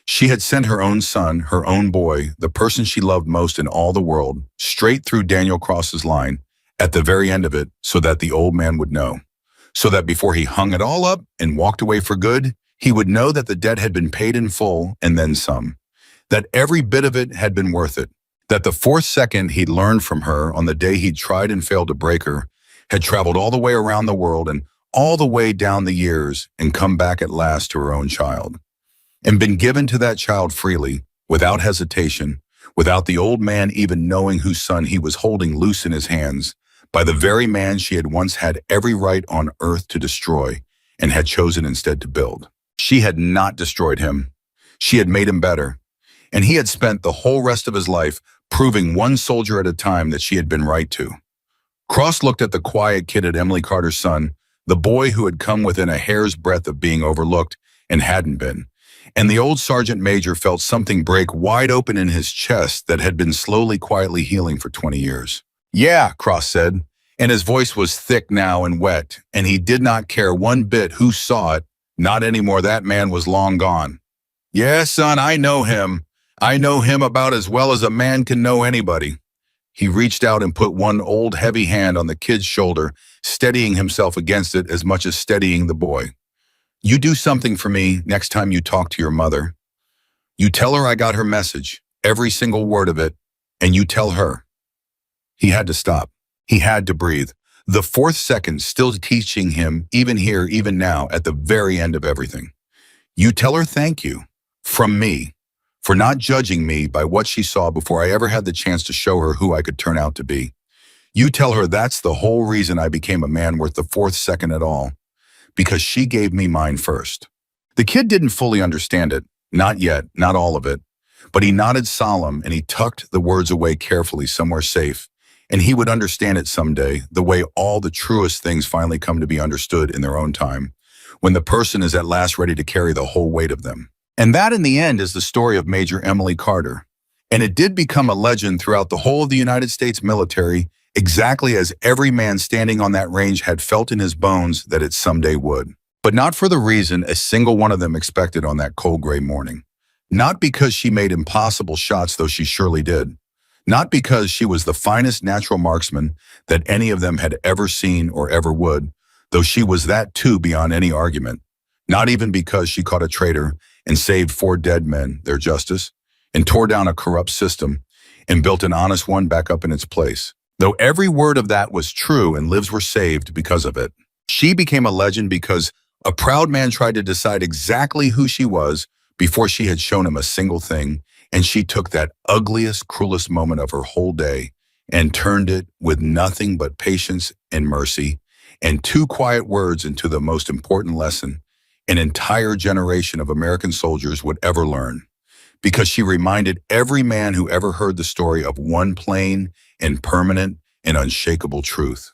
She had sent her own son, her own boy, the person she loved most in all the world, straight through Daniel Cross's line, at the very end of it so that the old man would know. So that before he hung it all up and walked away for good, he would know that the debt had been paid in full and then some. That every bit of it had been worth it. That the fourth second he'd learned from her on the day he'd tried and failed to break her had traveled all the way around the world and all the way down the years and come back at last to her own child. And been given to that child freely, without hesitation, without the old man even knowing whose son he was holding loose in his hands, by the very man she had once had every right on earth to destroy and had chosen instead to build. She had not destroyed him. She had made him better. And he had spent the whole rest of his life proving one soldier at a time that she had been right to. Cross looked at the quiet kid at Emily Carter's son, the boy who had come within a hair's breadth of being overlooked and hadn't been. And the old sergeant major felt something break wide open in his chest that had been slowly, quietly healing for 20 years. "Yeah," Cross said, and his voice was thick now and wet, and he did not care one bit who saw it, not anymore. That man was long gone. "Yeah, son, I know him. I know him about as well as a man can know anybody." He reached out and put one old heavy hand on the kid's shoulder, steadying himself against it as much as steadying the boy. "You do something for me next time you talk to your mother. You tell her I got her message, every single word of it, and you tell her." He had to stop. He had to breathe. The fourth second still teaching him, even here, even now, at the very end of everything. "You tell her thank you, from me, for not judging me by what she saw before I ever had the chance to show her who I could turn out to be. You tell her that's the whole reason I became a man worth the fourth second at all, because she gave me mine first." The kid didn't fully understand it, not yet, not all of it, but he nodded solemn and he tucked the words away carefully somewhere safe, and he would understand it someday, the way all the truest things finally come to be understood in their own time, when the person is at last ready to carry the whole weight of them. And that, in the end, is the story of Major Emily Carter. And it did become a legend throughout the whole of the United States military, exactly as every man standing on that range had felt in his bones that it someday would. But not for the reason a single one of them expected on that cold gray morning. Not because she made impossible shots, though she surely did. Not because she was the finest natural marksman that any of them had ever seen or ever would, though she was that too beyond any argument. Not even because she caught a traitor and saved 4 dead men their justice, and tore down a corrupt system, and built an honest one back up in its place. Though every word of that was true and lives were saved because of it. She became a legend because a proud man tried to decide exactly who she was before she had shown him a single thing, and she took that ugliest, cruelest moment of her whole day and turned it with nothing but patience and mercy, and 2 quiet words into the most important lesson an entire generation of American soldiers would ever learn, because she reminded every man who ever heard the story of one plain and permanent and unshakable truth.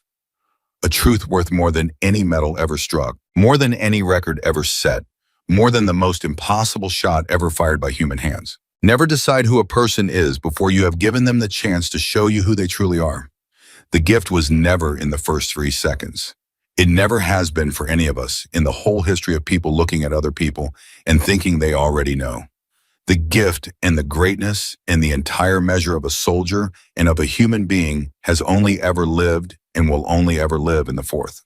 A truth worth more than any medal ever struck, more than any record ever set, more than the most impossible shot ever fired by human hands. Never decide who a person is before you have given them the chance to show you who they truly are. The gift was never in the first 3 seconds. It never has been for any of us in the whole history of people looking at other people and thinking they already know. The gift and the greatness and the entire measure of a soldier and of a human being has only ever lived and will only ever live in the fourth.